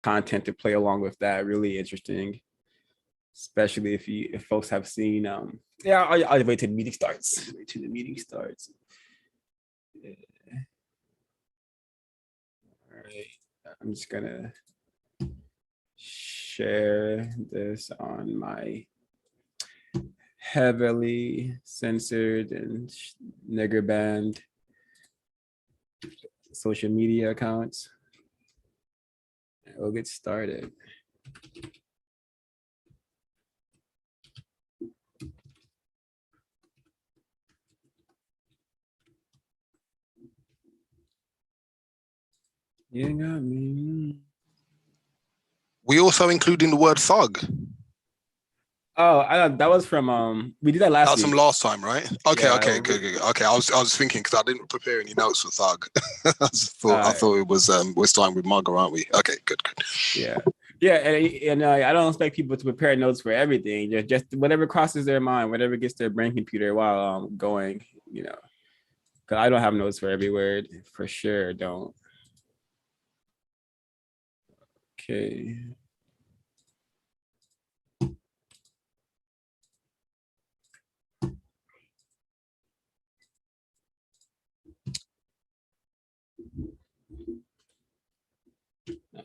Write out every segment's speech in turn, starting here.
content to play along with that. Really interesting, especially if folks have seen. Yeah, I'll wait till the meeting starts. Wait till the meeting starts. Yeah. All right, I'm just gonna share this on my heavily censored and nigger banned social media accounts. We'll get started. You got me. We also including the word thug. Oh, that was from we did that last week. That was from last time, right? Okay, yeah, okay, good. Okay, I was thinking because I didn't prepare any notes for thug. I thought it was we're starting with Mugger, aren't we? Okay, good. Yeah, and I don't expect people to prepare notes for everything. Just whatever crosses their mind, whatever gets their brain computer while going. You know, because I don't have notes for every word for sure. Don't. Okay.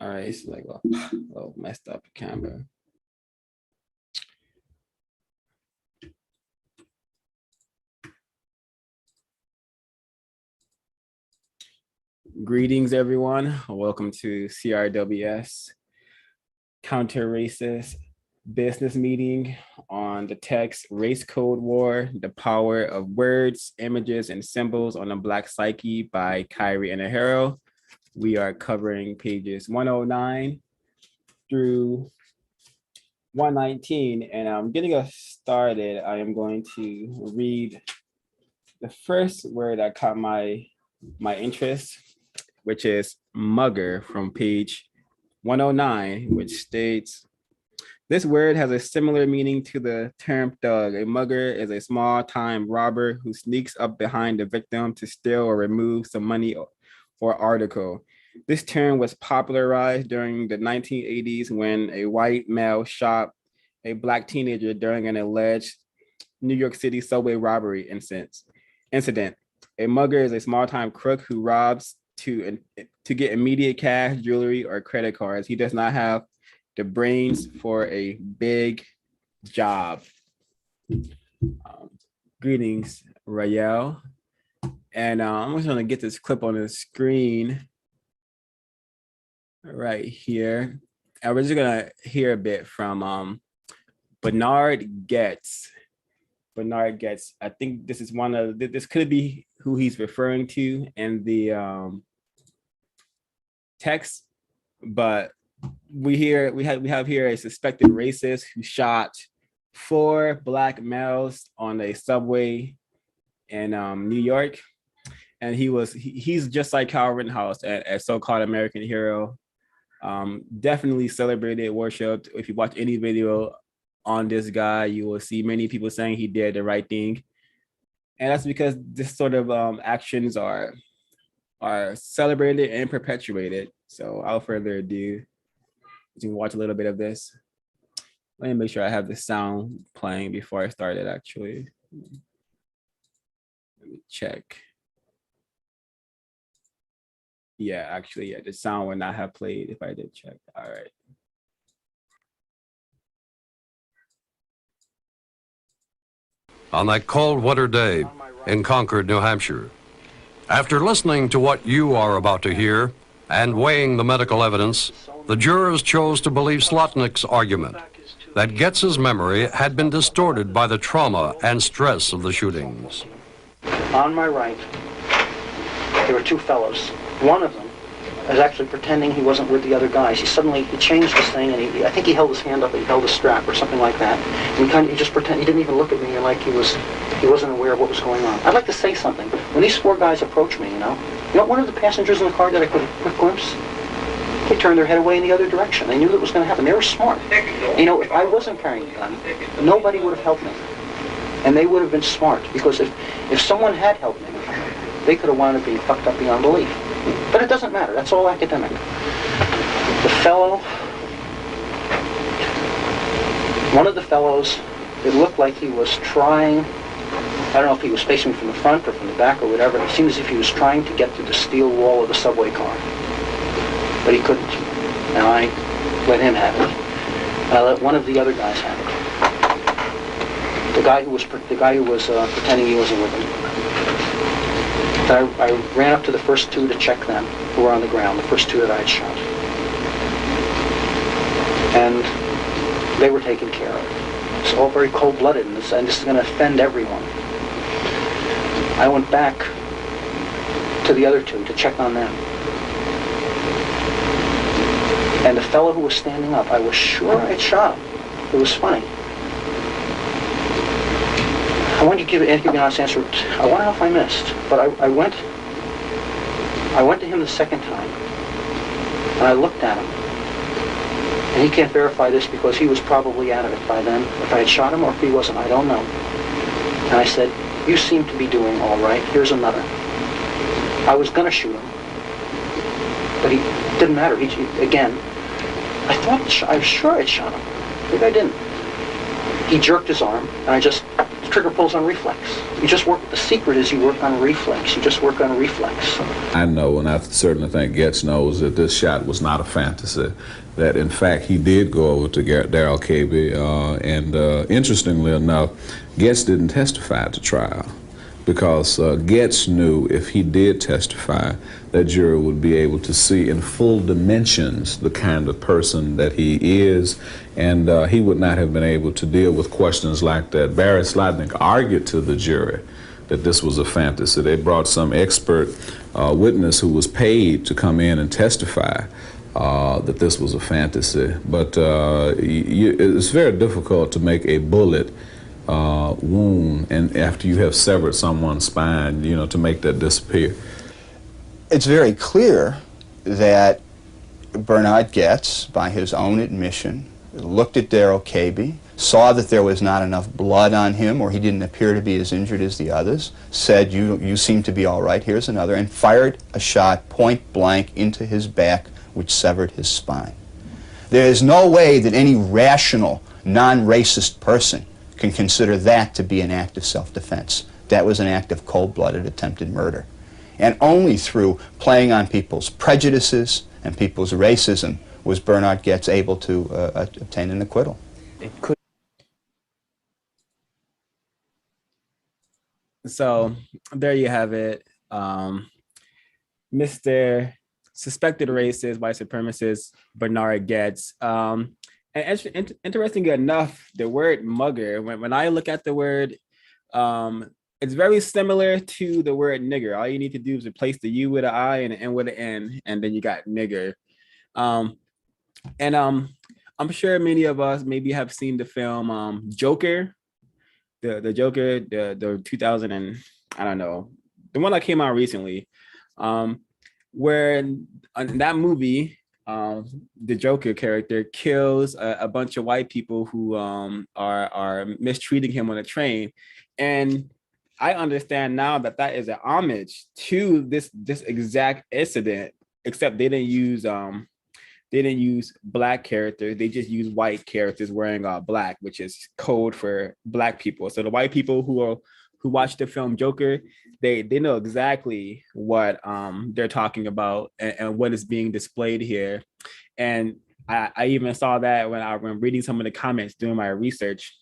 All right, it's like a little messed up camera. Greetings, everyone. Welcome to CRWS Counter Racist Business Meeting on the text Race Code War, the Power of Words, Images, and Symbols on the Black Psyche by Kyrie Inahero. We are covering pages 109 through 119, and I'm getting us started. I am going to read the first word that caught my interest, which is mugger from page 109, which states, this word has a similar meaning to the term thug. A mugger is a small-time robber who sneaks up behind the victim to steal or remove some money or article. This term was popularized during the 1980s when a white male shot a Black teenager during an alleged New York City subway robbery incident. A mugger is a small-time crook who robs to get immediate cash, jewelry, or credit cards. He does not have the brains for a big job. Greetings, Rael. And I'm just gonna get this clip on the screen right here. And we're just gonna hear a bit from Bernard Getz. Bernard Getz, I think this is this could be who he's referring to in the text, but we have here a suspected racist who shot 4 Black males on a subway in New York, and he's just like Kyle Rittenhouse, a so-called American hero. Definitely celebrated, worshipped. If you watch any video on this guy, you will see many people saying he did the right thing, and that's because this sort of actions are celebrated and perpetuated. So without further ado, you can watch a little bit of this. Let me make sure I have the sound playing before I started, actually. Let me check. Yeah, actually, yeah, the sound would not have played if I did check. All right. On that cold winter day in Concord, New Hampshire, after listening to what you are about to hear and weighing the medical evidence, the jurors chose to believe Slotnick's argument that Getz's memory had been distorted by the trauma and stress of the shootings. On my right, there were 2 fellows. One of them was actually pretending he wasn't with the other guys. He changed his thing, and I think he held his hand up and he held a strap or something like that. And he just pretended, he didn't even look at me like he wasn't aware of what was going on. I'd like to say something. When these 4 guys approached me, you know, one of the passengers in the car that I could have a quick glimpse, they turned their head away in the other direction. They knew that was going to happen. They were smart. You know, if I wasn't carrying a gun, nobody would have helped me. And they would have been smart, because if someone had helped me, they could have wound up being fucked up beyond belief. But it doesn't matter. That's all academic. The fellow, one of the fellows, it looked like he was trying, I don't know if he was facing me from the front or from the back or whatever, it seemed as if he was trying to get through the steel wall of the subway car. But he couldn't. And I let him have it. And I let one of the other guys have it. The guy who was pretending he wasn't with him. I ran up to the first two to check them who were on the ground, the first two that I had shot. And they were taken care of. It's all very cold-blooded, and this is going to offend everyone. I went back to the other two to check on them. And the fellow who was standing up, I was sure I'd shot him. It was funny. I wanted to give an honest answer. I want to know if I missed, but I went to him the second time, and I looked at him. And he can't verify this because he was probably out of it by then. If I had shot him or if he wasn't, I don't know. And I said, you seem to be doing all right. Here's another. I was going to shoot him, but he didn't matter. Again, I was sure I'd shot him. Maybe I didn't. He jerked his arm, and the trigger pulls on reflex. The secret is you work on reflex. You just work on reflex. I know, and I certainly think Getz knows that this shot was not a fantasy, that in fact he did go over to Darrell Cabey, and interestingly enough, Getz didn't testify at the trial because Getz knew if he did testify, that jury would be able to see in full dimensions the kind of person that he is, and he would not have been able to deal with questions like that. Barry Slotnick argued to the jury that this was a fantasy. They brought some expert witness who was paid to come in and testify that this was a fantasy. But it's very difficult to make a bullet wound, and after you have severed someone's spine, to make that disappear. It's very clear that Bernard Getz, by his own admission, looked at Darrell Cabey, saw that there was not enough blood on him, or he didn't appear to be as injured as the others, said, you seem to be all right, here's another, and fired a shot point blank into his back, which severed his spine. There is no way that any rational, non-racist person can consider that to be an act of self-defense. That was an act of cold-blooded attempted murder. And only through playing on people's prejudices and people's racism was Bernard Getz able to obtain an acquittal. So there you have it. Mr. Suspected Racist, White Supremacist, Bernard Getz. And interestingly enough, the word mugger, when I look at the word, it's very similar to the word nigger. All you need to do is replace the U with an I and an N with an N, and then you got nigger. I'm sure many of us maybe have seen the film Joker, the Joker, the 2000 and I don't know, the one that came out recently, where in that movie, the Joker character kills a bunch of white people who are mistreating him on a train, and I understand now that is an homage to this exact incident, except they didn't use black characters. They just use white characters wearing black, which is code for black people. So the white people who watch the film Joker, they know exactly what they're talking about and what is being displayed here. And I even saw that when reading some of the comments doing my research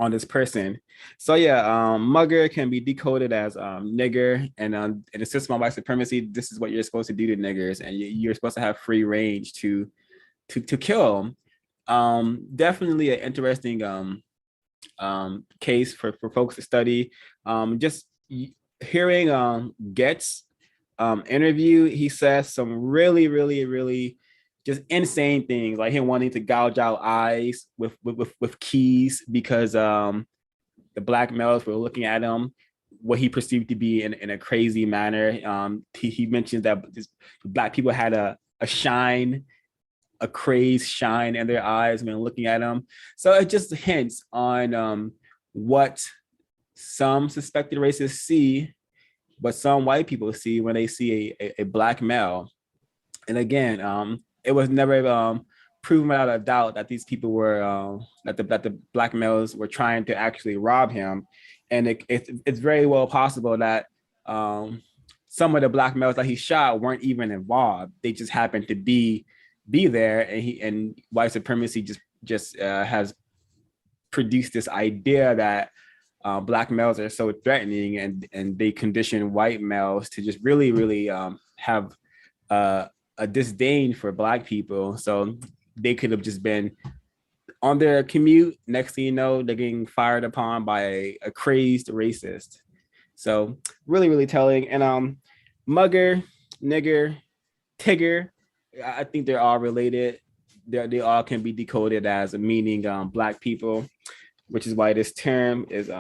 on this person. So yeah, mugger can be decoded as nigger, and in the system of white supremacy, this is what you're supposed to do to niggers, and you're supposed to have free range to kill. Definitely an interesting case for folks to study. Just hearing Getz interview, he says some really just insane things, like him wanting to gouge out eyes with keys because the black males were looking at him what he perceived to be in a crazy manner. He mentions that black people had a crazed shine in their eyes when looking at him. So it just hints on what some suspected racists see, but some white people see when they see a black male. And again, it was never proven without a doubt that these people were that the black males were trying to actually rob him, and it's very well possible that some of the black males that he shot weren't even involved. They just happened to be there, and white supremacy just has produced this idea that black males are so threatening, and they condition white males to just really have a disdain for black people. So they could have just been on their commute. Next thing you know, they're getting fired upon by a crazed racist. So really telling. And mugger, nigger, tigger, I think they're all related. They all can be decoded as meaning black people, which is why this term is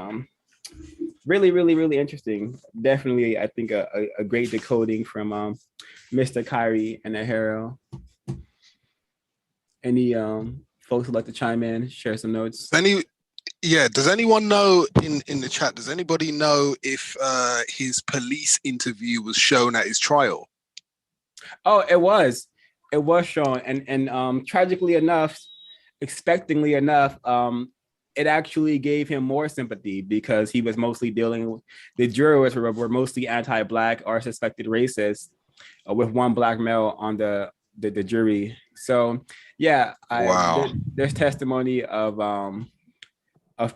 really interesting. Definitely, I think a great decoding from Mr. Kyrie and Ahero. Any folks would like to chime in, share some notes? Does anyone know in the chat, does anybody know if his police interview was shown at his trial? Oh, it was shown, and tragically enough, expectingly enough, it actually gave him more sympathy because he was mostly dealing with, the jurors were mostly anti-black or suspected racist, with one black male on the jury. So yeah, Wow. there's testimony of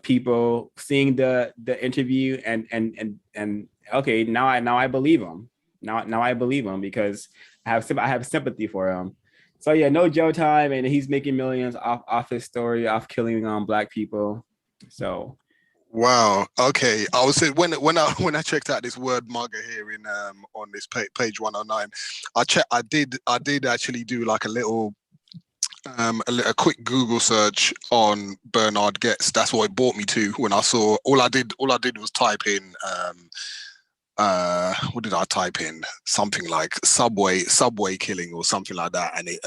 people seeing the interview and okay, now I believe him. Now I believe him because I have sympathy for him. So yeah, no Joe time, and he's making millions off his story, off killing black people. So wow. Okay. I was saying when I checked out this word mugger here in on this page 109, I did actually do like a little a quick Google search on Bernard Getz. That's what it brought me to when I saw all I did was type in what did I type in? Something like subway killing or something like that, and it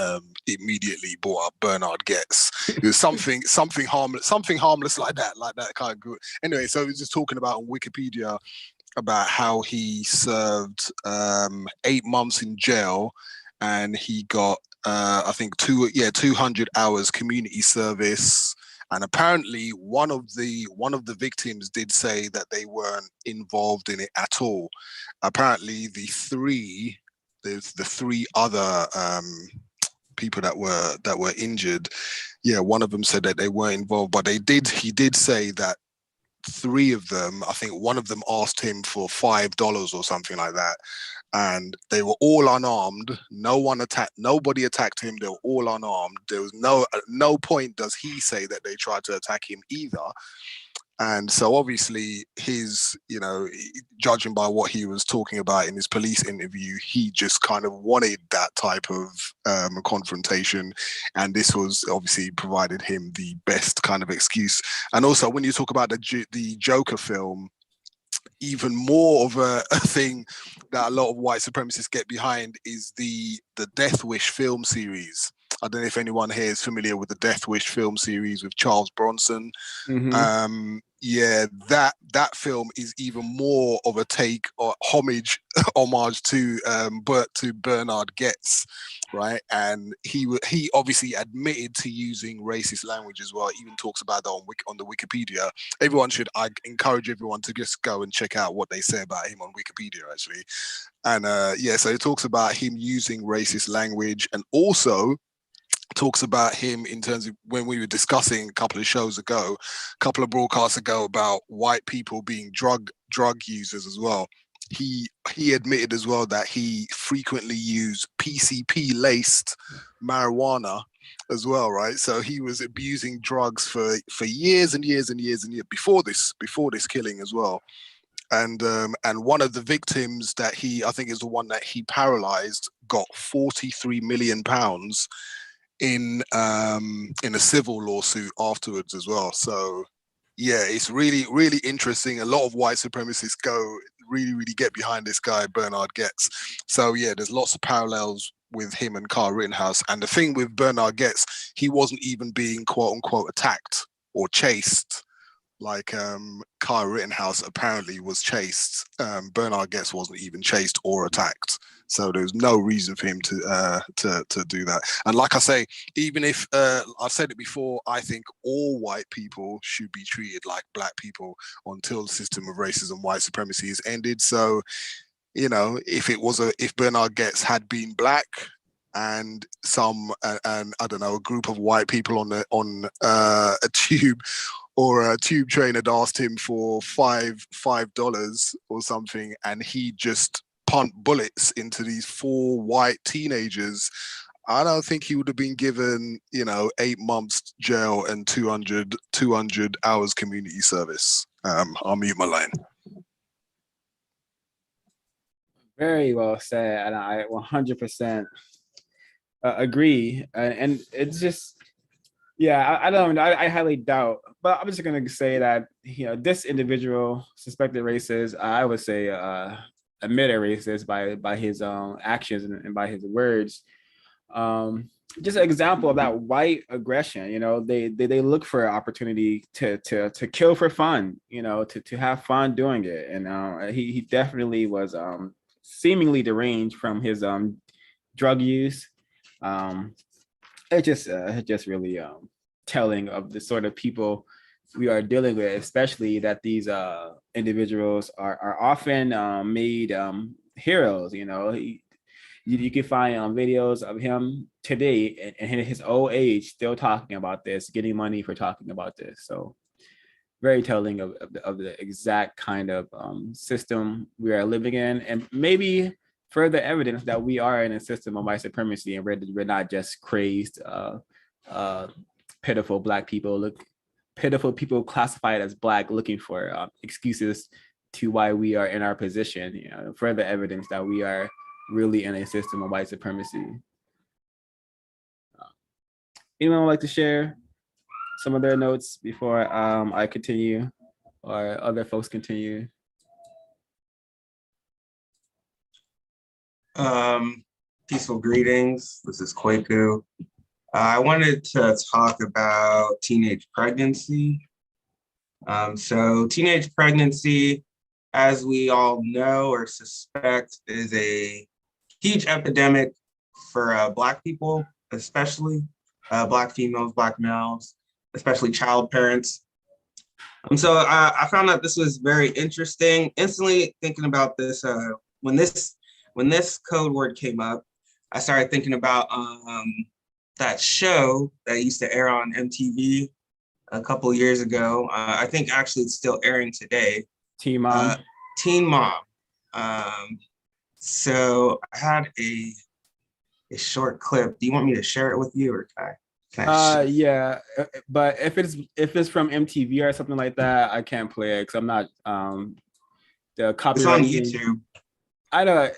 immediately brought up Bernard Getz. It was something harmless like that kind of good. Anyway, so he was just talking about on Wikipedia about how he served 8 months in jail, and he got I think 200 hours community service. And apparently one of the victims did say that they weren't involved in it at all. Apparently the three other people that were injured, one of them said that they weren't involved, but he did say that 3 of them, I think one of them asked him for $5 or something like that. And they were all unarmed. Nobody attacked him. They were all unarmed. There was no point does he say that they tried to attack him either. And so obviously his, judging by what he was talking about in his police interview, he just kind of wanted that type of confrontation. And this was obviously provided him the best kind of excuse. And also when you talk about the Joker film, even more of a thing that a lot of white supremacists get behind is the Death Wish film series. I don't know if anyone here is familiar with the Death Wish film series with Charles Bronson. Mm-hmm. That film is even more of a take or homage to Bernard Getz, right? And he obviously admitted to using racist language as well. Even talks about that on the Wikipedia. I encourage everyone to just go and check out what they say about him on Wikipedia, actually. And so it talks about him using racist language, and also talks about him in terms of when we were discussing a couple of broadcasts ago about white people being drug users as well. He admitted as well that he frequently used PCP laced marijuana as well, right? So he was abusing drugs for years and years and years and years before this killing as well. And one of the victims that I think is the one that he paralyzed, got £43 million in a civil lawsuit afterwards as well. So it's really interesting. A lot of white supremacists really get behind this guy Bernard Getz. So there's lots of parallels with him and Kyle Rittenhouse. And the thing with Bernard Getz, he wasn't even being quote unquote attacked or chased like Kyle Rittenhouse apparently was chased. Bernard Getz wasn't even chased or attacked. So there's no reason for him to do that. And like I say, even if I've said it before, I think all white people should be treated like black people until the system of racism, white supremacy is ended. So, you know, if Bernard Goetz had been black, and and I don't know, a group of white people on a tube or a tube train had asked him for $5 or something, and he just punt bullets into these 4 white teenagers, I don't think he would have been given, 8 months jail and 200 hours community service. I'll mute my line. Very well said, and I 100% agree. And it's just, yeah, I don't know. I highly doubt, but I'm just gonna say that this individual suspected racist, I would say admitted racist by his actions and by his words. Just an example of that white aggression. They look for an opportunity to kill for fun. To have fun doing it, and he definitely was seemingly deranged from his drug use. It just really telling of the sort of people we are dealing with, especially that these individuals are often made heroes. You can find videos of him today and in his old age still talking about this, getting money for talking about this. So very telling of the exact kind of system we are living in, and maybe further evidence that we are in a system of white supremacy, and we're not just crazed, pitiful black people, pitiful people classified as black looking for excuses to why we are in our position. Further evidence that we are really in a system of white supremacy. Anyone would like to share some of their notes before I continue, or other folks continue? Peaceful greetings. This is Kwaku. I wanted to talk about teenage pregnancy. So teenage pregnancy, as we all know or suspect, is a huge epidemic for Black people, especially Black females, Black males, especially child parents. So I found that this was very interesting. Instantly thinking about this, when this code word came up, I started thinking about that show that used to air on MTV a couple of years ago. I think actually it's still airing today. Teen Mom. Teen Mom. So I had a short clip. Do you want me to share it with you, or can I yeah, but if it's from MTV or something like that, I can't play it because I'm not the copyright. It's on YouTube. I don't.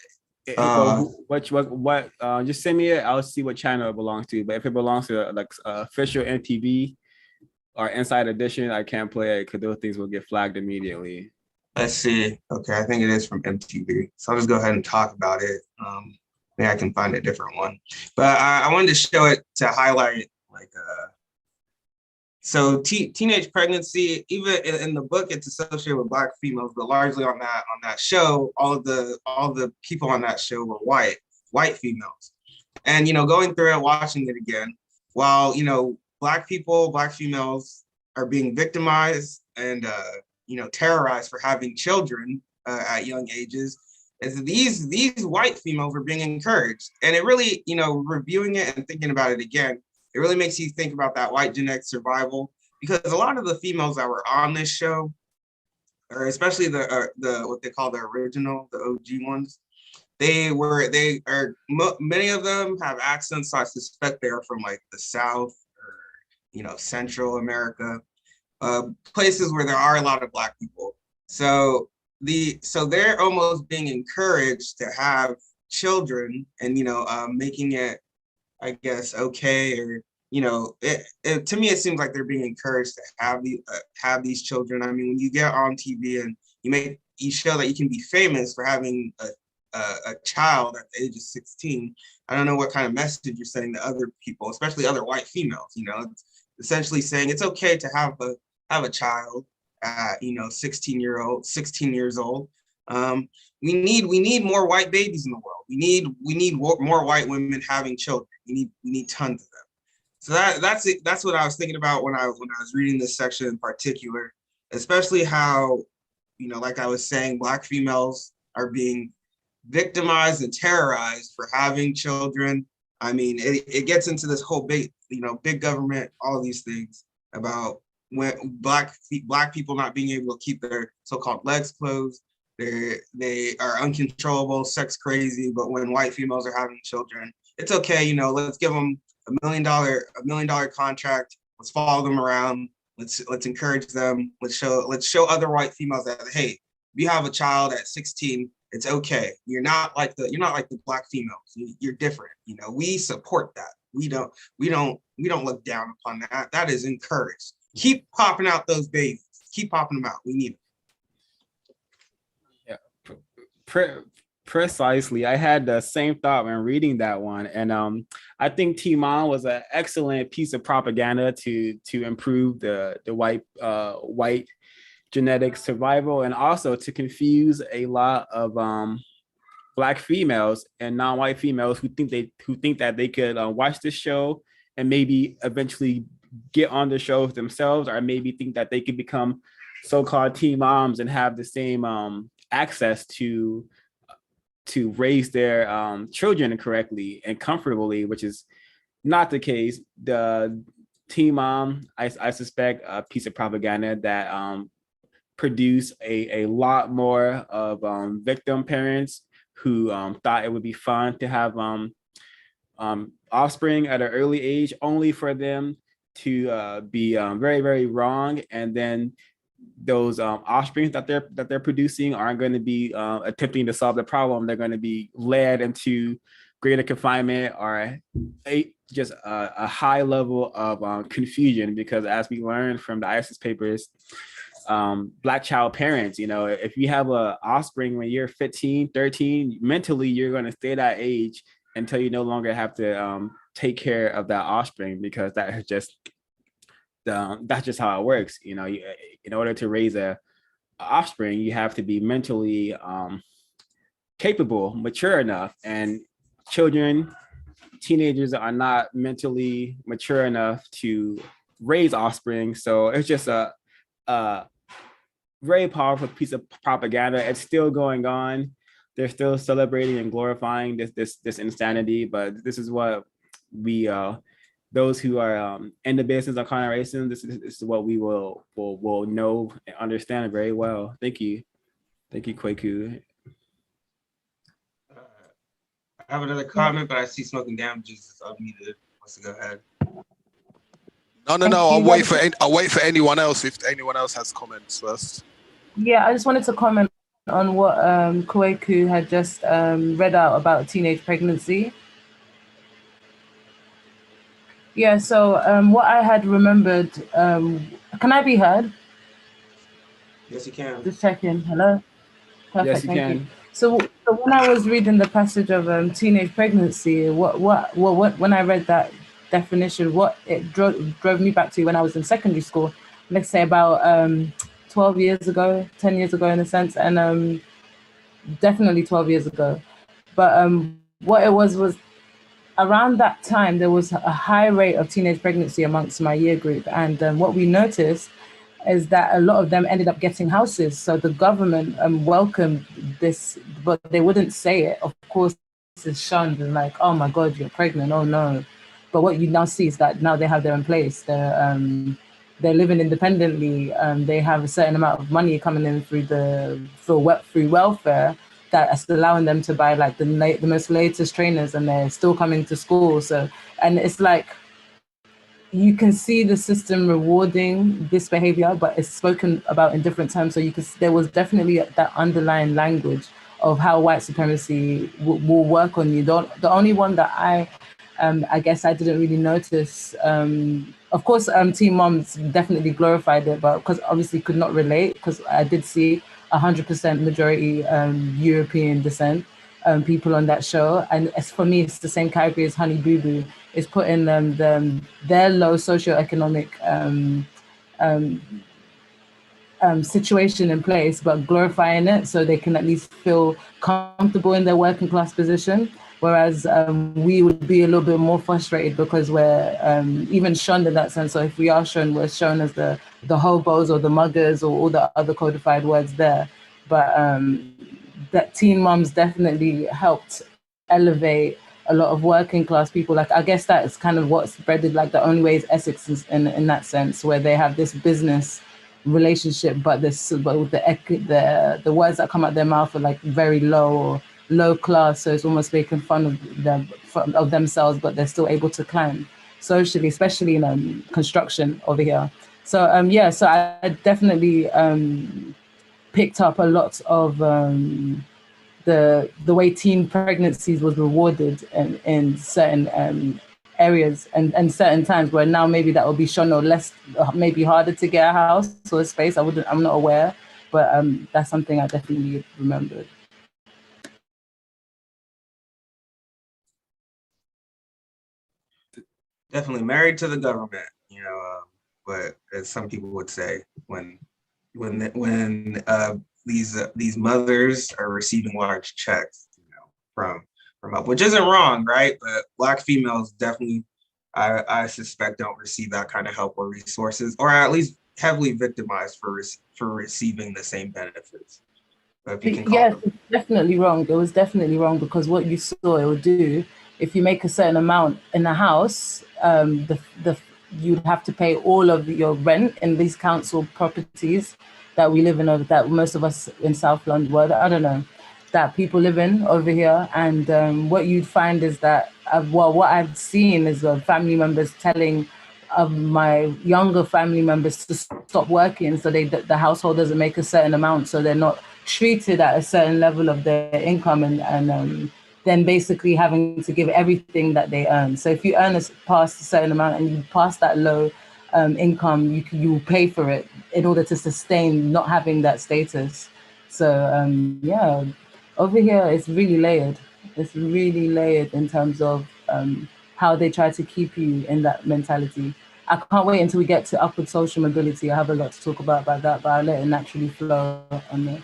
What? Just send me it. I'll see what channel it belongs to. But if it belongs to like official MTV or Inside Edition, I can't play it because those things will get flagged immediately. Let's see. Okay, I think it is from MTV. So I'll just go ahead and talk about it. Maybe I can find a different one. But I wanted to show it to highlight so teenage pregnancy. Even in the book, it's associated with Black females, but largely on that show, all the people on that show were white females. And going through it, watching it again, while Black people, Black females are being victimized and terrorized for having children at young ages, is these white females are being encouraged. And it really, reviewing it and thinking about it again, it really makes you think about that white genetic survival, because a lot of the females that were on this show, or especially the what they call the original, the OG ones, many of them have accents, so I suspect they are from like the South or Central America, places where there are a lot of Black people. So they're almost being encouraged to have children, and making it, I guess, okay, or to me it seems like they're being encouraged to have these children. I mean, when you get on TV and you show that you can be famous for having a child at the age of 16, I don't know what kind of message you're sending to other people, especially other white females. It's essentially saying it's okay to have a child at 16 years old, We need more white babies in the world. We need more white women having children. We need tons of them. So that's it. That's what I was thinking about when I was reading this section in particular, especially how, you know, like I was saying, Black females are being victimized and terrorized for having children. I mean, it gets into this whole big, you know, big government, all these things about when black people not being able to keep their so-called legs closed. They are uncontrollable, sex crazy, but when white females are having children, it's okay, you know, let's give them $1 million contract. Let's follow them around. Let's encourage them. Let's show other white females that, hey, if you have a child at 16, it's okay. You're not like the Black females. You're different. You know, we support that. We don't look down upon that. That is encouraged. Keep popping out those babies. Keep popping them out. We need them. Yeah. Precisely. I had the same thought when reading that one. And I think Timon was an excellent piece of propaganda to improve the white genetic survival, and also to confuse a lot of Black females and non-white females who think that they could watch this show and maybe eventually get on the show themselves, or maybe think that they could become so-called teen moms and have the same access to raise their children correctly and comfortably, which is not the case. The teen mom, I suspect, a piece of propaganda that produce a lot more of victim parents who thought it would be fun to have offspring at an early age, only for them to be very, very wrong. And then those offspring that they're producing aren't going to be attempting to solve the problem. They're going to be led into greater confinement or just a high level of confusion, because as we learned from the ISIS papers, Black child parents, you know, if you have a offspring when you're 15, 13, mentally you're going to stay that age until you no longer have to take care of that offspring, because that's just how it works. You know, in order to raise a offspring, you have to be mentally capable, mature enough, and teenagers are not mentally mature enough to raise offspring. So it's just a very powerful piece of propaganda. It's still going on. They're still celebrating and glorifying this insanity, but this is what we those who are in the business of counter racism, this is what we will know and understand very well. Thank you, Kwaku. I have another comment, but I see Smoking Damages is unmuted. Wants to go ahead. No. I'll wait for anyone else if anyone else has comments first. Yeah, I just wanted to comment on what Kwaku had just read out about teenage pregnancy. Yeah, so what I had remembered, can I be heard? Yes, you can. Just checking. Hello? Perfect, Yes, you thank can. you. So when I was reading the passage of teenage pregnancy, what when I read that definition, what it drove me back to when I was in secondary school, let's say about 12 years ago, 10 years ago in a sense, and definitely 12 years ago. But what it was around that time, there was a high rate of teenage pregnancy amongst my year group. And what we noticed is that a lot of them ended up getting houses. So the government welcomed this, but they wouldn't say it. Of course, it's shunned and like, oh my God, you're pregnant. Oh no. But what you now see is that now they have their own place. They're living independently. They have a certain amount of money coming in through welfare that's allowing them to buy like the most latest trainers, and they're still coming to school. So, and it's like, you can see the system rewarding this behavior, but it's spoken about in different terms. So there was definitely that underlying language of how white supremacy will work on you. The only one that I guess I didn't really notice. Of course, Teen Moms definitely glorified it, but because obviously could not relate, because I did see 100% majority European descent people on that show. And as for me, it's the same category as Honey Boo Boo. It's putting their low socioeconomic situation in place, but glorifying it so they can at least feel comfortable in their working class position. Whereas we would be a little bit more frustrated because we're even shunned in that sense. So if we are shown, we're shown as the hobos or the muggers or all the other codified words there. But that teen moms definitely helped elevate a lot of working class people. Like, I guess that's kind of what spreaded, like the only way is Essex is in that sense, where they have this business relationship, but with the words that come out their mouth are like very low class. So it's almost making fun of them, of themselves, but they're still able to climb socially, especially in construction over here. So yeah, so I definitely picked up a lot of the way teen pregnancies was rewarded in certain areas and certain times, where now maybe that will be shown or less, maybe harder to get a house or a space. I'm not aware, but that's something I definitely remembered. Definitely married to the government, but as some people would say, when these mothers are receiving large checks, from up, which isn't wrong, right? But Black females definitely, I suspect, don't receive that kind of help or resources, or at least heavily victimized for receiving the same benefits. If you can call Yes, them. it's definitely wrong. It was definitely wrong because what you saw it would do, if you make a certain amount in a house, the you'd have to pay all of your rent in these council properties that we live in over that most of us in South London, well, I don't know, that people live in over here. And what you'd find is that, well, what I've seen is family members telling of my younger family members to stop working so the household doesn't make a certain amount, so they're not treated at a certain level of their income, and then basically having to give everything that they earn. So if you earn past a certain amount and you pass that low income, you pay for it in order to sustain not having that status. So yeah, over here it's really layered. It's really layered in terms of how they try to keep you in that mentality. I can't wait until we get to upward social mobility. I have a lot to talk about that, but I'll let it naturally flow on the,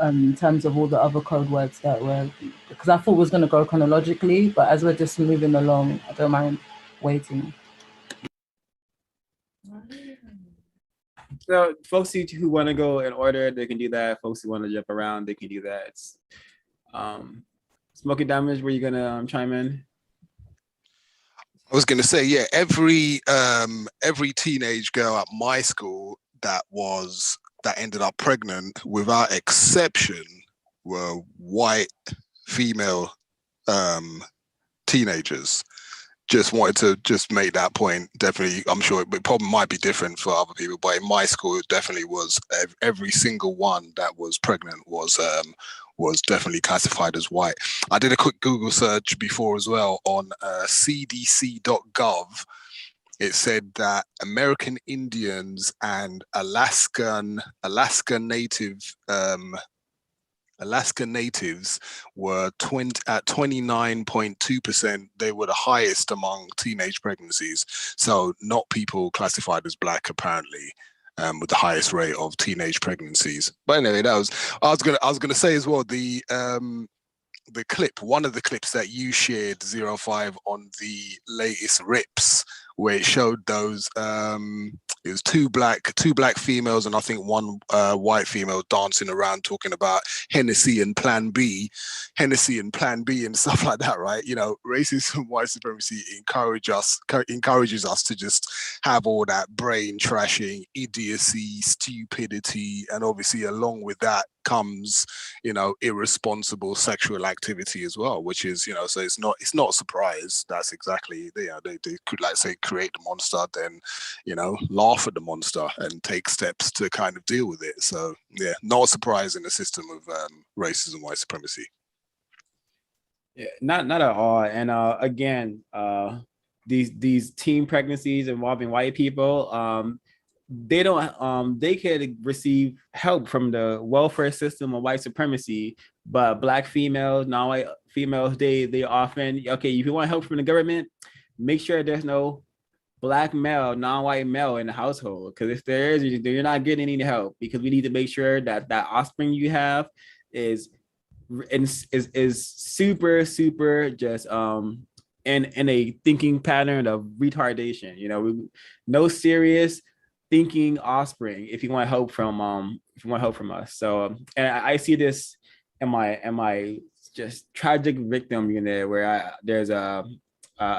in terms of all the other code words that were, because I thought it was going to go chronologically, but as we're just moving along, I don't mind waiting. So folks who want to go in order, they can do that. Folks who want to jump around, they can do that. It's, Smoky Damage, were you gonna chime in? I was gonna say, yeah, every teenage girl at my school that ended up pregnant, without exception, were white female teenagers. Just wanted to just make that point. Definitely, I'm sure it probably might be different for other people, but in my school, it definitely was. Every single one that was pregnant was definitely classified as white. I did a quick Google search before as well on CDC.gov. It said that American Indians and Alaska natives were at 29.2%. They were the highest among teenage pregnancies. So not people classified as Black, apparently, with the highest rate of teenage pregnancies. But anyway, I was gonna say as well, the one of the clips that you shared, 05, on the latest Rips, where it showed those it was two black females and I think one white female dancing around talking about Hennessy and Plan B and stuff like that, right? Racism, white supremacy encourages us to just have all that brain trashing, idiocy, stupidity, and obviously along with that comes, irresponsible sexual activity as well, which is, so it's not a surprise. That's exactly, they could, like, say, create the monster, then, laugh at the monster and take steps to kind of deal with it. So yeah, not a surprise in a system of racism, white supremacy. Yeah, not at all. And again, these teen pregnancies involving white people, they could receive help from the welfare system of white supremacy, but Black females, non-white females, they often, okay, if you want help from the government, make sure there's no black male, non-white male in the household. Because if there is, you're not getting any help, because we need to make sure that that offspring you have is super just in a thinking pattern of retardation. No serious thinking offspring if you want help from us. So and I see this in my just tragic victim unit, where there's a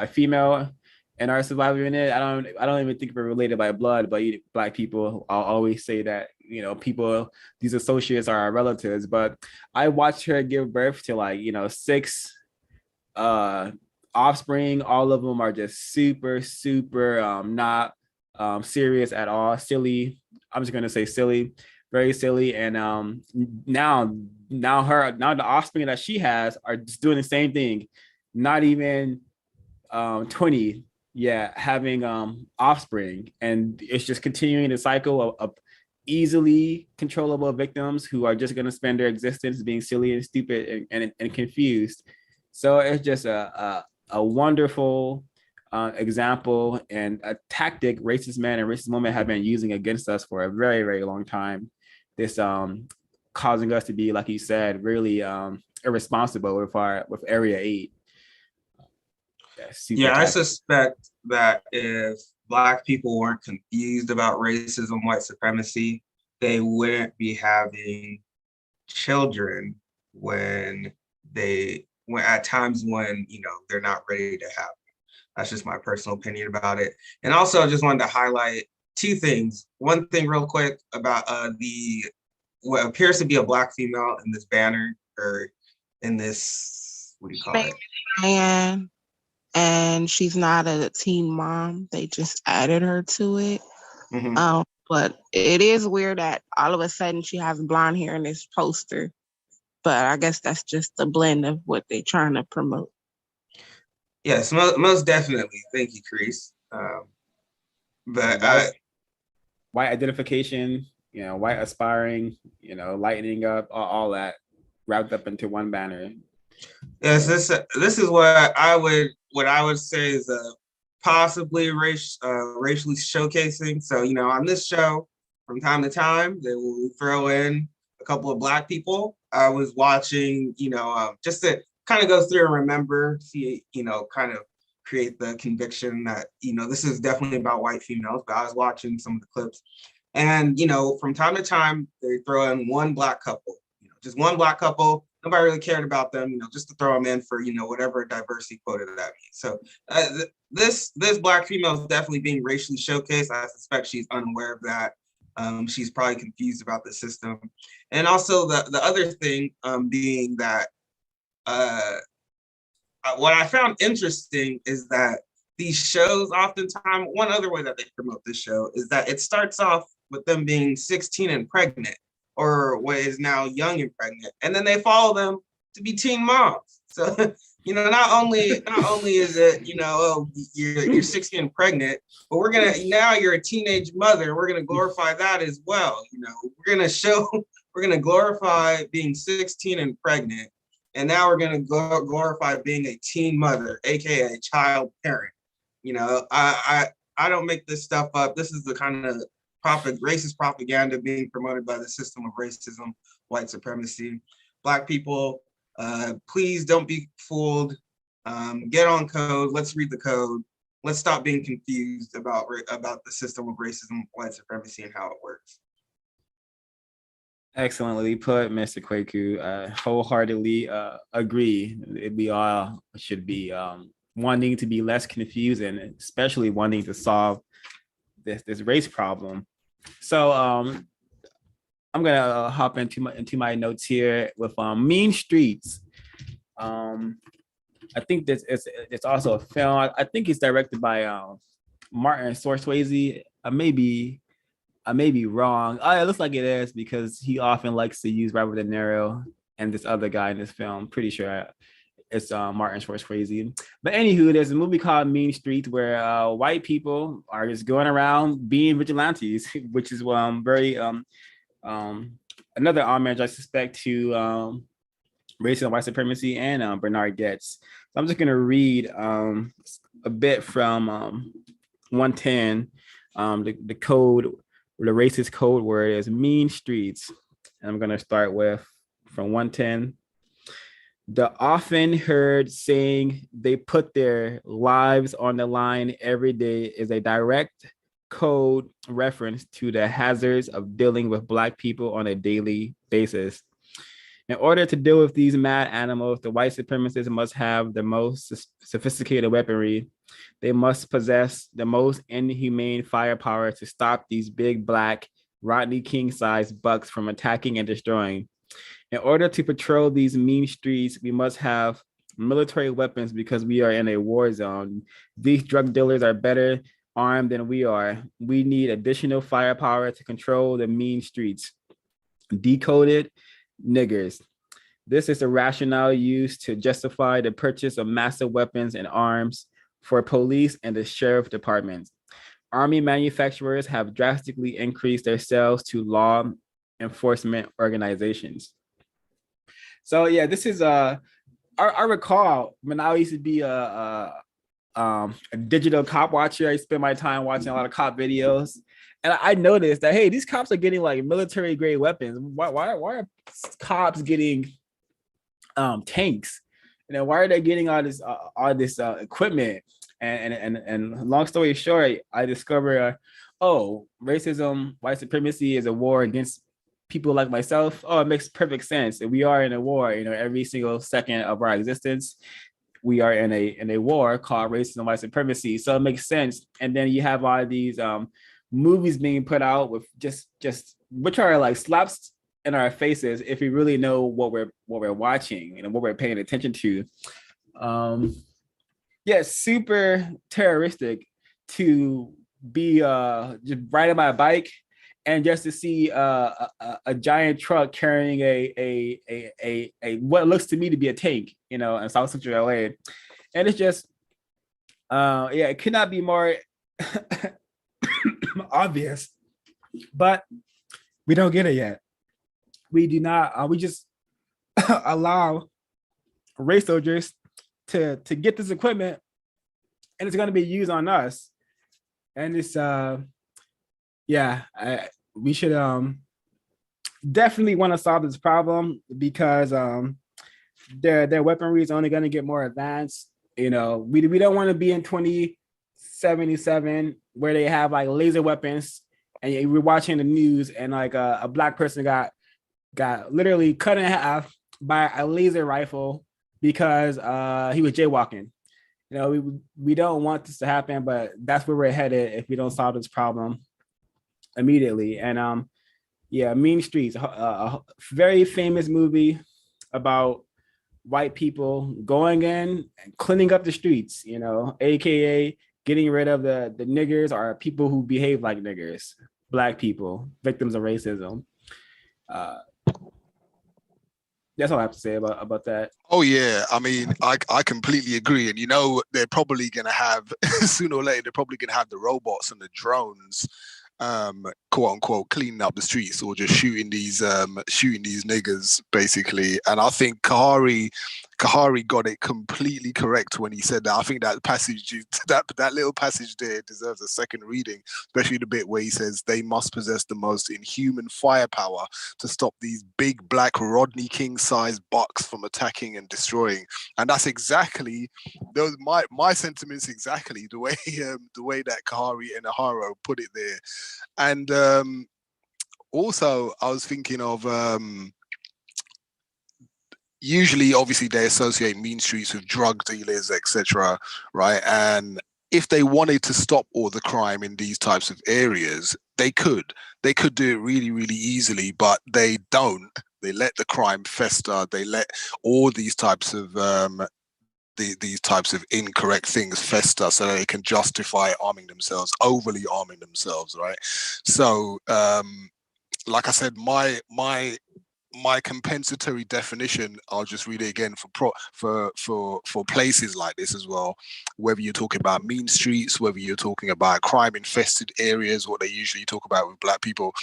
female in our survivor unit. I don't even think we're related by blood, but Black people, I'll always say that, people, these associates are our relatives. But I watched her give birth to, like, 6 offspring. All of them are just super not serious at all. Silly. I'm just gonna say silly, very silly. And now the offspring that she has are just doing the same thing. Not even 20 yet having offspring, and it's just continuing the cycle of easily controllable victims who are just going to spend their existence being silly and stupid and confused. So it's just a wonderful example and a tactic racist men and racist women have been using against us for a very long time. This causing us to be, like you said, really irresponsible with Area 8. Yeah, I suspect that if Black people weren't confused about racism, white supremacy, they wouldn't be having children when at times when they're not ready to have them. That's just my personal opinion about it. And also, I just wanted to highlight 2 things. One thing real quick about what appears to be a Black female in this banner, or in this, what do you call it? And she's not a teen mom. They just added her to it. Mm-hmm. But it is weird that all of a sudden she has blonde hair in this poster. But I guess that's just a blend of what they're trying to promote. Yes, most definitely. Thank you, Chris. But white identification, white aspiring, lightening up, all that wrapped up into one banner. Yes, this is what I would say is possibly racially showcasing. So, on this show, from time to time, they will throw in a couple of Black people. I was watching, just to kind of go through and remember, see, kind of create the conviction that, this is definitely about white females. But I was watching some of the clips, and, from time to time, they throw in one Black couple, just one Black couple. Nobody really cared about them, just to throw them in for, whatever diversity quota that means. So this Black female is definitely being racially showcased. I suspect she's unaware of that. She's probably confused about the system. And also the other thing being that what I found interesting is that these shows oftentimes, one other way that they promote this show is that it starts off with them being 16 and pregnant, or what is now young and pregnant, and then they follow them to be teen moms. So, not only is it, oh, you're 16 and pregnant, but now you're a teenage mother. We're gonna glorify that as well. We're gonna glorify being 16 and pregnant, and now we're gonna glorify being a teen mother, aka child parent. I don't make this stuff up. This is the kind of racist propaganda being promoted by the system of racism, white supremacy. Black people, please don't be fooled. Get on code. Let's read the code. Let's stop being confused about the system of racism, white supremacy, and how it works. Excellently put, Mr. Kwaku. Wholeheartedly agree. We all should be wanting to be less confused, and especially wanting to solve this race problem. So I'm gonna hop into my notes here with Mean Streets. I think it's also a film. I think it's directed by Martin Scorsese. I may be wrong. It looks like it is, because he often likes to use Robert De Niro and this other guy in this film. Pretty sure it's Martin Scorsese. But anywho, there's a movie called Mean Streets where white people are just going around being vigilantes, which is very another homage, I suspect, to racism, white supremacy, and Bernard Goetz. So I'm just gonna read a bit from 110, the code, the racist code word is mean streets. And I'm gonna start with from 110. The often heard saying they put their lives on the line every day is a direct code reference to the hazards of dealing with Black people on a daily basis. In order to deal with these mad animals, the white supremacists must have the most sophisticated weaponry. They must possess the most inhumane firepower to stop these big Black Rodney King-sized bucks from attacking and destroying. In order to patrol these mean streets, we must have military weapons because we are in a war zone. These drug dealers are better armed than we are. We need additional firepower to control the mean streets. Decoded niggers. This is the rationale used to justify the purchase of massive weapons and arms for police and the sheriff departments. Army manufacturers have drastically increased their sales to law enforcement organizations. So yeah, this is I recall when I used to be a digital cop watcher. I spent my time watching a lot of cop videos, and I noticed that hey, these cops are getting like military grade weapons. Why are cops getting tanks? You know, why are they getting all this equipment? And long story short, I discovered, racism, white supremacy is a war against people like myself. Oh, it makes perfect sense. If we are in a war, you know, every single second of our existence, we are in a war called racism, white supremacy. So it makes sense. And then you have all these movies being put out with just which are like slaps in our faces if we really know what we're watching and what we're paying attention to. Super terroristic to be just riding my bike and just to see a giant truck carrying a what looks to me to be a tank, you know, in South Central LA. And it's just it could not be more obvious, but we don't get it yet. We do not, we just allow race soldiers to get this equipment, and it's going to be used on us. And it's we should definitely want to solve this problem because their weaponry is only going to get more advanced. You know, we don't want to be in 2077 where they have like laser weapons and we're watching the news and like a Black person got literally cut in half by a laser rifle because he was jaywalking. You know, we don't want this to happen, but that's where we're headed if we don't solve this problem immediately. And Mean Streets, a very famous movie about white people going in and cleaning up the streets, you know, aka getting rid of the niggers or people who behave like niggers, Black people, victims of racism. That's all I have to say about that. Oh yeah, I mean, I completely agree, and you know, they're probably gonna have sooner or later they're probably gonna have the robots and the drones, quote unquote, cleaning up the streets or just shooting these niggers basically. And I think Kahari got it completely correct when he said that. I think that passage, that little passage there deserves a second reading, especially the bit where he says they must possess the most inhuman firepower to stop these big Black Rodney King-sized bucks from attacking and destroying. And that's exactly those my sentiments, exactly the way that Kahari and Aharo put it there. And also I was thinking of usually, obviously, they associate mean streets with drug dealers, etc., right? And if they wanted to stop all the crime in these types of areas, they could do it really, really easily, but they don't. They let the crime fester. They let all these types of these types of incorrect things fester so that they can justify overly arming themselves, right? So, like I said, my compensatory definition, I'll just read it again for places like this as well. Whether you're talking about mean streets, whether you're talking about crime-infested areas, what they usually talk about with Black people,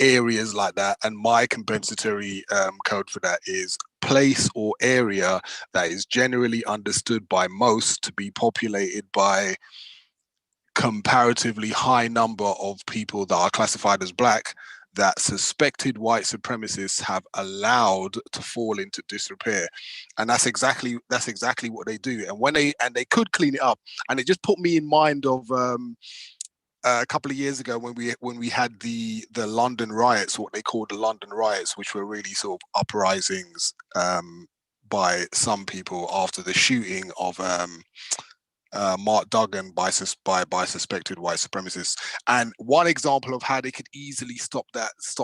areas like that. And my compensatory code for that is place or area that is generally understood by most to be populated by comparatively high number of people that are classified as black that suspected white supremacists have allowed to fall into disrepair. And that's exactly what they do. And when they could clean it up. And it just put me in mind of a couple of years ago when we had the London riots, what they called the London riots, which were really sort of uprisings by some people after the shooting of Mark Duggan by suspected white supremacists. And one example of how they could easily stop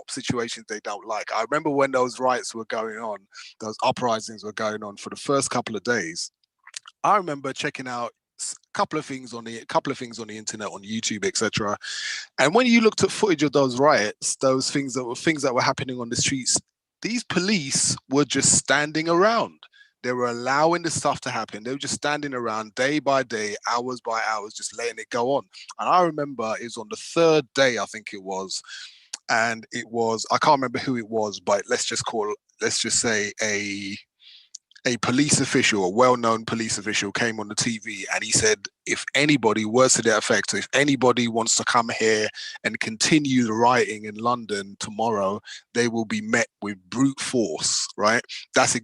situations they don't like. I remember when those riots were going on, those uprisings were going on for the first couple of days. I remember checking out a couple of things on the internet, on YouTube, etc. And when you looked at footage of those riots, those things that were happening on the streets, these police were just standing around. They were allowing the stuff to happen. They were just standing around day by day, hours by hours, just letting it go on. And I remember it was on the third day, I think it was, and it was, I can't remember who it was, but let's just say a police official, a well-known police official, came on the TV and he said, if anybody, words to that effect, if anybody wants to come here and continue the rioting in London tomorrow, they will be met with brute force. Right? That's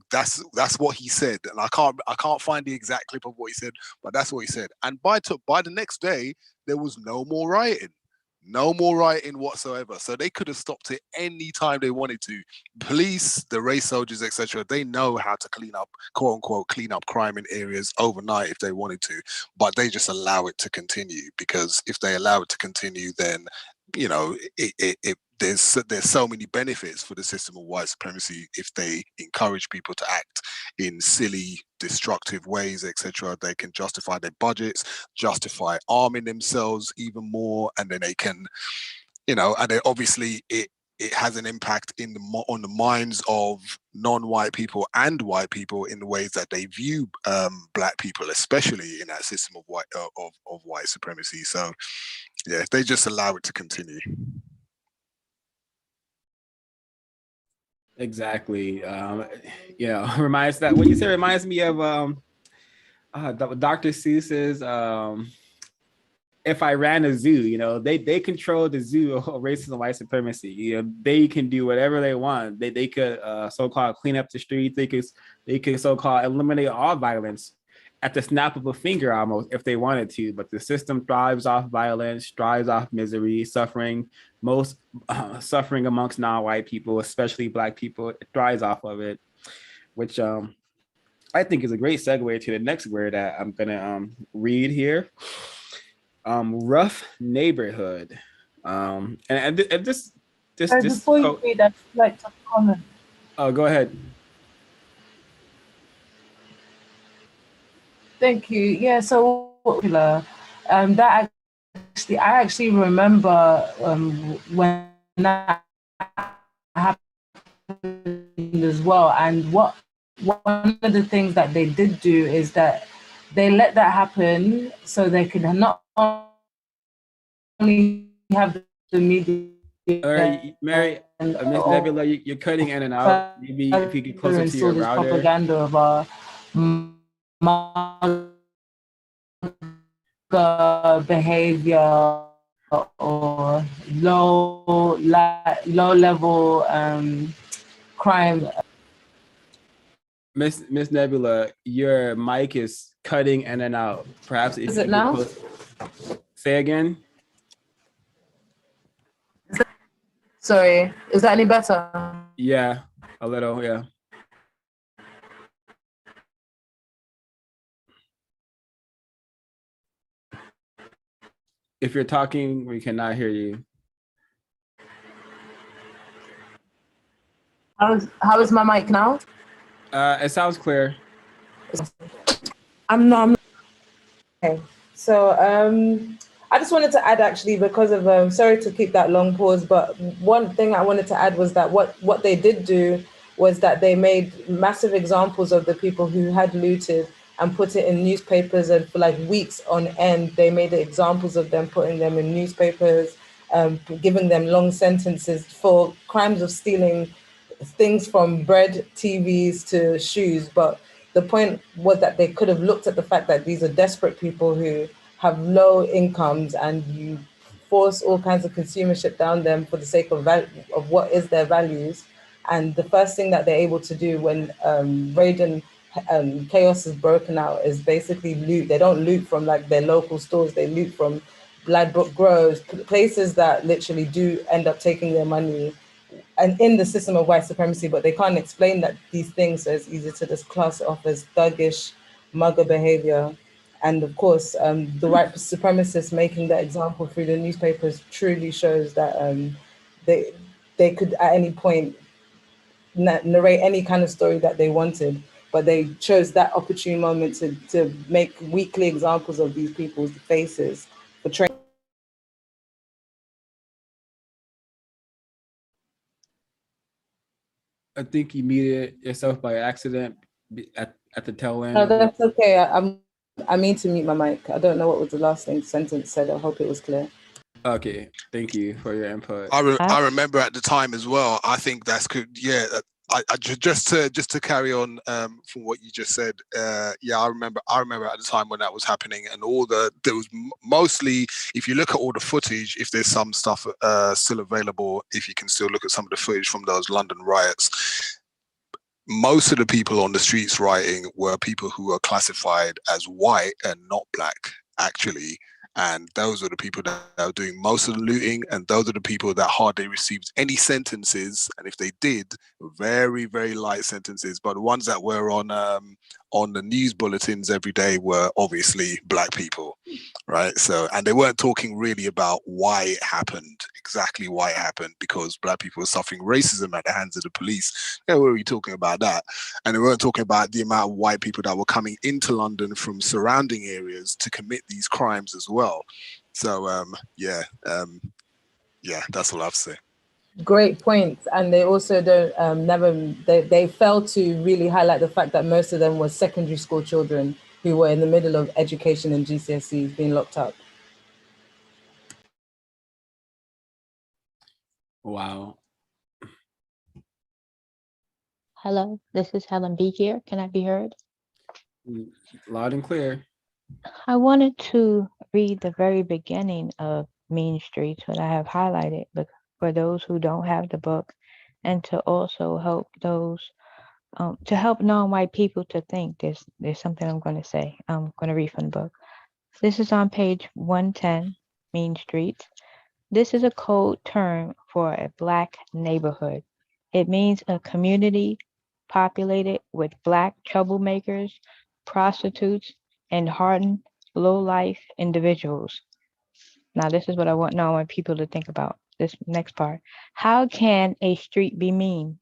what he said, and I can't find the exact clip of what he said, but that's what he said. And by the next day, there was no more rioting. No more rioting whatsoever. So they could have stopped it any time they wanted to. Police, the race soldiers, etc., they know how to clean up, quote unquote, clean up crime in areas overnight if they wanted to, but they just allow it to continue, because if they allow it to continue, then, you know, there's so many benefits for the system of white supremacy if they encourage people to act in silly, destructive ways, etc. They can justify their budgets, justify arming themselves even more, and then they can, you know, and then obviously it has an impact on the minds of non-white people and white people in the ways that they view black people, especially in that system of white supremacy. So yeah, they just allow it to continue. Exactly. You know, reminds me of Dr. Seuss's If I Ran a Zoo. You know, they control the zoo of racism and white supremacy. You know, they can do whatever they want. They could so-called clean up the streets. They could so-called eliminate all violence at the snap of a finger almost if they wanted to. But the system thrives off violence, thrives off misery, suffering amongst non-white people, especially black people. It thrives off of it, which I think is a great segue to the next word that I'm gonna read here. Rough neighborhood. And this before you read, I'd like to comment. Oh, go ahead. Thank you. Yeah, so that I actually remember when that happened as well. And one of the things that they did do is that they let that happen so they could not only have the media. Mary, Miss Nebula, you're cutting in and out. Maybe if you get closer to your router. Propaganda of our behavior or low level crime. Miss Nebula, your mic is cutting in and out. Perhaps if is it now? Say again. Sorry, is that any better? Yeah, a little, yeah. If you're talking, we cannot hear you. How is my mic now? It sounds clear. I'm not. Okay. So I just wanted to add, actually, because of sorry to keep that long pause, but one thing I wanted to add was that what they did do was that they made massive examples of the people who had looted and put it in newspapers, and for like weeks on end, they made examples of them, putting them in newspapers, giving them long sentences for crimes of stealing things from bread, TVs to shoes. But the point was that they could have looked at the fact that these are desperate people who have low incomes and you force all kinds of consumership down them for the sake of what is their values. And the first thing that they're able to do when raid and chaos is broken out is basically loot. They don't loot from like their local stores. They loot from Ladbroke Groves, places that literally do end up taking their money and in the system of white supremacy, but they can't explain that these things, so it's easy to just class it off as thuggish, mugger behavior. And of course, the white supremacists making that example through the newspapers truly shows that they they could at any point narrate any kind of story that they wanted, but they chose that opportune moment to make weekly examples of these people's faces, portraying. I think you muted yourself by accident at the tail end No, of your. that's okay. I mean to mute my mic. I don't know what was the last thing sentence said. I hope it was clear. Okay, thank you for your input. I remember at the time as well. I think that's good. Yeah, I just to carry on from what you just said. Yeah, I remember at the time when that was happening, and there was mostly, if you look at all the footage, if there's some stuff still available, if you can still look at some of the footage from those London riots. Most of the people on the streets rioting were people who were classified as white and not black, actually. And those are the people that are doing most of the looting, and those are the people that hardly received any sentences. And if they did, very, very light sentences. But the ones that were on the news bulletins every day were obviously black people, right? So, and they weren't talking really about why it happened, exactly why it happened, because black people were suffering racism at the hands of the police. They were really talking about that. And they weren't talking about the amount of white people that were coming into London from surrounding areas to commit these crimes as well. So, yeah, that's all I have to say. Great points. And they also don't they fail to really highlight the fact that most of them were secondary school children who were in the middle of education and GCSEs being locked up. Wow. Hello, this is Helen B here. Can I be heard? Loud and clear. I wanted to read the very beginning of Mean Streets, what I have highlighted, but for those who don't have the book, and to also help those, to help non-white people to think. There's something I'm going to say. I'm going to read from the book. This is on page 110, Mean Streets. This is a code term for a Black neighborhood. It means a community populated with Black troublemakers, prostitutes, and hardened, low-life individuals. Now, this is what I want people to think about. This next part. How can a street be mean?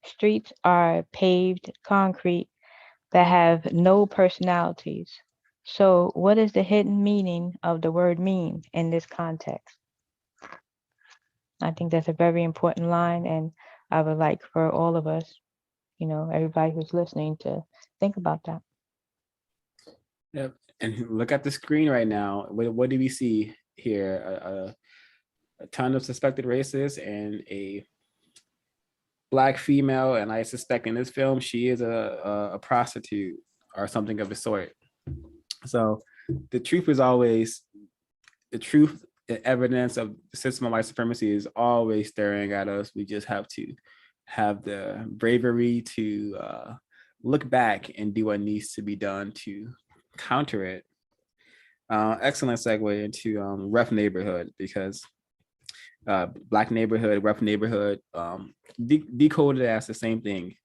Streets are paved concrete that have no personalities. So, what is the hidden meaning of the word mean in this context? I think that's a very important line, and I would like for all of us, everybody who's listening, to think about that. Yep. And look at the screen right now. What do we see here? A ton of suspected racists and a Black female, and I suspect in this film she is a prostitute or something of the sort. So the truth is always the truth. The evidence of the system of white supremacy is always staring at us. We just have to have the bravery to look back and do what needs to be done to counter it. Excellent segue into rough neighborhood, because Black neighborhood, rough neighborhood, decoded as the same thing.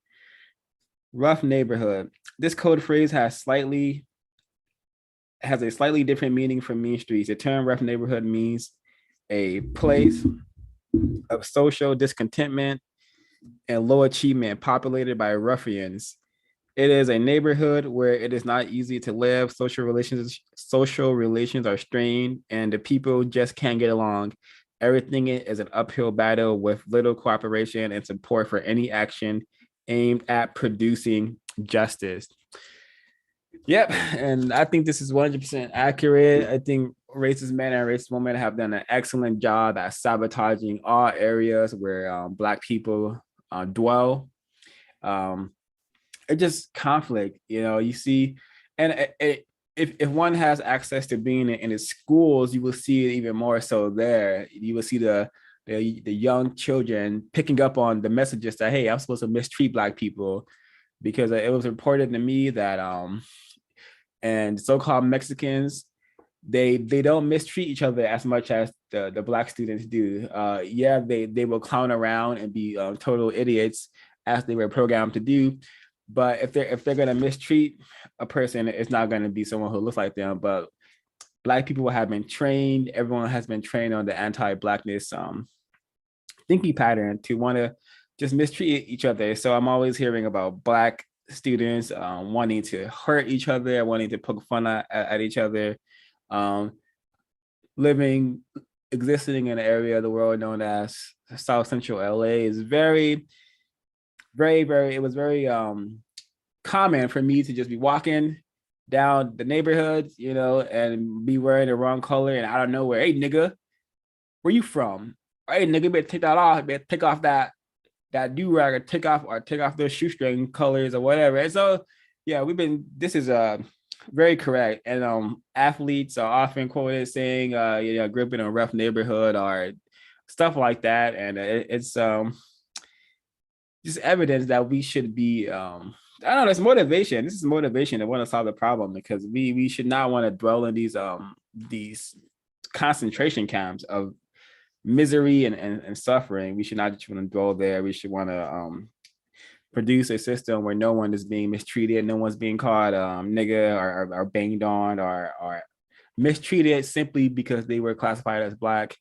Rough neighborhood. This code phrase has a slightly different meaning from Mean Streets. The term rough neighborhood means a place of social discontentment and low achievement populated by ruffians. It is a neighborhood where it is not easy to live. Social relations are strained, and the people just can't get along. Everything is an uphill battle with little cooperation and support for any action aimed at producing justice. Yep, and I think this is 100% accurate. I think racist men and racist women have done an excellent job at sabotaging all areas where Black people dwell. It's just conflict, you see, and if one has access to being in the schools, you will see it even more so there. You will see the young children picking up on the messages that, hey, I'm supposed to mistreat Black people, because it was reported to me that and so-called Mexicans, they don't mistreat each other as much as the Black students do. Yeah, they will clown around and be total idiots as they were programmed to do. But if they're gonna mistreat a person, it's not gonna be someone who looks like them. But Black people have been trained. Everyone has been trained on the anti-Blackness thinking pattern to want to just mistreat each other. So I'm always hearing about Black students wanting to hurt each other, wanting to poke fun at each other, um, existing in an area of the world known as South Central LA is very, very, it was very common for me to just be walking down the neighborhood, and be wearing the wrong color, and out of nowhere, hey nigga, where you from? Hey nigga, better take that off, better take off that do-rag, or take off those shoestring colors or whatever. And so yeah, this is very correct. And athletes are often quoted saying grew up in a rough neighborhood or stuff like that. And it's just evidence that we should be I don't know, it's motivation. This is motivation to want to solve the problem, because we should not want to dwell in these concentration camps of misery and suffering. We should not just want to dwell there. We should want to produce a system where no one is being mistreated, no one's being called nigga or banged on or mistreated simply because they were classified as Black.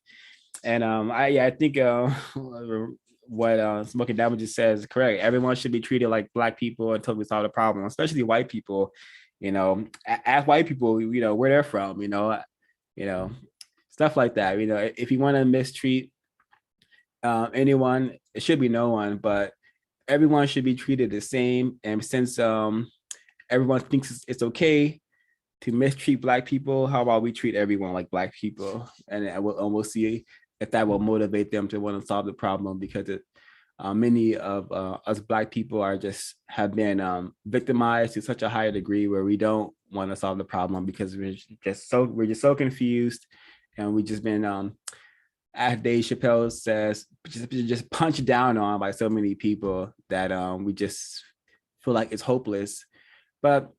And I think what Smoking Diamond just says is correct. Everyone should be treated like Black people until we solve the problem, especially white people. As white people, where they're from, stuff like that. If you want to mistreat anyone, it should be no one, but everyone should be treated the same. And since everyone thinks it's okay to mistreat Black people, how about we treat everyone like Black people? And we'll see if that will motivate them to want to solve the problem, because many of us Black people have been victimized to such a high degree where we don't want to solve the problem, because we're just so confused, and we just been as Dave Chappelle says, just punched down on by so many people that we just feel like it's hopeless. But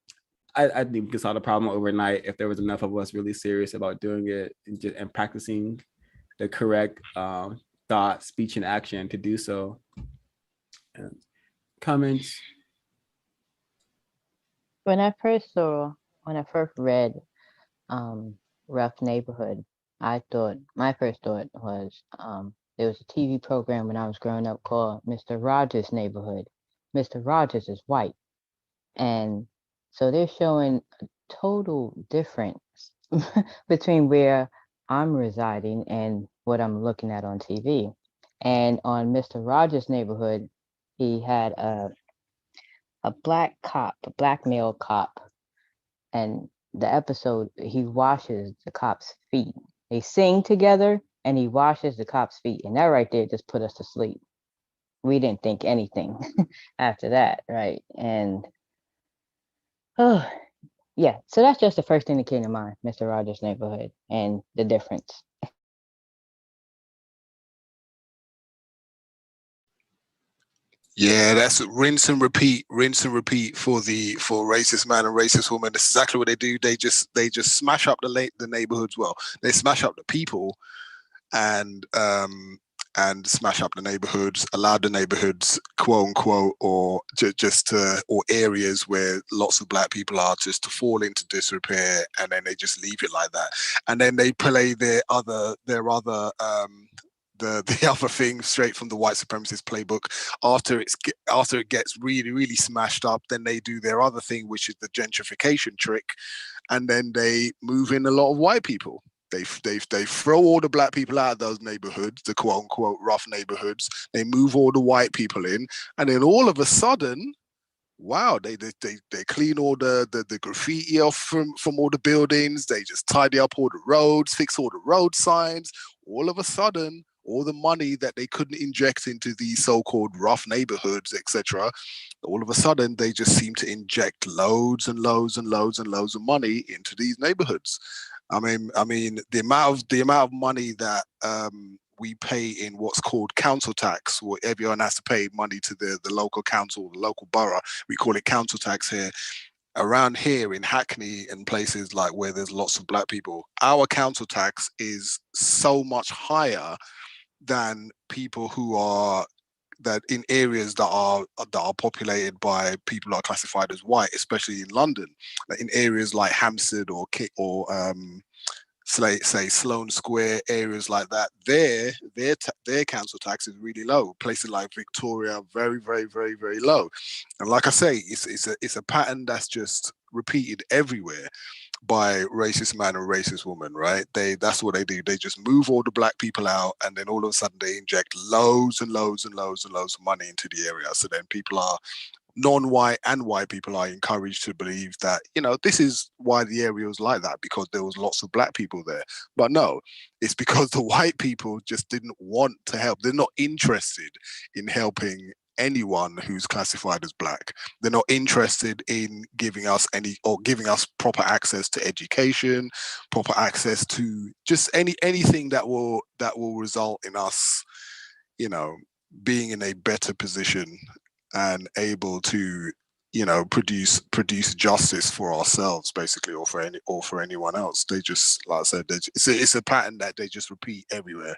I think we could solve the problem overnight if there was enough of us really serious about doing it and practicing the correct thought, speech, and action to do so. Comments? When I first read Rough Neighborhood, my first thought was there was a TV program when I was growing up called Mr. Rogers' Neighborhood. Mr. Rogers is white. And so they're showing a total difference between where I'm residing and what I'm looking at on TV. And on Mr. Rogers' Neighborhood, he had a Black male cop, and the episode, he washes the cop's feet. They sing together and he washes the cop's feet, and that right there just put us to sleep. We didn't think anything after that, right? And oh yeah, so that's just the first thing that came to mind, Mr. Rogers' Neighborhood and the difference. Yeah, that's rinse and repeat for racist man and racist woman. That's exactly what they do. They just smash up the neighborhoods. Well, they smash up the people, and smash up the neighborhoods, allow the neighborhoods, quote unquote, or or areas where lots of Black people are, just to fall into disrepair, and then they just leave it like that, and then they play the other thing straight from the white supremacist playbook. After it gets really, really smashed up, then they do their other thing, which is the gentrification trick, and then they move in a lot of white people. They throw all the Black people out of those neighborhoods, the quote unquote rough neighborhoods. They move all the white people in, and then all of a sudden, wow, they clean all the graffiti off from all the buildings. They just tidy up all the roads, fix all the road signs. All of a sudden, all the money that they couldn't inject into these so-called rough neighborhoods, etc., all of a sudden they just seem to inject loads and loads and loads and loads of money into these neighborhoods. I mean, the amount of money that we pay in what's called council tax, where everyone has to pay money to the local council, the local borough. We call it council tax here. Around here in Hackney and places like where there's lots of black people, our council tax is so much higher than people who are that in areas that are populated by people who are classified as white, especially in London, like in areas like Hampstead or say Sloane Square, areas like that. Their council tax is really low. Places like Victoria, very, very, very, very low. And like I say, it's a pattern that's just repeated everywhere by racist man and racist woman, right? That's what they do. They just move all the black people out, and then all of a sudden they inject loads and loads and loads and loads of money into the area. So then people are non-white and white people are encouraged to believe that, this is why the area was like that, because there was lots of black people there. But no, it's because the white people just didn't want to help. They're not interested in helping anyone who's classified as black. They're not interested in giving us proper access to education, proper access to just anything that will result in us, being in a better position and able to, produce justice for ourselves, basically, or for anyone else. They just, like I said, it's a pattern that they just repeat everywhere.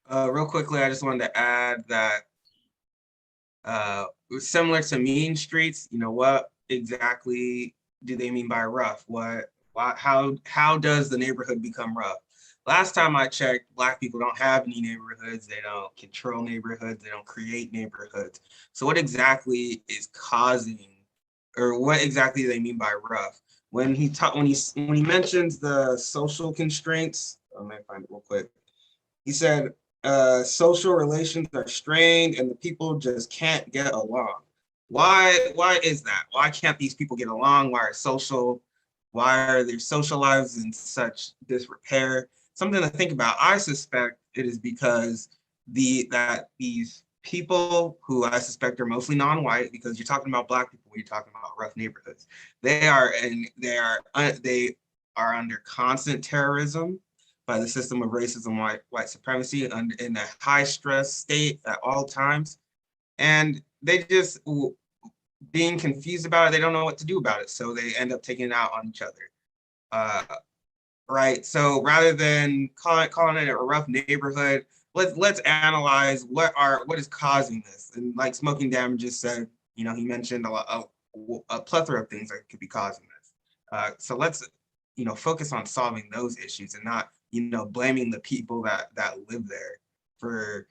Real quickly, I just wanted to add that similar to mean streets, what exactly do they mean by rough? How does the neighborhood become rough? Last time I checked, black people don't have any neighborhoods. They don't control neighborhoods. They don't create neighborhoods. So what exactly is causing, or what exactly do they mean by rough? When he mentions the social constraints, let me find it real quick. He said, social relations are strained and the people just can't get along. Why is that? Why can't these people get along? Why are their social lives in such disrepair? Something to think about. I suspect it is because that these people, who I suspect are mostly non-white, because you're talking about black people when you're talking about rough neighborhoods, they are under constant terrorism by the system of racism, white supremacy, in a high stress state at all times. And they just, being confused about it, they don't know what to do about it. So they end up taking it out on each other. Right. So rather than calling it a rough neighborhood, let's analyze what is causing this. And like Smoking Damage just said, he mentioned a plethora of things that could be causing this. So let's, focus on solving those issues and not, blaming the people that live there for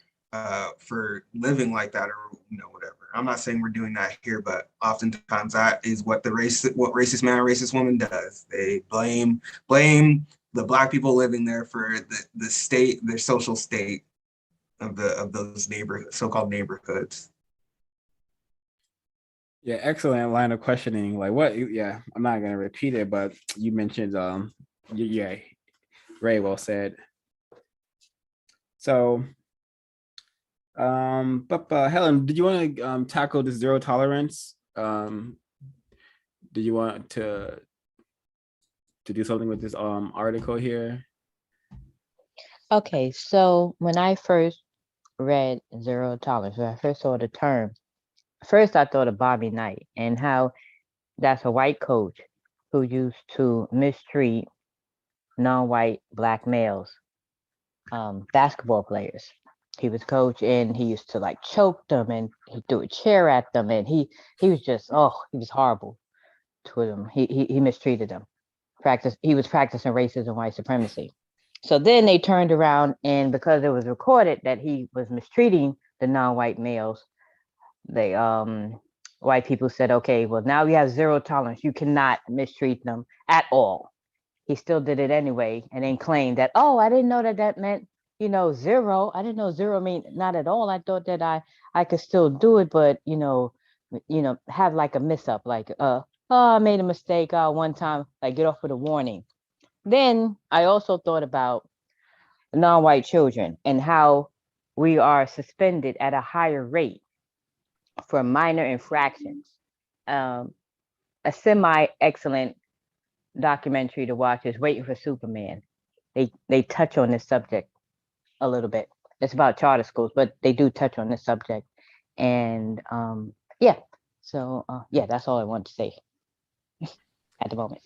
living like that, or whatever. I'm not saying we're doing that here, but oftentimes that is what racist man or racist woman does. They blame the black people living there for the state, their social state of those so-called neighborhoods. Yeah, excellent line of questioning. Like what? Yeah, I'm not gonna repeat it, but you mentioned yeah, very well said. So but Helen, did you want to tackle this zero tolerance? Did you want to do something with this article here? Okay, so when I first read zero tolerance, when I first saw the term, first I thought of Bobby Knight and how that's a white coach who used to mistreat non-white black males, basketball players. He was coach and he used to like choke them and he threw a chair at them and he was just, he was horrible to them. He mistreated them. He was practicing racism, white supremacy. So then they turned around, and because it was recorded that he was mistreating the non-white males, they white people said, okay, well, now we have zero tolerance. You cannot mistreat them at all. He still did it anyway, and then claimed that, I didn't know that meant, zero. I didn't know zero mean not at all. I thought that I could still do it, but have like a miss up, like oh, I made a mistake one time, like get off with a warning. Then I also thought about non-white children and how we are suspended at a higher rate for minor infractions. Um, a semi-excellent documentary to watch is Waiting for Superman. They touch on this subject a little bit. It's about charter schools, but they do touch on this subject. And yeah, so yeah, that's all I want to say at the moment.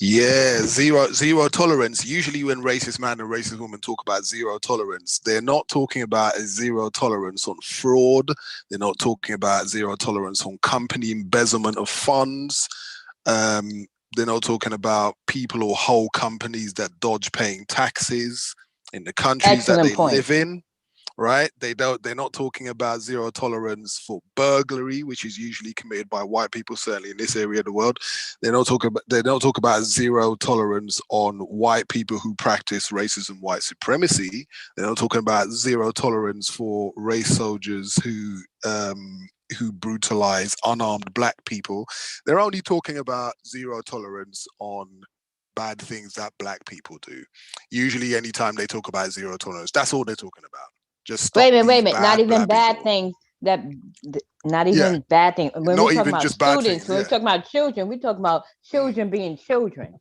Yeah, zero tolerance. Usually when racist man and racist woman talk about zero tolerance, they're not talking about a zero tolerance on fraud. They're not talking about zero tolerance on company embezzlement of funds. They're not talking about people or whole companies that dodge paying taxes in the countries that they live in. Right? They're not talking about zero tolerance for burglary, which is usually committed by white people, certainly in this area of the world. They don't talk about zero tolerance on white people who practice racism, white supremacy. They're not talking about zero tolerance for race soldiers who brutalize unarmed black people. They're only talking about zero tolerance on bad things that black people do. Usually anytime they talk about zero tolerance, that's all they're talking about. Just stop. Wait a minute. Not even bad things not even bad things. When we're talking about students, when we're talking about children, we're talking about children being children,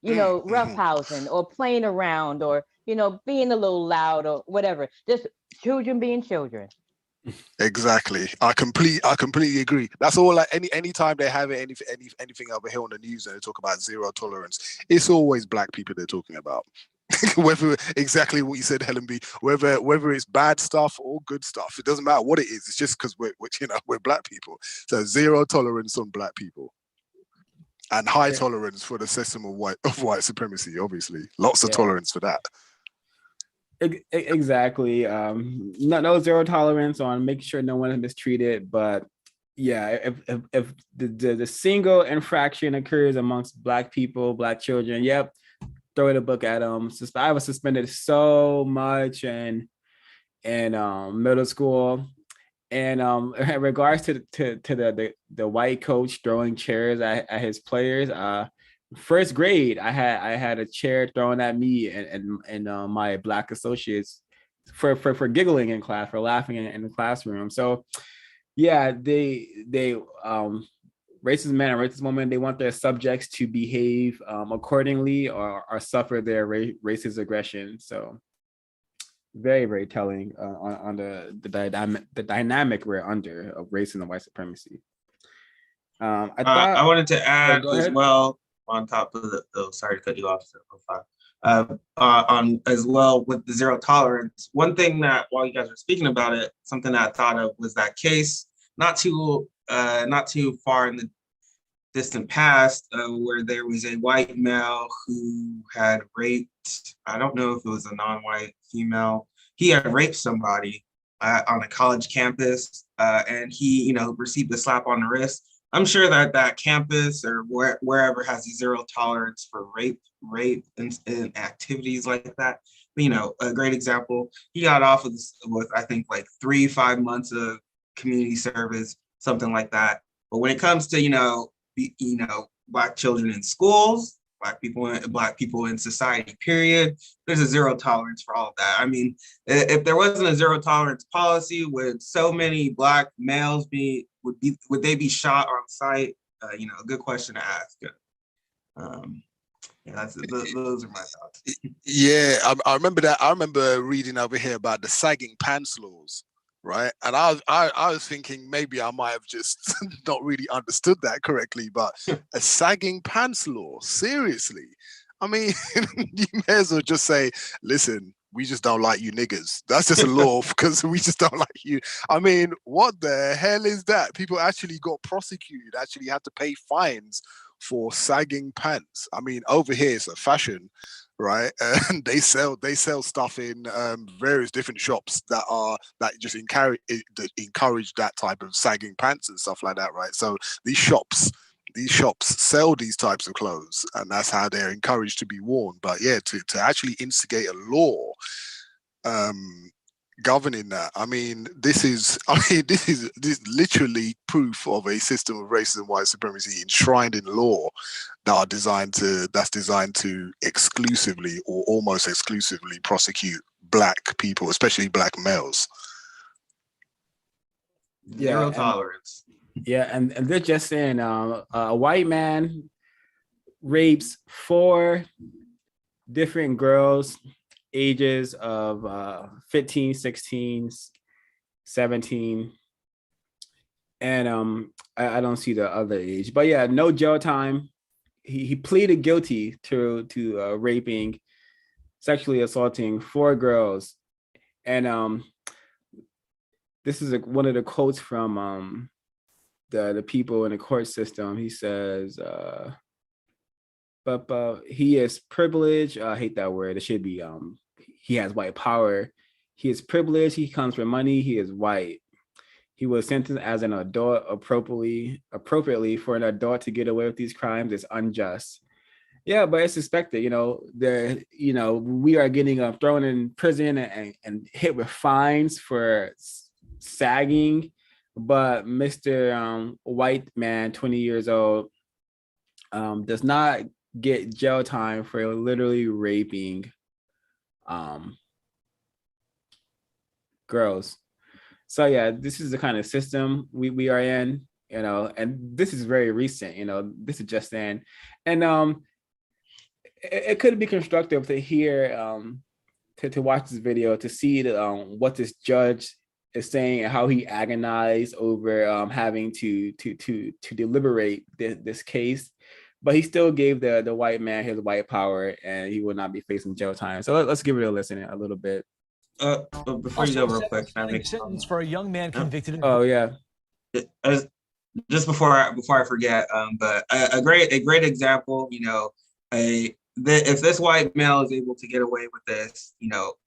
roughhousing or playing around or, being a little loud or whatever. Just children being children. Exactly. I completely agree. That's all. Like anytime they have anything over here on the news and they talk about zero tolerance, it's always black people they're talking about. Whether exactly what you said, Helen B. Whether it's bad stuff or good stuff, it doesn't matter what it is. It's just because we're black people. So zero tolerance on black people, and high tolerance for the system of white supremacy. Obviously, lots of tolerance for that. Exactly. No zero tolerance on making sure no one is mistreated, but yeah, if the single infraction occurs amongst black people, black children, yep, throw the book at them. I was suspended so much in middle school, and in regards to the white coach throwing chairs at his players, first grade I had a chair thrown at me and my black associates for giggling in class, for laughing in the classroom. So yeah, they racist men and racist women, they want their subjects to behave accordingly or suffer their racist aggression. So very, very telling on the dynamic we're under of race and white supremacy. I wanted to add as well on top of sorry to cut you off, on as well with the zero tolerance. One thing that while you guys were speaking about it, something that I thought of was that case not too far in the distant past where there was a white male who had raped, I don't know if it was a non-white female, he had raped somebody on a college campus and he, received a slap on the wrist. I'm sure that campus or wherever has a zero tolerance for rape and activities like that. But, a great example, he got off with I think like 3-5 months of community service, something like that. But when it comes to, Black children in schools, Black people in society, period, there's a zero tolerance for all of that. I mean, if there wasn't a zero tolerance policy, would so many Black males would they be shot on sight? A good question to ask. Those are my thoughts. Yeah, I remember that. I remember reading over here about the sagging pants laws. Right. And I was thinking maybe I might have just not really understood that correctly, but a sagging pants law, seriously. I mean, you may as well just say, listen, we just don't like you niggers. That's just a law because we just don't like you. I mean, what the hell is that? People actually got prosecuted, actually had to pay fines for sagging pants. I mean, over here it's a fashion, right? And they sell stuff in various different shops that just encourage that type of sagging pants and stuff like that, right? So these shops sell these types of clothes, and that's how they're encouraged to be worn. But yeah, to actually instigate a law governing that. I mean, this is literally proof of a system of racism and white supremacy enshrined in law that's designed to exclusively or almost exclusively prosecute black people, especially black males. Zero tolerance. Yeah, and they're just saying a white man rapes 4 different girls ages of 15, 16, 17, and I don't see the other age, but yeah, no jail time. He pleaded guilty to raping, sexually assaulting 4 girls, and this is one of the quotes from the people in the court system. He says, but he is privileged. I hate that word. It should be he has white power. He is privileged. He comes from money. He is white. He was sentenced as an adult appropriately. For an adult to get away with these crimes is unjust. Yeah, but it's expected. We are getting thrown in prison and hit with fines for sagging, but Mr. White man, 20 years old, does not get jail time for literally raping girls. So yeah, this is the kind of system we are in, and this is very recent. This is just in, and it could be constructive to hear to watch this video to see what this judge is saying and how he agonized over having to deliberate this case, but he still gave the white man his white power, and he will not be facing jail time. So let's give it a listen a little bit. Before you go, real quick, can I make sentence for a young man convicted of? Oh yeah. Just before I forget, but a great example, if this white male is able to get away with this,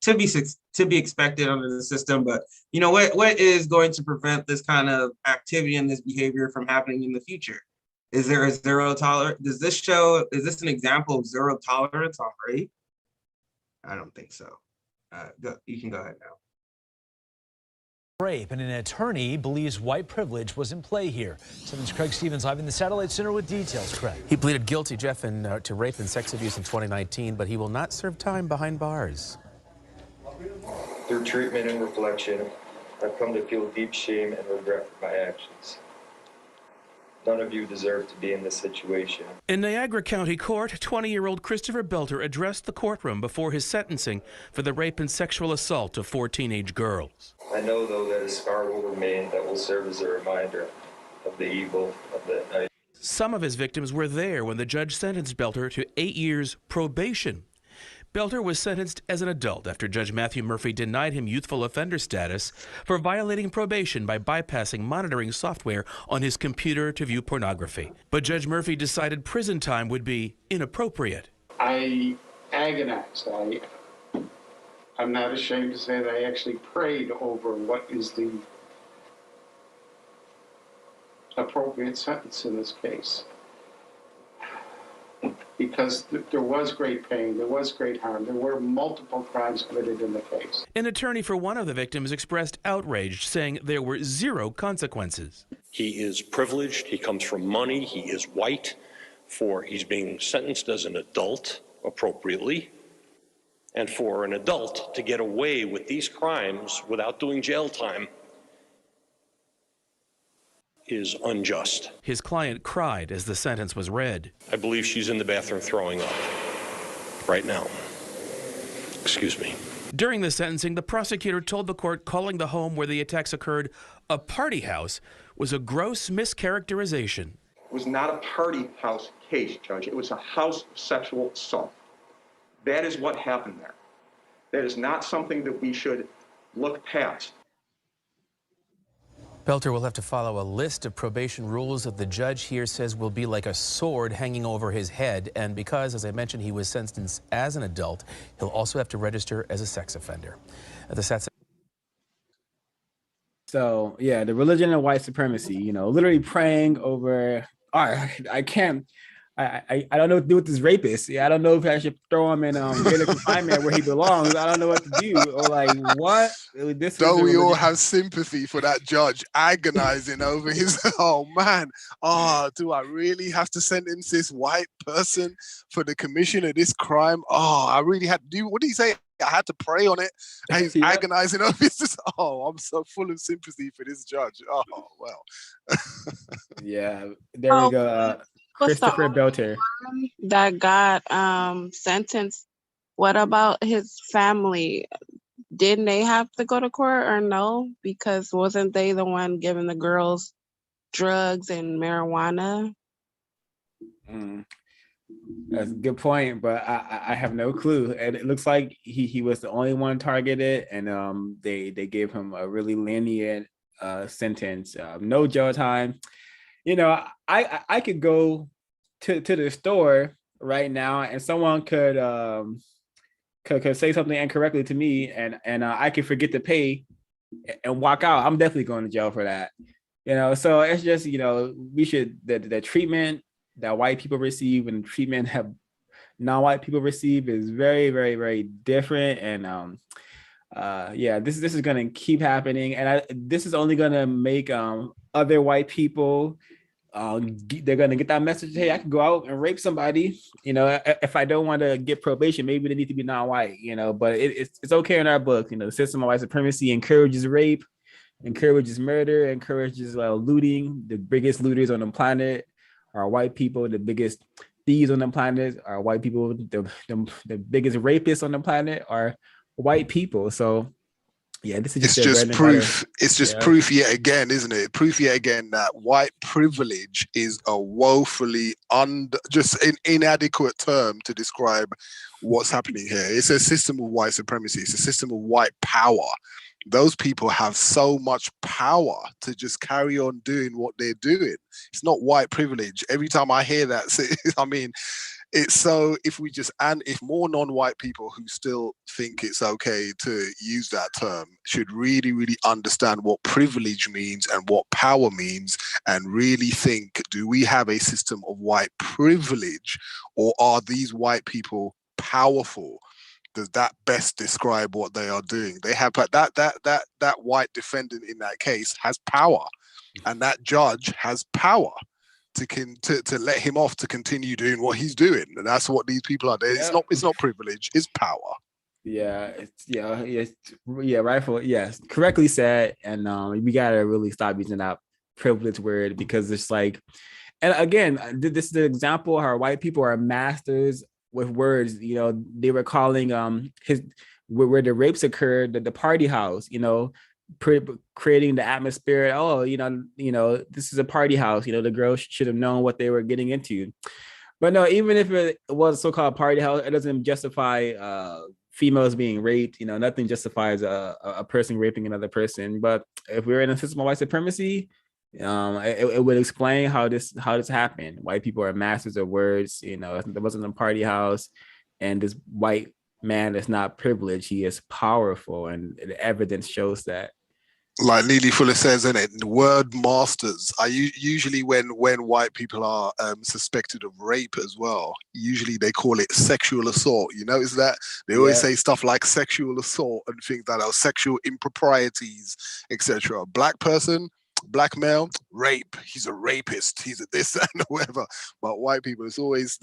to be expected under the system, but what is going to prevent this kind of activity and this behavior from happening in the future? Is there a zero tolerance? Is this an example of zero tolerance on rape? I don't think so. You can go ahead now. Rape, and an attorney believes white privilege was in play here. 7's Craig Stevens live in the Satellite Center with details. Craig. He pleaded guilty, Jeff, to rape and sex abuse in 2019, but he will not serve time behind bars. Through treatment and reflection, I've come to feel deep shame and regret for my actions. None of you deserve to be in this situation. In Niagara County Court, 20-year-old Christopher Belter addressed the courtroom before his sentencing for the rape and sexual assault of 4 teenage girls. I know, though, that a scar will remain that will serve as a reminder of the evil of that night. Some of his victims were there when the judge sentenced Belter to 8 years probation. Belter was sentenced as an adult after Judge Matthew Murphy denied him youthful offender status for violating probation by bypassing monitoring software on his computer to view pornography. But Judge Murphy decided prison time would be inappropriate. I agonized. I'm not ashamed to say that I actually prayed over what is the appropriate sentence in this case. Because there was great pain, there was great harm, there were multiple crimes committed in the case. An attorney for one of the victims expressed outrage, saying there were 0 consequences. He is privileged, he comes from money, he is white, he's being sentenced as an adult appropriately, and for an adult to get away with these crimes without doing jail time is unjust. His client cried as the sentence was read. I believe she's in the bathroom throwing up right now. Excuse me. During the sentencing, the prosecutor told the court calling the home where the attacks occurred a party house was a gross mischaracterization. It was not a party house case, Judge. It was a house of sexual assault. That is what happened there. That is not something that we should look past. Belter will have to follow a list of probation rules that the judge here says will be like a sword hanging over his head. And because, as I mentioned, he was sentenced as an adult, he'll also have to register as a sex offender. So yeah, the religion of white supremacy, literally praying over, I can't I don't know what to do with this rapist. Yeah, I don't know if I should throw him in greater confinement where he belongs. I don't know what to do. Or like, what? This Don't we all religion. have sympathy for that judge agonizing over his? Oh man, do I really have to sentence this white person for the commission of this crime? Oh, I really had to do. What did he say? I had to pray on it. And he's agonizing over this. Oh, I'm so full of sympathy for this judge. Oh well. Yeah, there we go. Christopher Belter that got sentenced. What about his family? Didn't they have to go to court or no? Because wasn't they the one giving the girls drugs and marijuana? That's a good point, but I have no clue. And it looks like he was the only one targeted, and they gave him a really lenient sentence, no jail time. You know, I could go to the store right now, and someone could say something incorrectly to me, and I could forget to pay and walk out. I'm definitely going to jail for that. You know, so it's just, you know, we should the treatment that white people receive and treatment that non-white people receive is very, very, very different. And yeah, this is going to keep happening, and this is only going to make other white people they're going to get that message. Hey, I can go out and rape somebody. You know, if I don't want to get probation, maybe they need to be non-white. You know, but it's okay in our book. You know, the system of white supremacy encourages rape, encourages murder, encourages looting. The biggest looters on the planet are white people. The biggest thieves on the planet are white people. The biggest rapists on the planet are white people. So yeah, this is just proof. It's just proof yet again, isn't it? Proof yet again that white privilege is a woefully inadequate term to describe what's happening here. It's a system of white supremacy. It's a system of white power. Those people have so much power to just carry on doing what they're doing. It's not white privilege. Every time I hear that, I mean, it's so if more non-white people who still think it's okay to use that term should really, really understand what privilege means and what power means, and really think, do we have a system of white privilege, or are these white people powerful? Does that best describe what they are doing? They have that white defendant in that case has power, and that judge has power to let him off to continue doing what he's doing, and that's what these people are doing. It's not privilege, it's power. Rightful, yes, correctly said. And we gotta really stop using that privilege word, because it's like, and again, this is the example how white people are masters with words. You know, they were calling where the rapes occurred the party house, you know, creating the atmosphere. Oh, you know, this is a party house. You know, the girls should have known what they were getting into. But no, even if it was a so-called party house, it doesn't justify females being raped. You know, nothing justifies a person raping another person. But if we're in a system of white supremacy, it would explain how this happened. White people are masters of words. You know, there wasn't a party house, and this white man is not privileged. He is powerful, and the evidence shows that. Like Lily Fuller says, in it, word masters. Usually when white people are suspected of rape as well, usually they call it sexual assault. You notice that they always say stuff like sexual assault and things like that, sexual improprieties, etc. Black person, black male, rape. He's a rapist. He's a this and whatever. But white people, it's always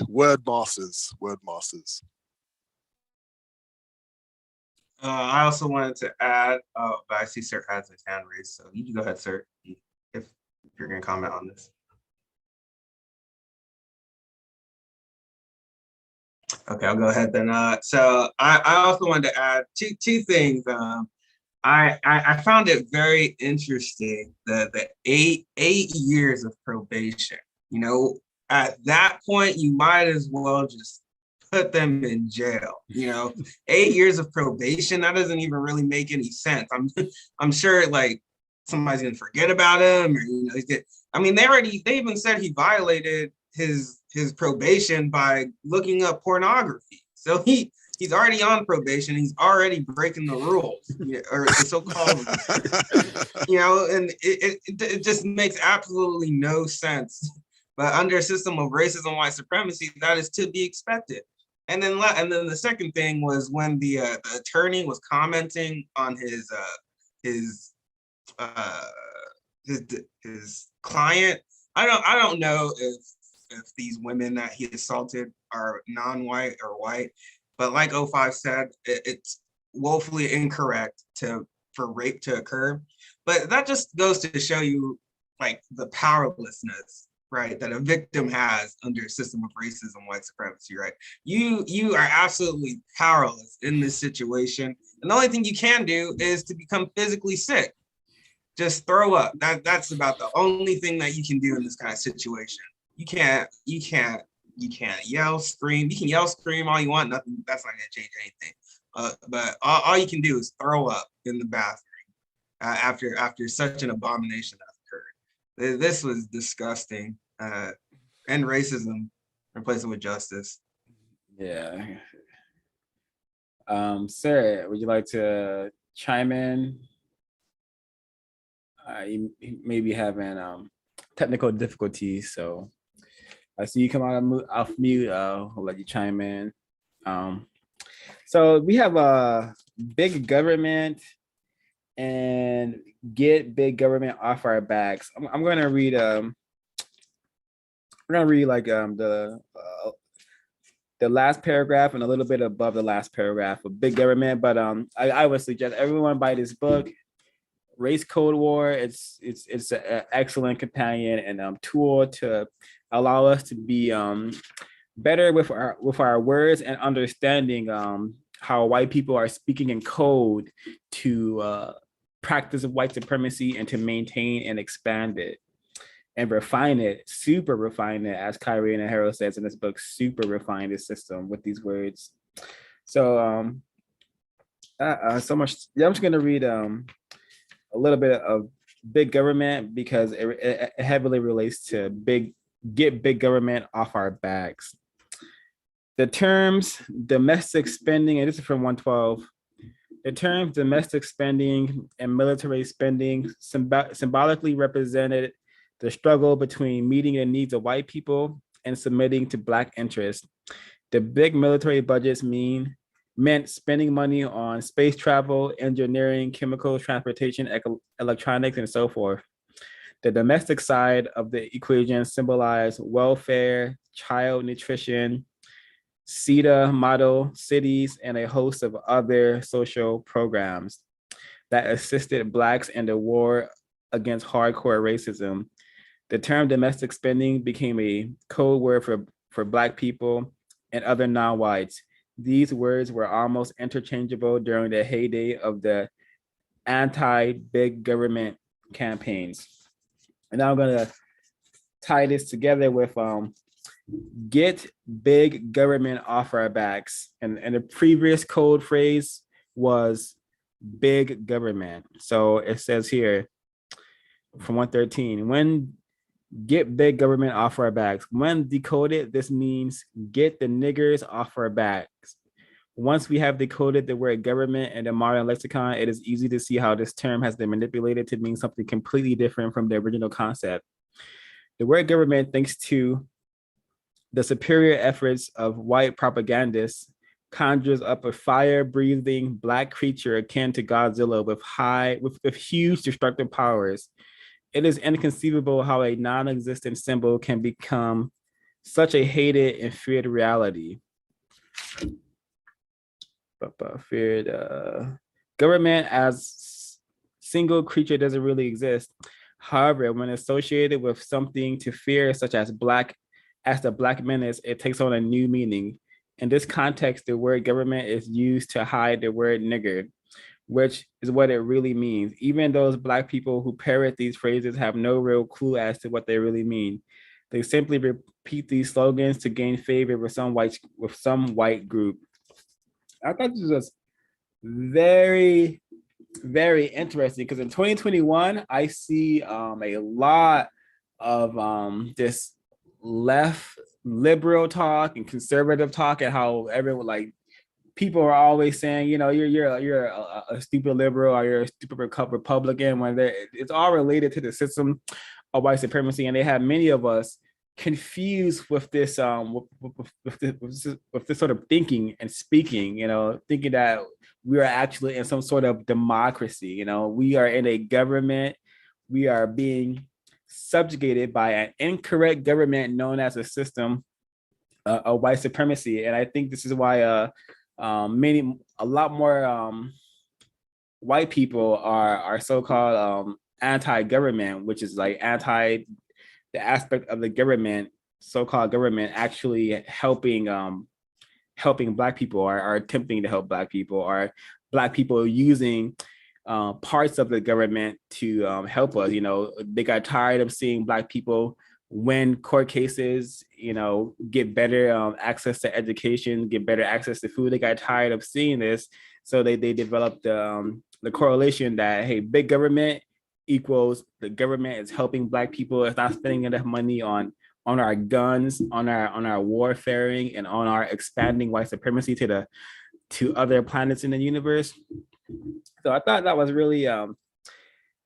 word masters. Word masters. I also wanted to add, but I see Sir has his hand raised, so you can go ahead, Sir, if you're going to comment on this. Okay, I'll go ahead then. So I also wanted to add two things. I found it very interesting the 8 years of probation. You know, at that point, you might as well just put them in jail. You know, 8 years of probation, that doesn't even really make any sense. I'm sure like somebody's gonna forget about him, or you know, I mean, they even said he violated his probation by looking up pornography. So he's already on probation. He's already breaking the rules, or the so-called, you know, and it just makes absolutely no sense But under a system of racism, white supremacy, that is to be expected. And then the second thing was when the attorney was commenting on his uh, his client. I don't know if these women that he assaulted are non-white or white, but like O5 said, it's woefully incorrect for rape to occur. But that just goes to show you like the powerlessness, right, that a victim has under a system of racism, white supremacy, right? You are absolutely powerless in this situation. And the only thing you can do is to become physically sick. Just throw up. That's about the only thing that you can do in this kind of situation. You can't yell, scream. You can yell, scream all you want. Nothing. That's not gonna change anything. But all you can do is throw up in the bathroom after such an abomination has occurred. This was disgusting. And racism, replace it with justice. Yeah. Sir, would you like to chime in? You may be having technical difficulties, so I see you come out off mute. I'll let you chime in. So we have a big government and get big government off our backs. I'm gonna read. We're gonna read like the last paragraph and a little bit above the last paragraph of big government. But I would suggest everyone buy this book. Race Code War. It's an excellent companion and tool to allow us to be better with our words and understanding how white people are speaking in code to practice of white supremacy and to maintain and expand it and refine it, super refine it, as Kyrie and Harrow says in this book, super refine this system with these words. So so much. Yeah, I'm just gonna read a little bit of big government because it heavily relates to get big government off our backs. The terms domestic spending, and this is from 112, the terms domestic spending and military spending symbolically represented the struggle between meeting the needs of white people and submitting to Black interests. The big military budgets meant spending money on space travel, engineering, chemicals, transportation, electronics, and so forth. The domestic side of the equation symbolized welfare, child nutrition, CETA model cities, and a host of other social programs that assisted Blacks in the war against hardcore racism. The term domestic spending became a code word for Black people and other non-whites. These words were almost interchangeable during the heyday of the anti-big government campaigns. And now I'm gonna tie this together with get big government off our backs. And the previous code phrase was big government. So it says here from 113, when get big government off our backs. When decoded, this means get the niggers off our backs. Once we have decoded the word government in the modern lexicon, it is easy to see how this term has been manipulated to mean something completely different from the original concept. The word government, thanks to the superior efforts of white propagandists, conjures up a fire-breathing Black creature akin to Godzilla with huge destructive powers. It is inconceivable how a non-existent symbol can become such a hated and feared reality. Feared government as single creature doesn't really exist. However, when associated with something to fear, such as the Black menace, it takes on a new meaning. In this context, the word government is used to hide the word nigger, which is what it really means. Even those Black people who parrot these phrases have no real clue as to what they really mean. They simply repeat these slogans to gain favor with some white group. I thought this was very, very interesting because in 2021, I see a lot of this left liberal talk and conservative talk and how everyone like people are always saying, you know, you're a stupid liberal or you're a stupid Republican when it's all related to the system of white supremacy. And they have many of us confused with this with this sort of thinking and speaking, thinking that we are actually in some sort of democracy. We are in a government. We are being subjugated by an incorrect government known as a system of white supremacy. And I think this is why a lot more white people are so-called anti-government, which is like anti the aspect of the government, so-called government, actually helping Black people, or attempting to help Black people, or Black people using parts of the government to help us. They got tired of seeing Black people win court cases, get better access to education, get better access to food. They got tired of seeing this, so they developed the correlation that, hey, big government equals the government is helping Black people. It's not spending enough money on our guns, on our warfaring, and on our expanding white supremacy to other planets in the universe. So I thought that was really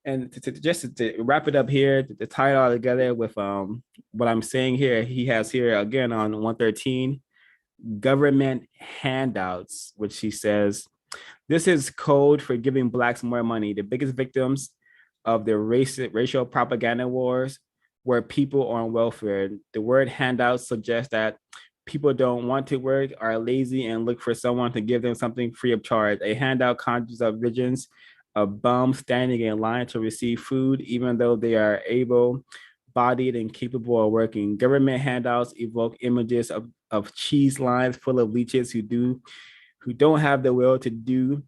and to wrap it up here, to tie it all together with what I'm saying here, he has here again on 113, government handouts, which he says, this is code for giving Blacks more money. The biggest victims of the racial propaganda wars were people on welfare. The word handouts suggests that people don't want to work, are lazy, and look for someone to give them something free of charge. A handout conjures up visions of bums standing in line to receive food, even though they are able-bodied and capable of working. Government handouts evoke images of cheese lines full of leeches who don't have the will to do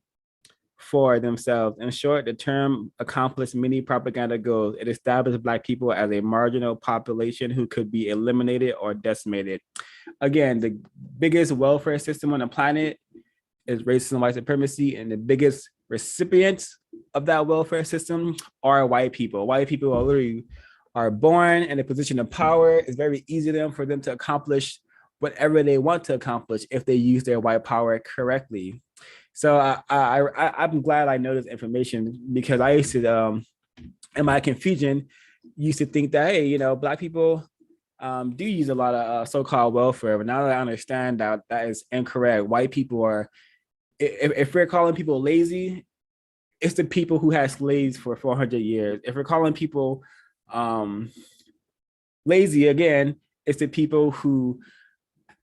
for themselves. In short, the term accomplished many propaganda goals. It established Black people as a marginal population who could be eliminated or decimated. Again, the biggest welfare system on the planet is racism and white supremacy, and the biggest recipients of that welfare system are white people. White people are born in a position of power. It's very easy for them to accomplish whatever they want to accomplish if they use their white power correctly. So I'm glad I know this information, because I used to, in my confusion, used to think that, hey, Black people do use a lot of so-called welfare. But now that I understand that is incorrect, white people are, if we're calling people lazy, it's the people who had slaves for 400 years. If we're calling people lazy, again, it's the people who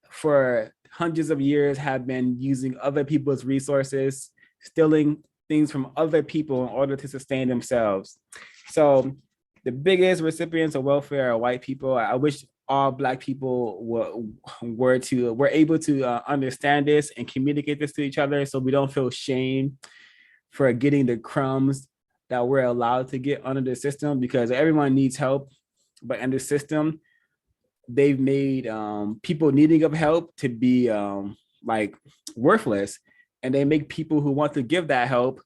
for hundreds of years have been using other people's resources, stealing things from other people in order to sustain themselves. So the biggest recipients of welfare are white people. I wish all Black people were able to understand this and communicate this to each other, so we don't feel shame for getting the crumbs that we're allowed to get under the system, because everyone needs help, but in the system, they've made people needing of help to be like worthless, and they make people who want to give that help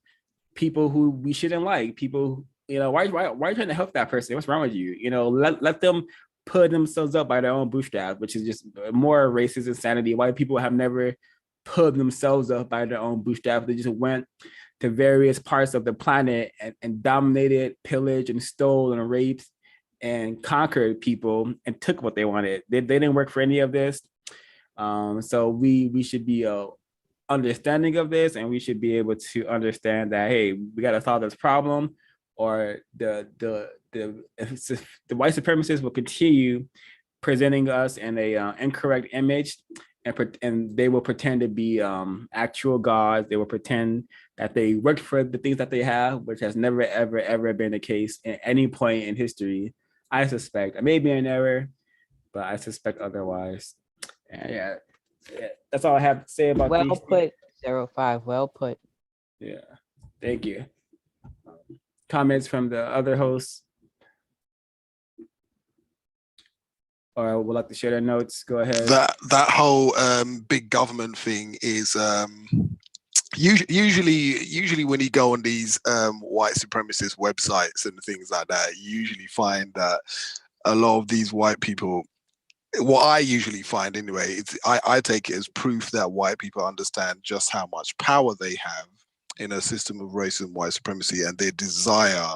people who we shouldn't like. People, why are you trying to help that person? What's wrong with you? Let them put themselves up by their own bootstraps, which is just more racist insanity. White people have never put themselves up by their own bootstraps. They just went to various parts of the planet and dominated, pillaged, and stole and raped and conquered people and took what they wanted. They didn't work for any of this. So we should be understanding of this, and we should be able to understand that, hey, we got to solve this problem, or the white supremacists will continue presenting us in a incorrect image, and they will pretend to be actual gods. They will pretend that they worked for the things that they have, which has never, ever, ever been the case at any point in history. I suspect. I may be in error, but I suspect otherwise. And yeah, that's all I have to say about well these. Put, 05, well put. Yeah, thank you. Comments from the other hosts? Or would like to share their notes? Go ahead. That whole big government thing is usually when you go on these white supremacist websites and things like that, you usually find that a lot of these white people, what I usually find anyway, I take it as proof that white people understand just how much power they have in a system of racism, white supremacy, and their desire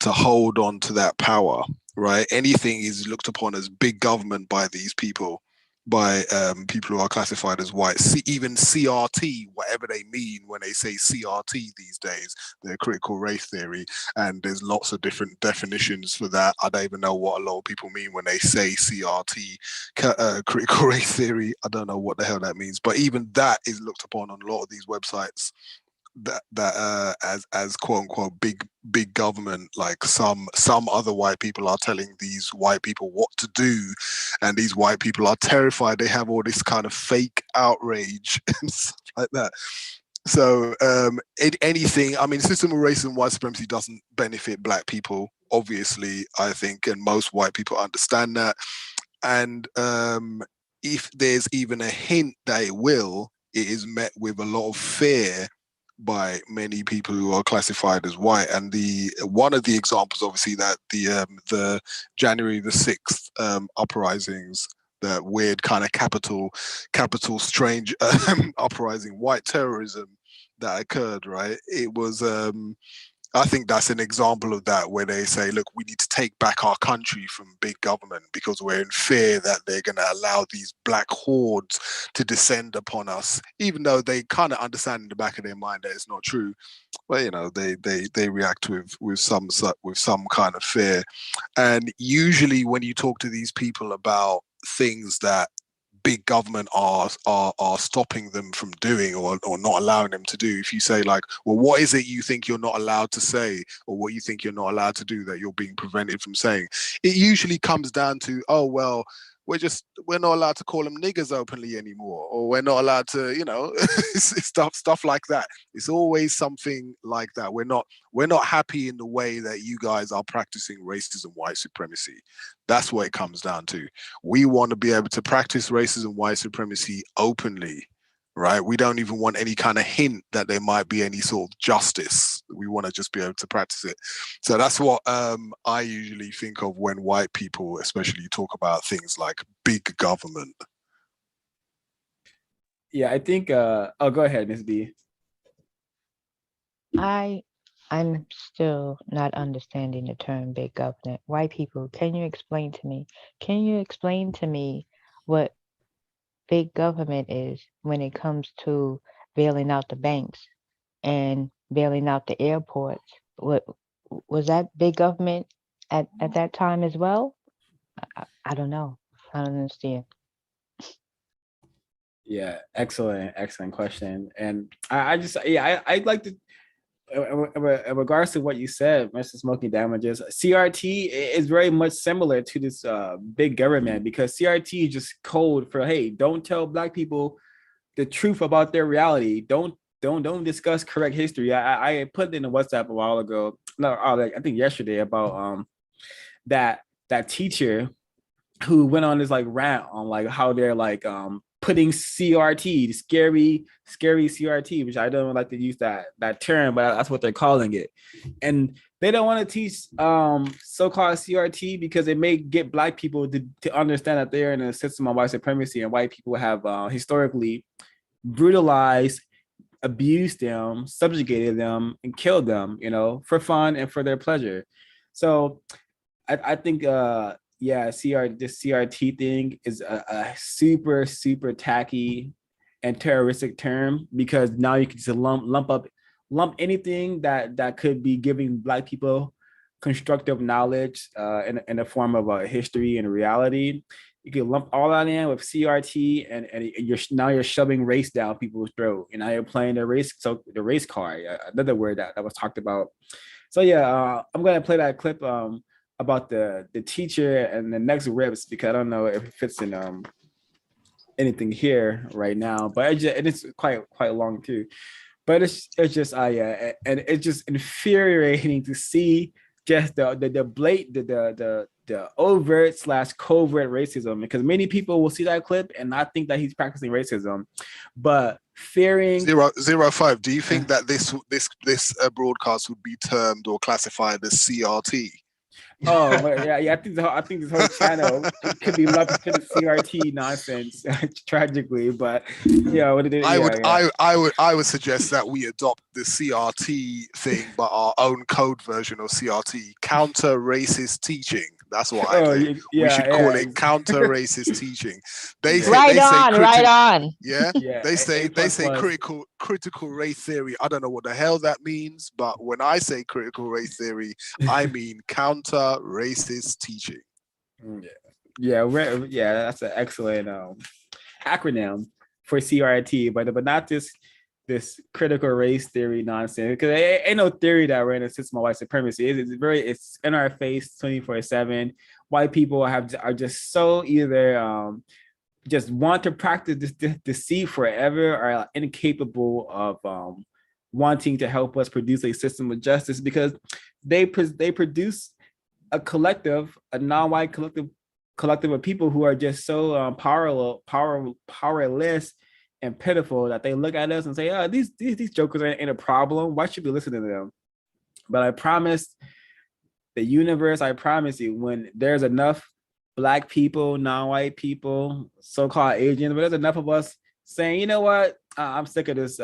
to hold on to that power, right? Anything is looked upon as big government by these people, by people who are classified as white. Even CRT, whatever they mean when they say CRT these days, the critical race theory, and there's lots of different definitions for that. I don't even know what a lot of people mean when they say CRT, critical race theory. I don't know what the hell that means, but even that is looked upon on a lot of these websites as quote unquote big government. Like some other white people are telling these white people what to do, and these white people are terrified. They have all this kind of fake outrage and stuff like that. So anything, I mean, system of racism and white supremacy doesn't benefit black people, obviously, I think, and most white people understand that. And if there's even a hint that it will, it is met with a lot of fear by many people who are classified as white. And one of the examples, obviously, that the January the 6th uprisings, that weird kind of capital strange uprising, white terrorism that occurred, right? It was I think that's an example of that, where they say, look, we need to take back our country from big government because we're in fear that they're going to allow these black hordes to descend upon us, even though they kind of understand in the back of their mind that it's not true. But, you know, they react with some kind of fear. And usually when you talk to these people about things that big government are stopping them from doing or not allowing them to do, if you say like, well, what is it you think you're not allowed to say, or what you think you're not allowed to do that you're being prevented from saying, it usually comes down to, oh well, we're not allowed to call them niggers openly anymore, or we're not allowed to, you know, stuff like that. It's always something like that. We're not happy in the way that you guys are practicing racism, white supremacy. That's what it comes down to. We want to be able to practice racism, white supremacy openly, right? We don't even want any kind of hint that there might be any sort of justice. We want to just be able to practice it. So that's what I usually think of when white people especially talk about things like big government. Yeah, I think go ahead, Ms. B. I'm still not understanding the term big government. White people, can you explain to me? Can you explain to me what big government is when it comes to bailing out the banks and bailing out the airports? What was that big government at that time as well? I don't know. I don't understand. Yeah, excellent question. And I'd like to, in regards to what you said, Mr. Smoking Damages, CRT is very much similar to this big government, because CRT is just code for, hey, don't tell black people the truth about their reality. Don't discuss correct history. I put it in the WhatsApp a while ago. No, I think yesterday, about that teacher who went on this like rant on like how they're like putting CRT, scary CRT, which I don't like to use that term, but that's what they're calling it. And they don't want to teach so-called CRT because it may get black people to understand that they're in a system of white supremacy, and white people have historically brutalized, abused them, subjugated them, and killed them, you know, for fun and for their pleasure. So I think this CRT thing is a super tacky and terroristic term, because now you can just lump anything that could be giving black people constructive knowledge in the form of a history and reality. You can lump all that in with CRT, and you're shoving race down people's throat. And now you're playing the race card, another word that was talked about. So yeah, I'm gonna play that clip about the teacher and the next rips, because I don't know if it fits in anything here right now, but it's quite long too. But it's just and it's just infuriating to see just the overt / covert racism, because many people will see that clip and not think that he's practicing racism, but fearing 005. Do you think that this broadcast would be termed or classified as CRT? Oh, but yeah. I think this whole channel could be lumped into the CRT nonsense, tragically. But yeah, what did it? Yeah. I would suggest that we adopt the CRT thing, but our own code version of CRT, counter racist teaching. That's what I Oh, think. yeah, We should call yeah. it counter racist teaching. They Yeah. say Right they say on, right on. yeah. Yeah, They say A++. critical race theory. I don't know what the hell that means, but when I say critical race theory, I mean counter racist teaching. Yeah, that's an excellent acronym for CRT, but not this critical race theory nonsense, because ain't no theory that we're in a system of white supremacy. It's in our face 24/7. White people are just so either just want to practice this deceit forever, or are incapable of wanting to help us produce a system of justice, because they produce a non-white collective of people who are just so powerless and pitiful that they look at us and say, "Oh, these jokers ain't a problem. Why should we listen to them?" But I promise the universe, I promise you, when there's enough Black people, non-white people, so-called Asians, but there's enough of us saying, you know what, I'm sick of this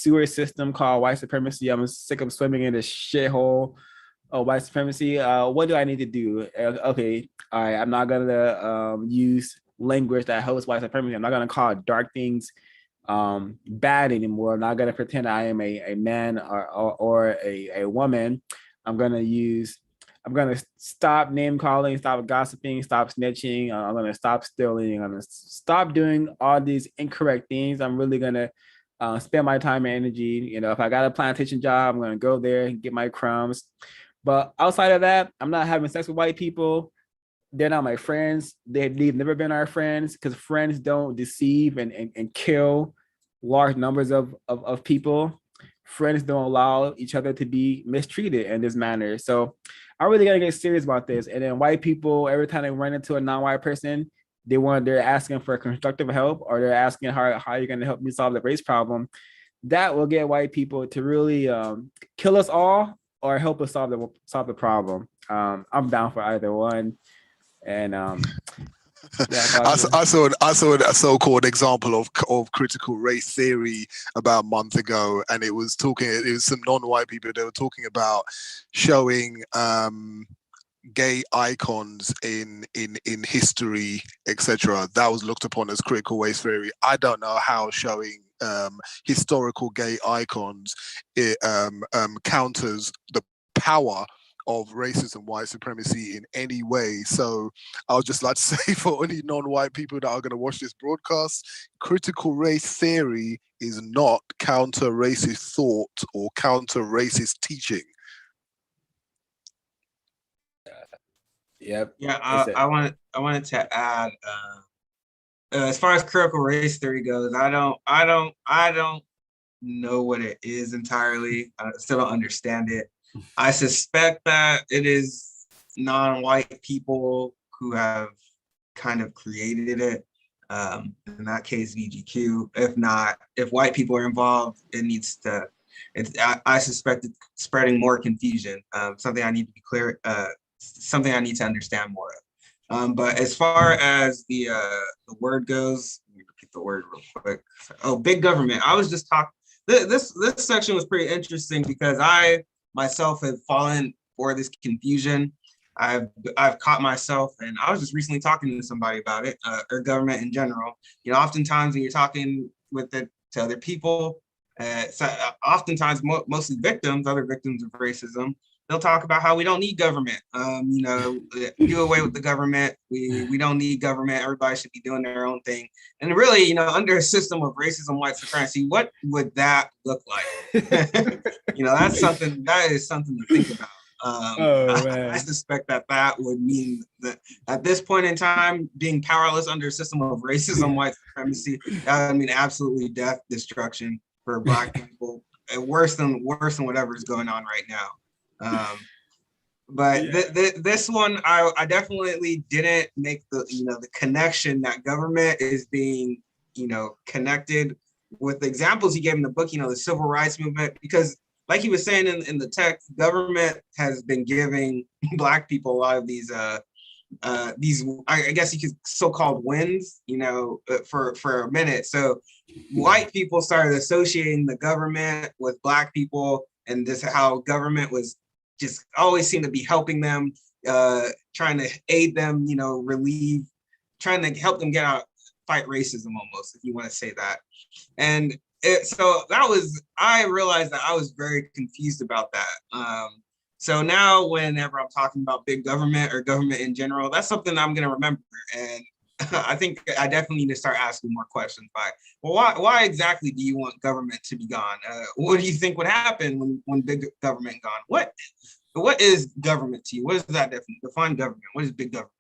sewer system called white supremacy. I'm sick of swimming in this shithole of white supremacy. What do I need to do? Okay, all right, I'm not gonna use language that helps white supremacy. I'm not gonna call dark things bad anymore. I'm not gonna pretend I am a man or a woman. I'm gonna stop name calling, stop gossiping, stop snitching. I'm gonna stop stealing. I'm gonna stop doing all these incorrect things. I'm really gonna spend my time and energy. You know, if I got a plantation job, I'm gonna go there and get my crumbs. But outside of that, I'm not having sex with white people. They're not my friends. They've never been our friends, because friends don't deceive and kill large numbers of people. Friends don't allow each other to be mistreated in this manner. So I really gotta get serious about this. And then white people, every time they run into a non-white person, they're asking for constructive help, or they're asking how you're gonna help me solve the race problem. That will get white people to really kill us all or help us solve the problem. I'm down for either one. And I saw a so-called example of critical race theory about a month ago, and it was some non-white people. They were talking about showing gay icons in history, etc. That was looked upon as critical race theory. I don't know how showing historical gay icons counters the power of racism, white supremacy in any way. So I would just like to say, for any non-white people that are going to watch this broadcast, critical race theory is not counter-racist thought or counter-racist teaching. Yep. Yeah, I wanted to add, as far as critical race theory goes, I don't know what it is entirely. I still don't understand it. I suspect that it is non-white people who have kind of created it. In that case, VGQ. If not, if white people are involved, I suspect it's spreading more confusion. Something I need to be clear. Something I need to understand more of. But as far as the word goes, let me repeat the word real quick. Oh, big government. I was just talking. This section was pretty interesting because I myself have fallen for this confusion. I've caught myself, and I was just recently talking to somebody about it, or government in general. You know, oftentimes when you're talking to other people, oftentimes mostly victims, other victims of racism, they'll talk about how we don't need government. You know, do away with the government. We don't need government. Everybody should be doing their own thing. And really, you know, under a system of racism, white supremacy, what would that look like? You know, that is something to think about. I suspect that would mean that at this point in time, being powerless under a system of racism, white supremacy, that would mean absolutely death, destruction for Black people, and worse than whatever is going on right now. But this one, I definitely didn't make the connection that government is being connected with the examples he gave in the book, the civil rights movement, because like he was saying in the text, government has been giving Black people a lot of these I guess you could so-called wins, for a minute. So white people started associating the government with Black people, and this how government was just always seemed to be helping them, trying to aid them, trying to help them get out, fight racism almost, if you want to say that. And so I realized that I was very confused about that. So now whenever I'm talking about big government or government in general, that's something I'm going to remember. And I think I definitely need to start asking more questions why exactly do you want government to be gone? What do you think would happen when big government gone? What is government to you? What is that define government? What is big government,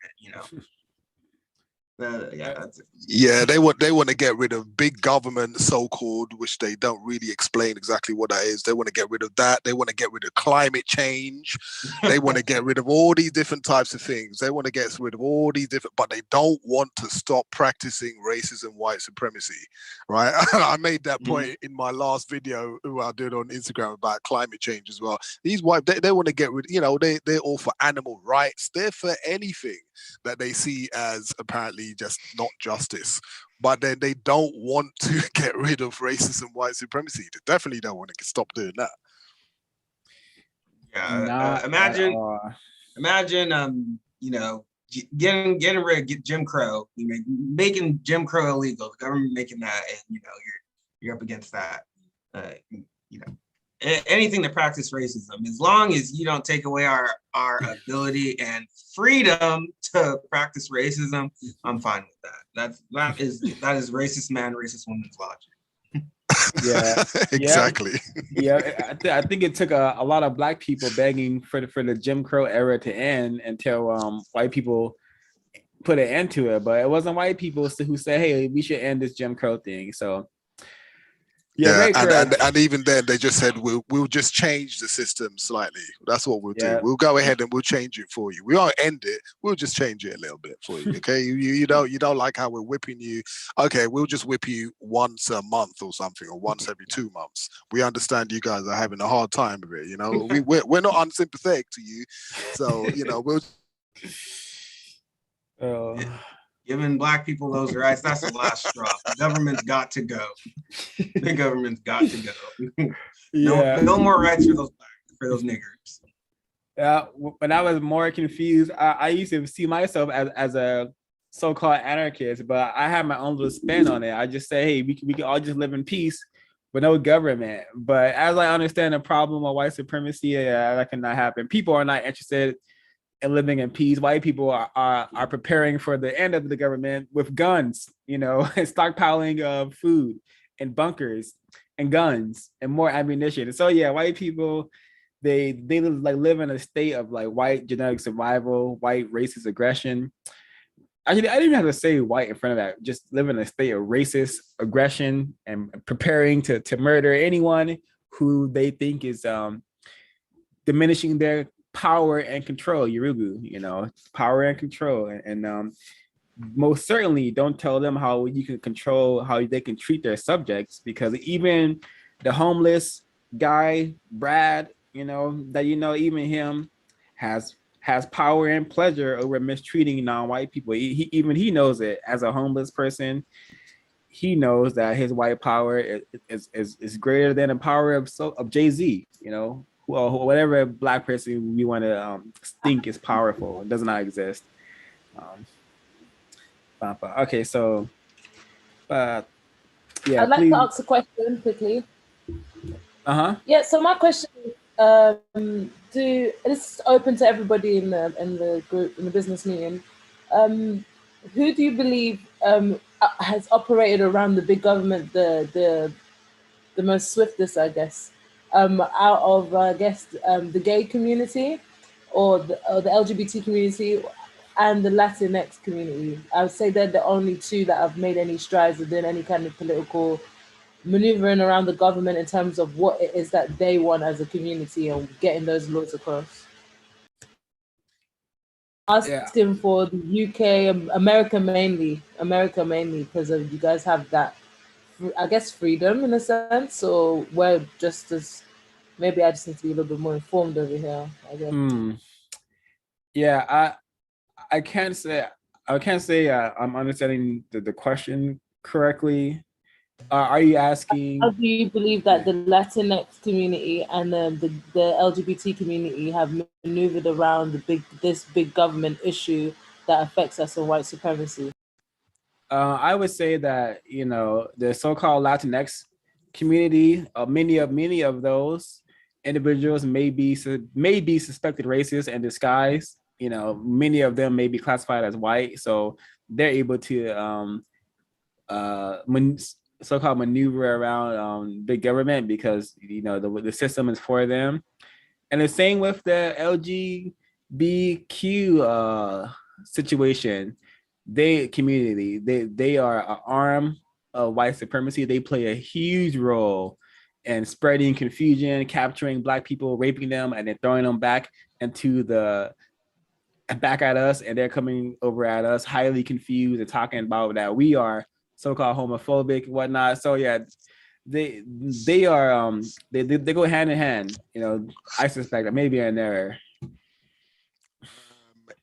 Yeah, they want to get rid of big government, so-called, which they don't really explain exactly what that is. They want to get rid of that. They want to get rid of climate change. They want to get rid of all these different types of things. They want to get rid of all these different, but they don't want to stop practicing racism, white supremacy, right? I made that point in my last video I did on Instagram about climate change as well. These white, they want to get rid, they're all for animal rights. They're for anything that they see as apparently just not justice, but then they don't want to get rid of racism, white supremacy. They definitely don't want to stop doing that. Yeah, imagine getting rid of Jim Crow, making Jim Crow illegal, the government making that, and you're up against that. Anything to practice racism, as long as you don't take away our ability and freedom to practice racism, I'm fine with that. That is racist man, racist woman's logic. Yeah, exactly. Yeah, I think it took a lot of Black people begging for the Jim Crow era to end until white people put an end to it. But it wasn't white people who said, "Hey, we should end this Jim Crow thing." So. Yeah, and even then they just said we'll just change the system slightly. That's what we'll do. We'll go ahead and we'll change it for you. We won't end it. We'll just change it a little bit for you. Okay, you don't like how we're whipping you. Okay, we'll just whip you once a month or something, or once every 2 months. We understand you guys are having a hard time with it. We're not unsympathetic to you, so we'll. Giving Black people those rights, that's the last straw. The government's got to go. The government's got to go. No more rights for those niggers. Yeah, when I was more confused, I used to see myself as a so-called anarchist, but I have my own little spin on it. I just say, hey, we can all just live in peace with no government. But as I understand the problem of white supremacy, that cannot happen. People are not interested and living in peace. White people are preparing for the end of the government with guns, and stockpiling of food and bunkers and guns and more ammunition. So yeah, white people, they live in a state of white genetic survival, white racist aggression. Actually, I didn't even have to say white in front of that. Just live in a state of racist aggression and preparing to murder anyone who they think is diminishing their power and control, Yorubu, power and control. And most certainly don't tell them how you can control how they can treat their subjects, because even the homeless guy, Brad, even him has power and pleasure over mistreating non-white people. He knows it. As a homeless person, he knows that his white power is greater than the power of Jay-Z, or whatever Black person we want to think is powerful. It does not exist. Okay, so yeah, I'd like to ask a question quickly. Yeah, so my question is, this is open to everybody in the group, in the business meeting. Who do you believe has operated around the big government the most swiftest, I guess, out of the gay community or the LGBT community and the Latinx community? I would say they're the only two that have made any strides within any kind of political maneuvering around the government in terms of what it is that they want as a community and getting those laws across. Asking for the UK, America mainly, because you guys have that, I guess, freedom in a sense, or we're just as maybe I just need to be a little bit more informed over here, I guess. Yeah, I can't say I'm understanding the question correctly. Are you asking? How do you believe that the Latinx community and the LGBT community have maneuvered around this big government issue that affects us in white supremacy? I would say that the so-called Latinx community, many of those individuals may be suspected racist in disguise. Many of them may be classified as white, so they're able to so-called maneuver around big government because the system is for them. And the same with the LGBTQ situation. They are an arm of white supremacy. They play a huge role in spreading confusion, capturing Black people, raping them, and then throwing them back at us, and they're coming over at us highly confused and talking about that we are so-called homophobic and whatnot. So yeah, they are they go hand in hand. I suspect that maybe an error.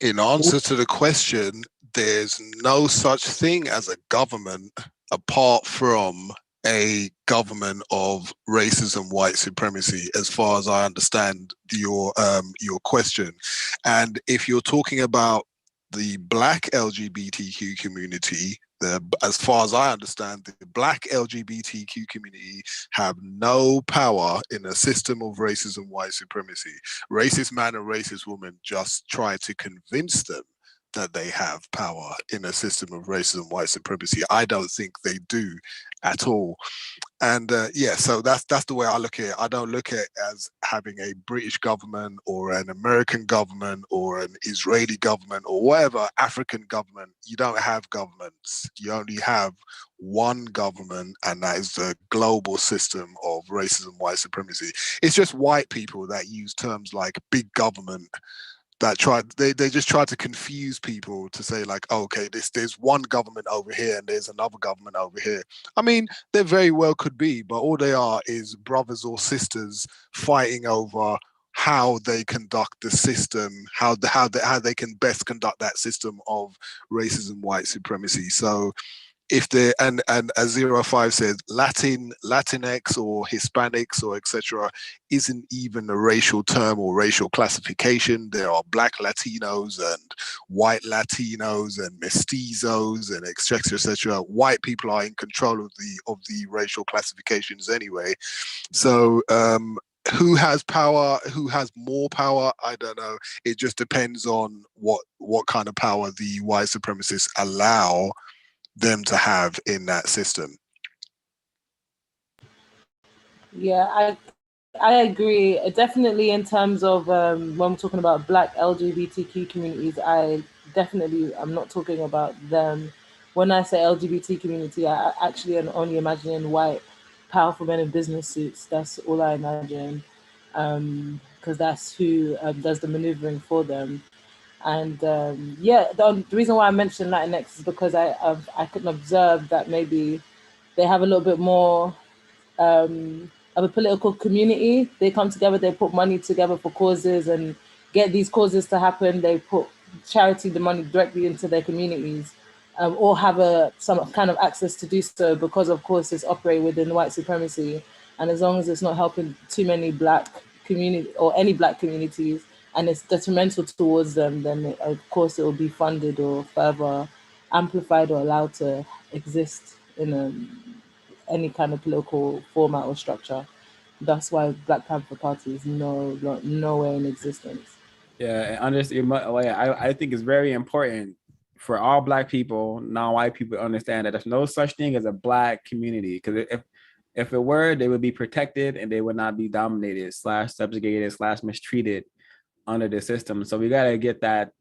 In answer to the question, there's no such thing as a government apart from a government of racism, white supremacy, as far as I understand your question. And if you're talking about the Black LGBTQ community, as far as I understand, the Black LGBTQ community have no power in a system of racism, white supremacy. Racist man and racist woman just try to convince them that they have power in a system of racism, white supremacy. I don't think they do at all. And so that's the way I look at it. I don't look at it as having a British government or an American government or an Israeli government or whatever African government. You don't have governments. You only have one government, and that is the global system of racism, white supremacy. It's just white people that use terms like big government that they just try to confuse people to say like, oh, okay, there's one government over here and there's another government over here. I mean, there very well could be, but all they are is brothers or sisters fighting over how they conduct the system, how they can best conduct that system of racism, white supremacy. So if they and as 05 says, Latinx or Hispanics or etc. isn't even a racial term or racial classification. There are Black Latinos and white Latinos and mestizos and etc. White people are in control of the racial classifications anyway. So who has power, who has more power, I don't know. It just depends on what kind of power the white supremacists allow them to have in that system. Yeah, I agree. Definitely in terms of when we're talking about Black LGBTQ communities, I'm not talking about them. When I say LGBT community, I actually am only imagining white, powerful men in business suits. That's all I imagine, because that's who does the maneuvering for them. And the reason why I mentioned Latinx is because I can observe that maybe they have a little bit more of a political community. They come together, they put money together for causes and get these causes to happen. They put the money directly into their communities, or have some kind of access to do so because, of course, it's operating within white supremacy. And as long as it's not helping too many Black community or any Black communities, and it's detrimental towards them, then of course it will be funded or further amplified or allowed to exist in any kind of political format or structure. That's why Black Panther Party is nowhere in existence. Yeah, I think it's very important for all Black people, non-white people, to understand that there's no such thing as a Black community. Because if it were, they would be protected and they would not be dominated, /subjugated, /mistreated under the system. So we gotta get that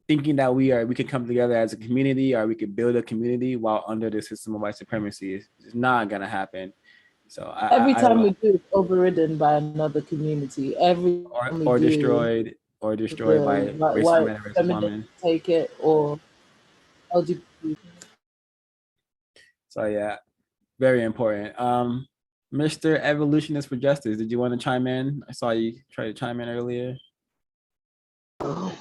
thinking that we can come together as a community or we could build a community while under the system of white supremacy is not gonna happen. So every time we do, it's overridden by another community. Or destroyed by racist men and racist women. Take it or LGBT. So yeah, very important. Mr. Evolutionist for Justice, did you want to chime in? I saw you try to chime in earlier.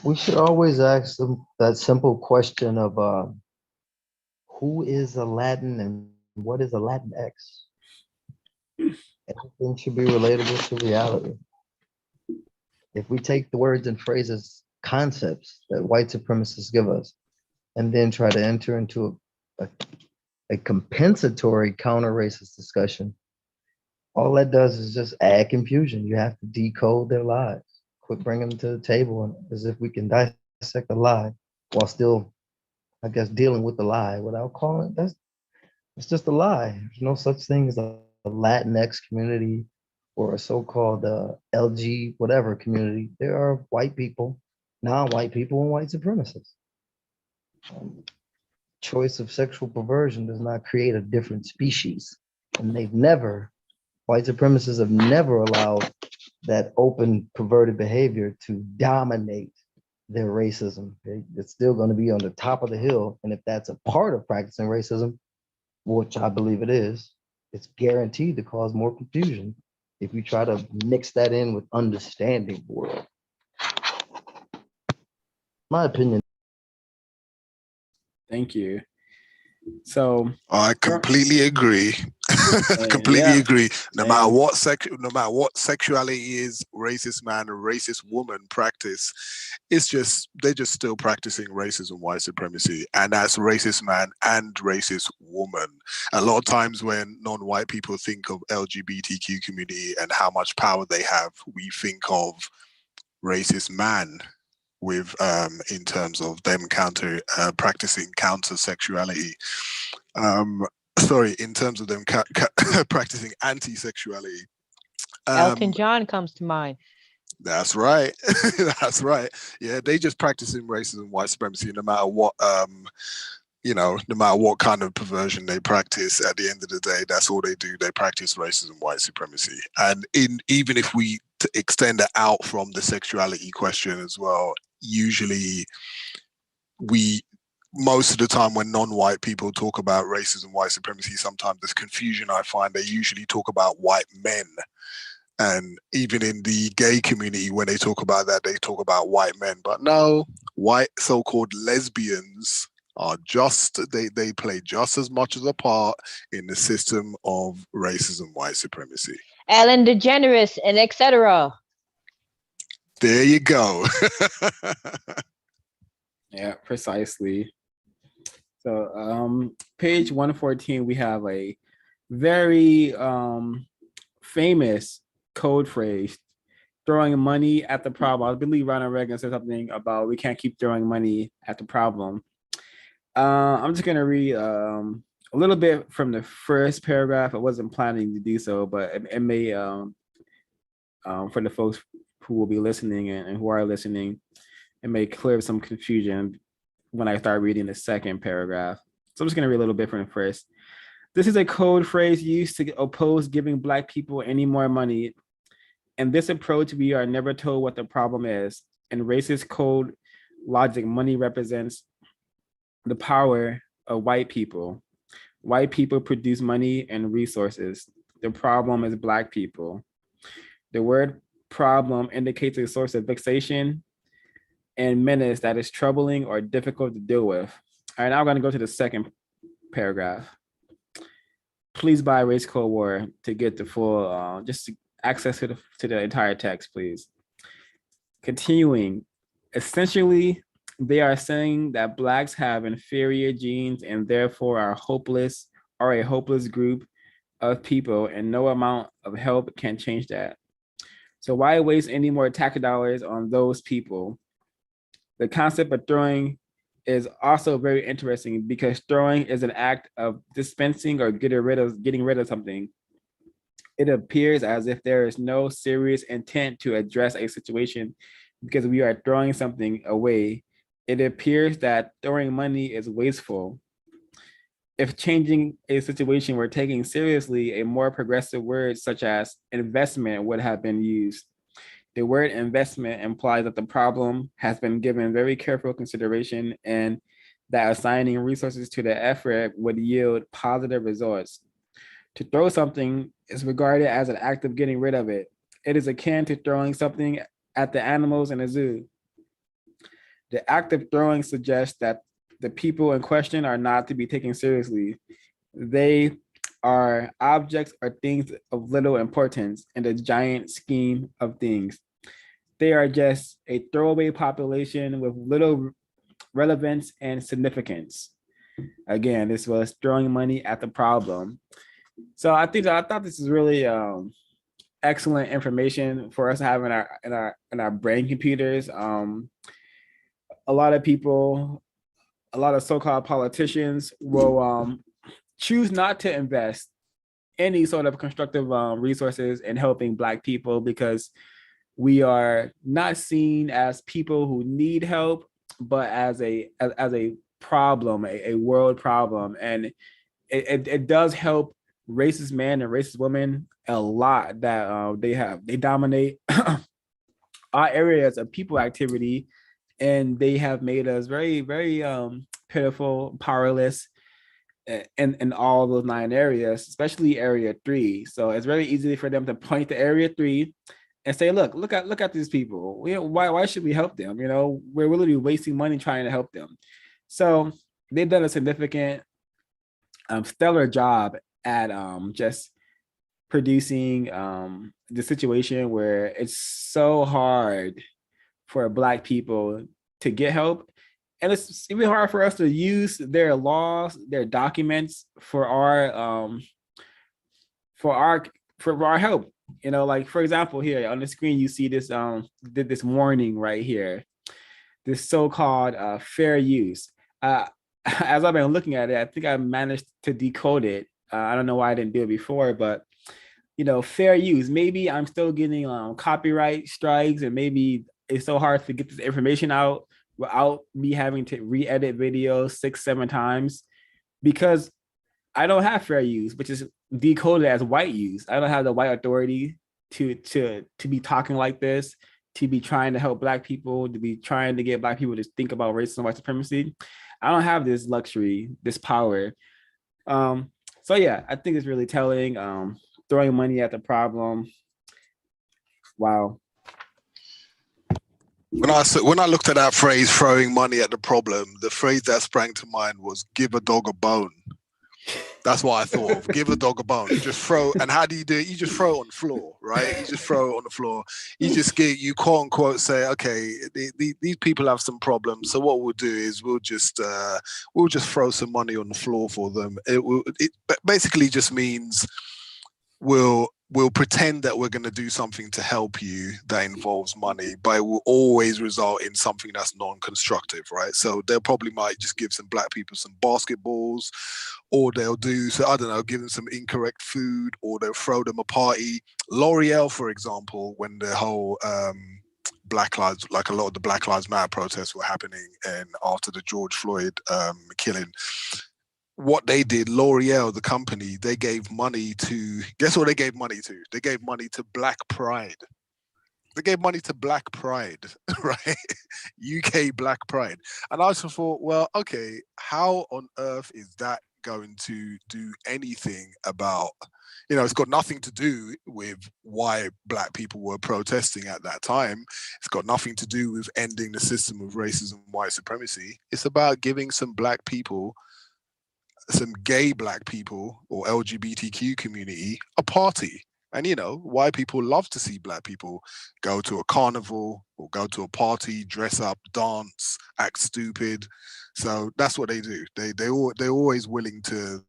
We should always ask them that simple question of who is a Latin and what is a Latinx? Everything should be relatable to reality. If we take the words and phrases, concepts that white supremacists give us, and then try to enter into a compensatory counter-racist discussion, all that does is just add confusion. You have to decode their lies. Quit bringing them to the table as if we can dissect a lie while still, I guess, dealing with the lie without calling it. It's just a lie. There's no such thing as a Latinx community or a so-called LG whatever community. There are white people, non-white people, and white supremacists. Choice of sexual perversion does not create a different species. And white supremacists have never allowed that open perverted behavior to dominate their racism. It's still going to be on the top of the hill. And if that's a part of practicing racism, which I believe it is, it's guaranteed to cause more confusion if you try to mix that in with understanding the world. My opinion. Thank you. So I completely agree. Completely agree. No matter what sexuality is, racist man or racist woman practice, they're just still practicing racism, white supremacy, and that's racist man and racist woman. A lot of times when non-white people think of LGBTQ community and how much power they have, we think of racist man with in terms of them practicing counter sexuality. In terms of them practicing anti-sexuality. Elton John comes to mind. That's right. That's right. Yeah, they just practicing racism, white supremacy, no matter what no matter what kind of perversion they practice. At the end of the day, that's all they do. They practice racism, white supremacy. And even if we extend it out from the sexuality question as well, usually most of the time when non-white people talk about racism, white supremacy, sometimes there's confusion. I find they usually talk about white men. And even in the gay community, when they talk about that, they talk about white men. But no, white so-called lesbians are they play just as much as a part in the system of racism, white supremacy. Ellen DeGeneres and etc. There you go. Yeah, precisely. So page 114, we have a very famous code phrase, throwing money at the problem. I believe Ronald Reagan said something about we can't keep throwing money at the problem. I'm just gonna read a little bit from the first paragraph. I wasn't planning to do so, but it may for the folks who will be listening and who are listening, it may clear some confusion when I start reading the second paragraph. So I'm just gonna read a little bit from the first. This is a code phrase used to oppose giving Black people any more money. In this approach, we are never told what the problem is. In racist code logic, money represents the power of white people. White people produce money and resources. The problem is Black people. The word problem indicates a source of vexation and menace that is troubling or difficult to deal with. All right, now I'm going to go to the second paragraph. Please buy Race Cold War to get the full, just access to the entire text, please. Continuing, essentially, they are saying that Blacks have inferior genes and therefore are hopeless or a hopeless group of people, and no amount of help can change that. So why waste any more tax dollars on those people? The concept of throwing is also very interesting because throwing is an act of dispensing or getting rid of something. It appears as if there is no serious intent to address a situation because we are throwing something away. It appears that throwing money is wasteful. If changing a situation were taken seriously, a more progressive word such as investment would have been used. The word investment implies that the problem has been given very careful consideration and that assigning resources to the effort would yield positive results. To throw something is regarded as an act of getting rid of it. It is akin to throwing something at the animals in a zoo. The act of throwing suggests that the people in question are not to be taken seriously. They are objects or things of little importance in the giant scheme of things. They are just a throwaway population with little relevance and significance. Again, this was throwing money at the problem. So I thought this is really excellent information for us to have in our brain computers. A lot of people, a lot of so-called politicians will choose not to invest any sort of constructive resources in helping Black people because we are not seen as people who need help, but as a problem, a world problem, and it does help racist men and racist women a lot that they dominate our areas of people activity, and they have made us very very pitiful, powerless in all those 9 areas, especially area 3. So it's very easy for them to point to area 3 and say, look at these people. Why should we help them? We're really wasting money trying to help them. So they've done a significant stellar job at just producing the situation where it's so hard for Black people to get help. And it's even hard for us to use their laws, their documents for our help. Like for example, here on the screen, you see this warning right here, this so-called fair use. As I've been looking at it, I think I managed to decode it. I don't know why I didn't do it before, but fair use. Maybe I'm still getting copyright strikes, and maybe it's so hard to get this information out without me having to re-edit videos 6-7 times because I don't have fair use, which is decoded as white use. I don't have the white authority to be talking like this, to be trying to help Black people, to be trying to get Black people to think about racism and white supremacy. I don't have this luxury, this power. So yeah, I think it's really telling. Throwing money at the problem. Wow. When I looked at that phrase, throwing money at the problem, the phrase that sprang to mind was "give a dog a bone." That's what I thought of. Give a dog a bone. Just throw. And how do you do it? You just throw it on the floor, right? You just throw it on the floor. You quote unquote say, okay, these people have some problems. So what we'll do is we'll just throw some money on the floor for them. It basically just means we'll pretend that we're going to do something to help you that involves money, but it will always result in something that's non-constructive, right? So they probably might just give some Black people some basketballs, or they'll do, so I don't know, give them some incorrect food, or they'll throw them a party. L'Oreal, for example, when the whole Black Lives, like a lot of the Black Lives Matter protests were happening, and after the George Floyd killing, what they did, L'Oreal, the company, they gave money to, guess what they gave money to? They gave money to Black Pride. They gave money to Black Pride, right? UK Black Pride. And I just thought, well, okay, how on earth is that going to do anything about, it's got nothing to do with why Black people were protesting at that time. It's got nothing to do with ending the system of racism and white supremacy. It's about giving some Black people, some gay Black people or LGBTQ community a party. And white people love to see Black people go to a carnival or go to a party, dress up, dance, act stupid. So that's what they do. They're always willing to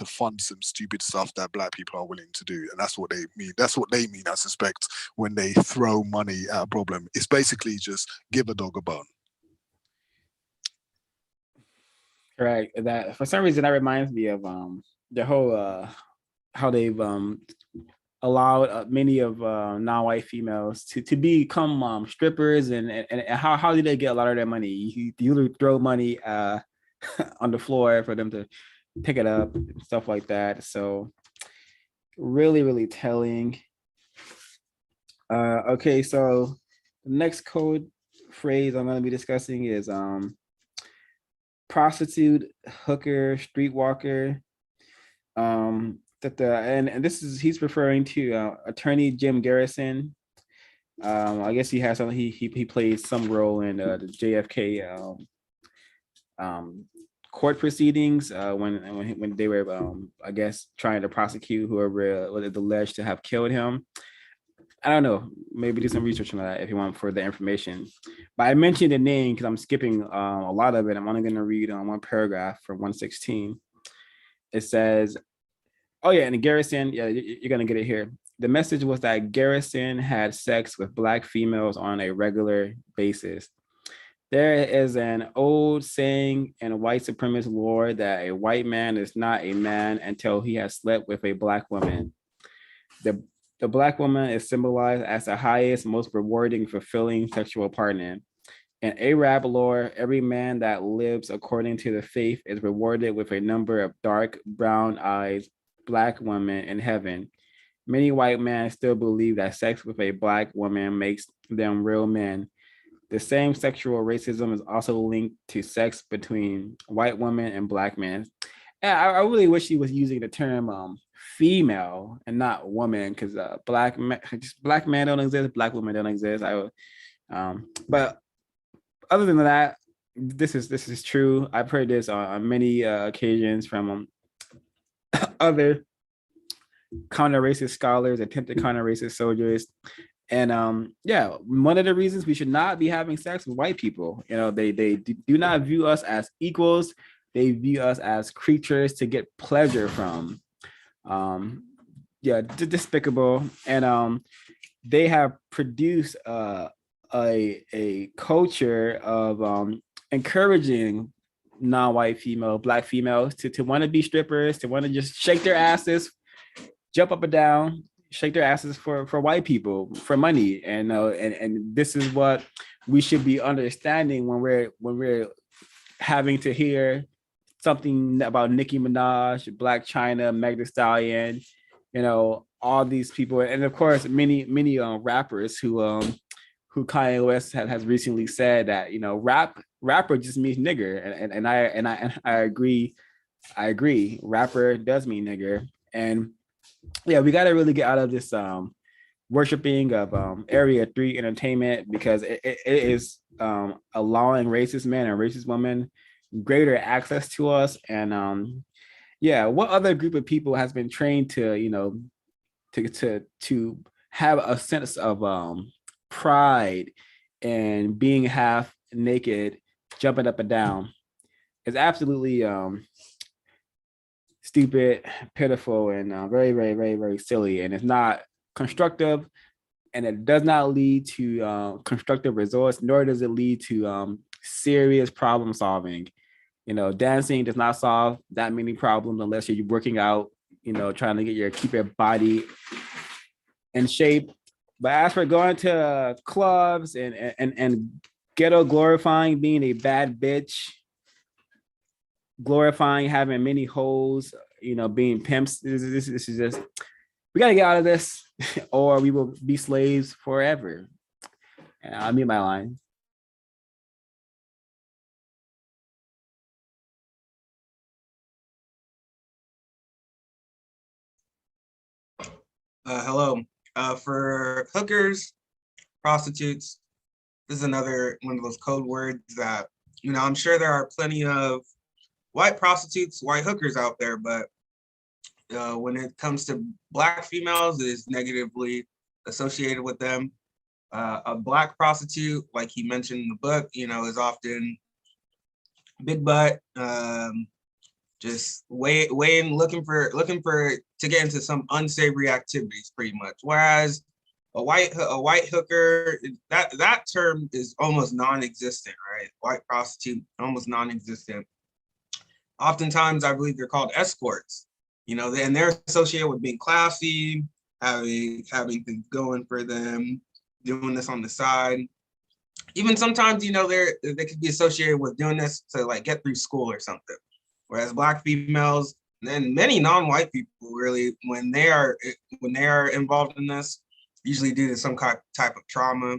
fund some stupid stuff that Black people are willing to do. And that's what they mean. That's what they mean, I suspect, when they throw money at a problem. It's basically just give a dog a bone. Correct. That for some reason that reminds me of the whole how they've allowed many of non-white females to become strippers, and how do they get a lot of their money? You throw money on the floor for them to pick it up and stuff like that. So really, really telling. Okay, so the next code phrase I'm going to be discussing is prostitute, hooker, streetwalker. and this is he's referring to attorney Jim Garrison. I guess he has some. He plays some role in the JFK court proceedings when they were I guess trying to prosecute whoever was alleged to have killed him. I don't know. Maybe do some research on that if you want further information. But I mentioned the name because I'm skipping a lot of it. I'm only going to read one paragraph from 116. It says, "Oh yeah, and Garrison, yeah, you're going to get it here. The message was that Garrison had sex with Black females on a regular basis. There is an old saying in white supremacist lore that a white man is not a man until he has slept with a Black woman. The Black woman is symbolized as the highest, most rewarding, fulfilling sexual partner. In Arab lore, every man that lives according to the faith is rewarded with a number of dark brown eyes, Black women in heaven. Many white men still believe that sex with a Black woman makes them real men. The same sexual racism is also linked to sex between white women and Black men." And I really wish he was using the term female and not woman, because Black man don't exist, Black women don't exist. But other than that, this is true. I've heard this on many occasions from other counter-racist scholars, attempted counter-racist soldiers. And yeah, one of the reasons we should not be having sex with white people, they do not view us as equals. They view us as creatures to get pleasure from. Yeah, despicable. And they have produced a culture of encouraging non-white Black females to want to be strippers, to want to just shake their asses, jump up and down, shake their asses for white people, for money. And this is what we should be understanding when we're having to hear something about Nicki Minaj, Black China, Meg Thee Stallion, all these people, and of course many rappers who Kanye West has recently said that rapper just means nigger, and I agree. Rapper does mean nigger, and yeah, we got to really get out of this worshiping of Area 3 entertainment, because it is allowing racist men and racist women greater access to us. And yeah, what other group of people has been trained to to have a sense of pride and being half naked, jumping up and down? It's absolutely stupid, pitiful, and very, very, very, very silly. And it's not constructive, and it does not lead to constructive results, nor does it lead to serious problem solving. Dancing does not solve that many problems unless you're working out, trying to keep your body in shape. But as for going to clubs and ghetto glorifying being a bad bitch, glorifying having many hoes, being pimps, this is just, we gotta get out of this or we will be slaves forever. And I'll mute my line. Hello. For hookers, prostitutes, this is another one of those code words that, I'm sure there are plenty of white prostitutes, white hookers out there, but when it comes to Black females, it is negatively associated with them. A Black prostitute, like he mentioned in the book, is often big butt, just weighing, looking for to get into some unsavory activities, pretty much. Whereas a white hooker, that term is almost non-existent, right? White prostitute, almost non-existent. Oftentimes, I believe they're called escorts. And they're associated with being classy, having things going for them, doing this on the side. Even sometimes, they could be associated with doing this to get through school or something. Whereas Black females and many non-white people, really, when they are involved in this, usually due to some type of trauma.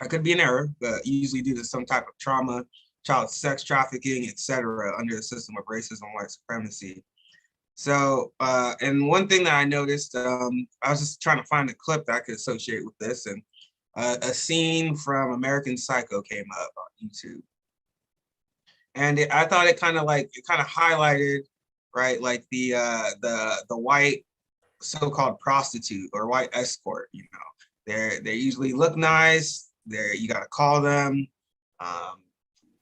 I could be an error, but usually due to some type of trauma, child sex trafficking, etc., under the system of racism, white supremacy. So, and one thing that I noticed, I was just trying to find a clip that I could associate with this, and a scene from American Psycho came up on YouTube. And I thought it kind of highlighted, right, like the white so-called prostitute or white escort. You know, they usually look nice. You got to call them.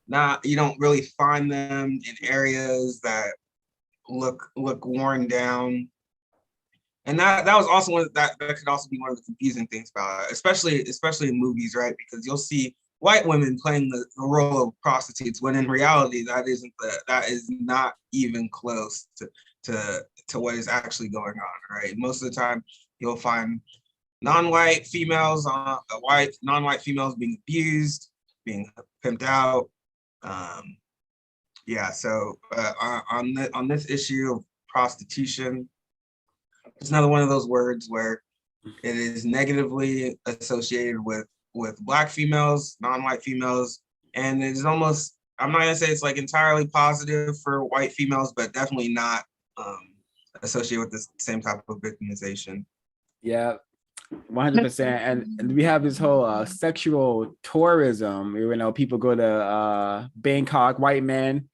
You don't really find them in areas that look worn down. And that was also that could also be one of the confusing things about it, especially in movies, right? Because you'll see white women playing the role of prostitutes when in reality that is not even close to what is actually going on, right? Most of the time you'll find non-white females non-white females being abused, being pimped out. So on this issue of prostitution, it's another one of those words where it is negatively associated with Black females, non-white females, and it's almost, I'm not gonna say it's like entirely positive for white females, but definitely not associated with the same type of victimization. Yeah, 100%. And we have this whole sexual tourism. You know, people go to Bangkok, white men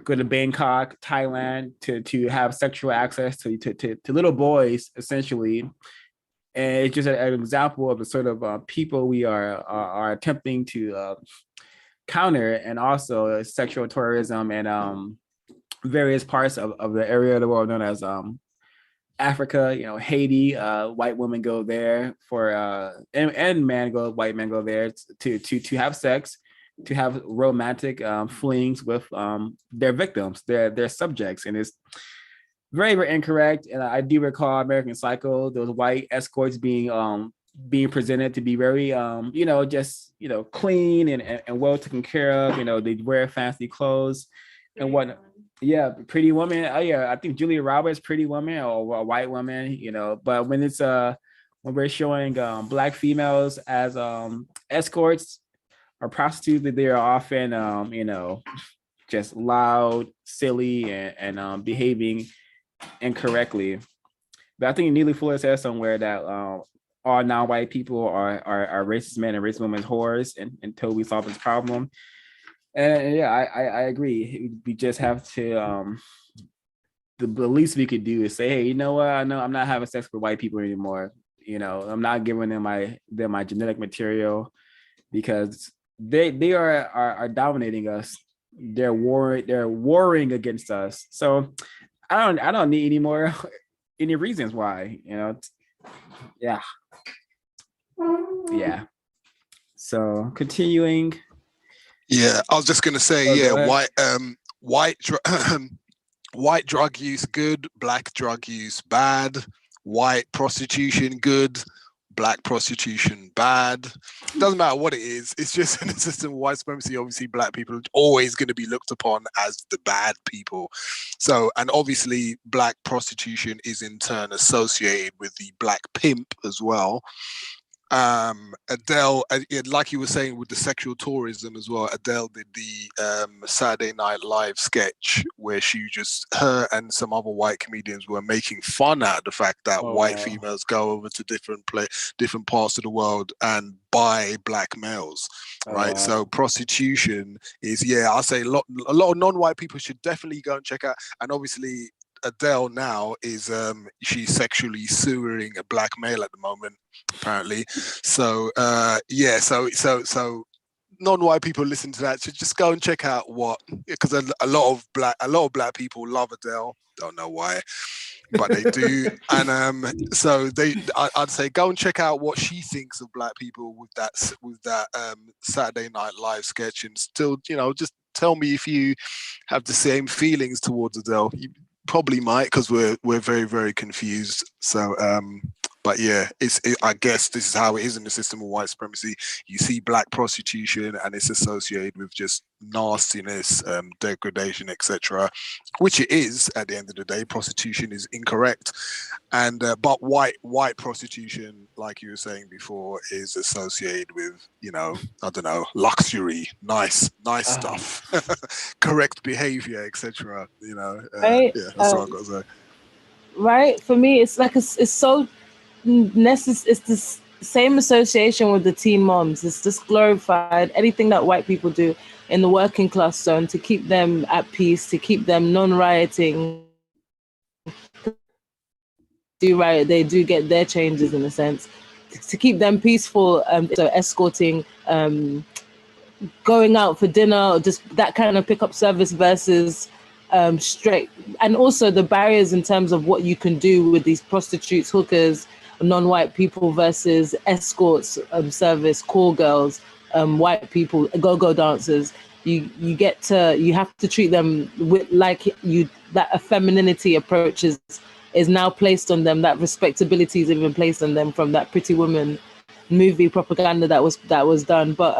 go to Bangkok, Thailand to have sexual access to little boys, essentially. And it's just an example of the sort of people we are attempting to counter, and also sexual tourism and various parts of the area of the world known as Africa, you know, Haiti. White women go there for and white men go there to have sex, to have romantic flings with their victims, their subjects. And it's very, very incorrect. And I do recall American Psycho, those white escorts being presented to be very clean and well taken care of. You know, they wear fancy clothes and whatnot. Yeah, Pretty Woman. Oh yeah, I think Julia Roberts, Pretty Woman, or a white woman. You know, but when we're showing Black females as escorts or prostitutes, they are often just loud, silly, and behaving incorrectly. But I think Neely Fuller said somewhere that all non-white people are racist men and racist women whores until we solve this problem. And yeah, I agree. We just have to the least we could do is say, hey, you know what? I know I'm not having sex with white people anymore. You know, I'm not giving them my genetic material, because they are dominating us. They're warring against us. So I don't need any reasons why, you know. Yeah. So continuing. Yeah, I was just gonna say, white drug use good, Black drug use bad, white prostitution good, Black prostitution bad. Doesn't matter what it is. It's just in a system of white supremacy. Obviously, Black people are always going to be looked upon as the bad people. So, and obviously, Black prostitution is in turn associated with the Black pimp as well. Adele, like you were saying with the sexual tourism as well, Adele did the Saturday Night Live sketch where her and some other white comedians were making fun out of the fact that white females go over to different parts of the world and buy Black males, right? So prostitution is, I say a lot of non-white people should definitely go and check out. And obviously Adele now is she's sexually suing a Black male at the moment, apparently. So so non-white people listen to that should just go and check out because a lot of black people love Adele. Don't know why, but they do. And I'd say go and check out what she thinks of Black people with that Saturday Night Live sketch, and still, just tell me if you have the same feelings towards Adele. You probably might, because we're very, very confused. So but yeah, I guess this is how it is in the system of white supremacy. You see Black prostitution and it's associated with just nastiness, degradation, etc., which it is at the end of the day. Prostitution is incorrect, and but white prostitution, like you were saying before, is associated with, I don't know, luxury, nice stuff, correct behavior, etc. Right. That's what I've got to say. right? For me, it's like it's so necessary. It's this same association with the teen moms. It's just glorified anything that white people do in the working class zone to keep them at peace, to keep them non-rioting. Do riot, they do get their changes in a sense. To keep them peaceful, so escorting, going out for dinner, or just that kind of pickup service versus straight, and also the barriers in terms of what you can do with these prostitutes, hookers, non-white people versus escorts, service, call girls, white people, go-go dancers. You have to treat them with like you, that a femininity approach is now placed on them, that respectability is even placed on them from that Pretty Woman movie propaganda that was done. But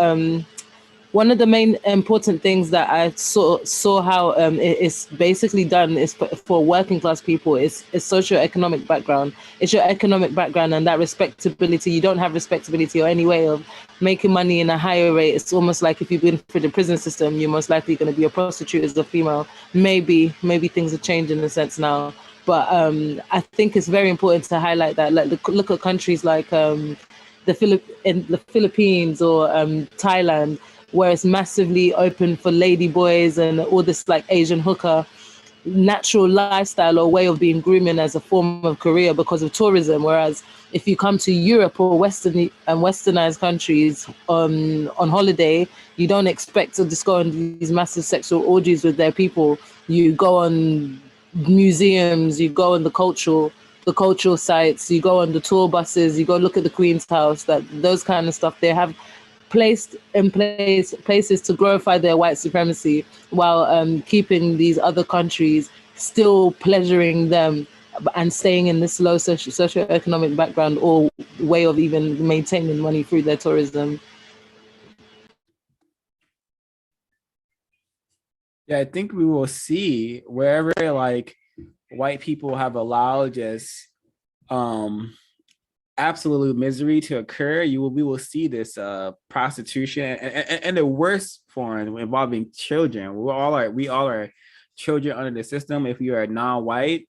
one of the main important things that I saw how it's basically done is for working class people is socioeconomic background. It's your economic background and that respectability. You don't have respectability or any way of making money in a higher rate. It's almost like if you've been through the prison system, you're most likely going to be a prostitute as a female. Maybe things have changed in a sense now. But I think it's very important to highlight that. Like, look at countries like in the Philippines or Thailand, where it's massively open for lady boys and all this like Asian hooker natural lifestyle or way of being grooming as a form of career because of tourism. Whereas if you come to Europe or westernized countries on holiday, you don't expect to just go on these massive sexual orgies with their people. You go on museums, you go on the cultural sites, you go on the tour buses, you go look at the Queen's house, those kind of stuff. They have placed in places to glorify their white supremacy while keeping these other countries still pleasuring them and staying in this low socioeconomic background or way of even maintaining money through their tourism. Yeah, I think we will see wherever like white people have allowed just absolute misery to occur, we will see this prostitution and the worst form involving children. We all are children under the system if you are non-white,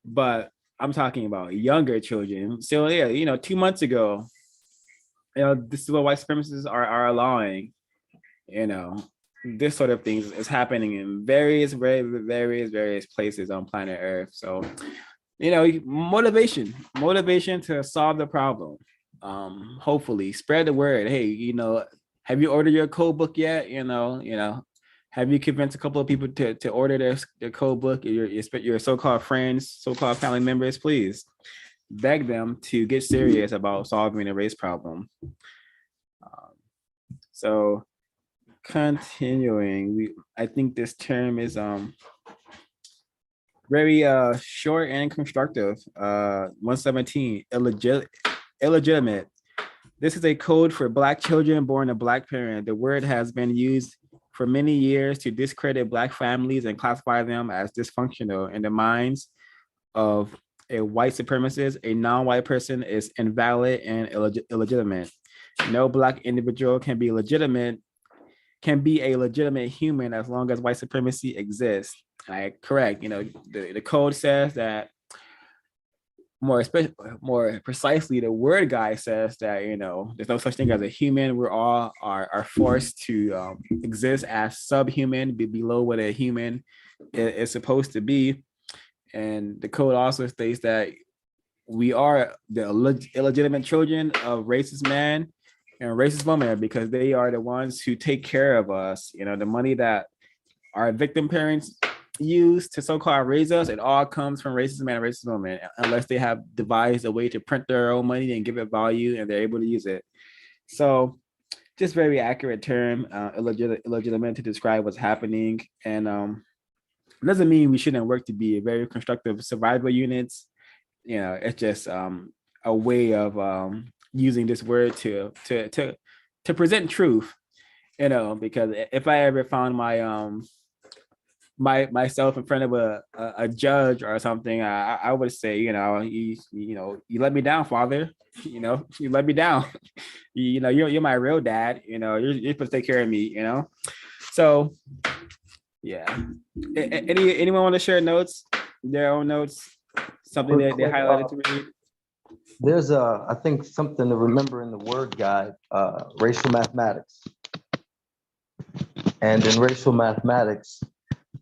but I'm talking about younger children. So yeah, 2 months ago, this is what white supremacists are allowing. This sort of things is happening in various places on planet Earth. So motivation to solve the problem. Hopefully spread the word. Hey, have you ordered your code book yet? Have you convinced a couple of people to order their code book? Your so-called friends, so-called family members, please beg them to get serious about solving the race problem. So continuing, I think this term is very short and constructive. 117, illegitimate. This is a code for Black children born to Black parents. The word has been used for many years to discredit Black families and classify them as dysfunctional. In the minds of a white supremacist, a non-white person is invalid and illegitimate. No Black individual can be a legitimate human as long as white supremacy exists. Correct. The code says that more precisely, the word guy says that there's no such thing as a human. We're all are forced to exist as subhuman, below what a human is supposed to be. And the code also states that we are the illegitimate children of racist man and racist woman because they are the ones who take care of us. The money that our victim parents use to so-called raise us, it all comes from racist man and racist woman, unless they have devised a way to print their own money and give it value and they're able to use it. So just very accurate term, illegitimate, to describe what's happening. And it doesn't mean we shouldn't work to be very constructive survival units. It's just a way of using this word to present truth. Because if I ever found myself in front of a judge or something, I would say, you let me down, father. You let me down. You're my real dad. You're supposed to take care of me. So yeah. Anyone want to share notes? Their own notes? something that they Quick, highlighted to read? There's I think something to remember in the word guide, racial mathematics. And in racial mathematics,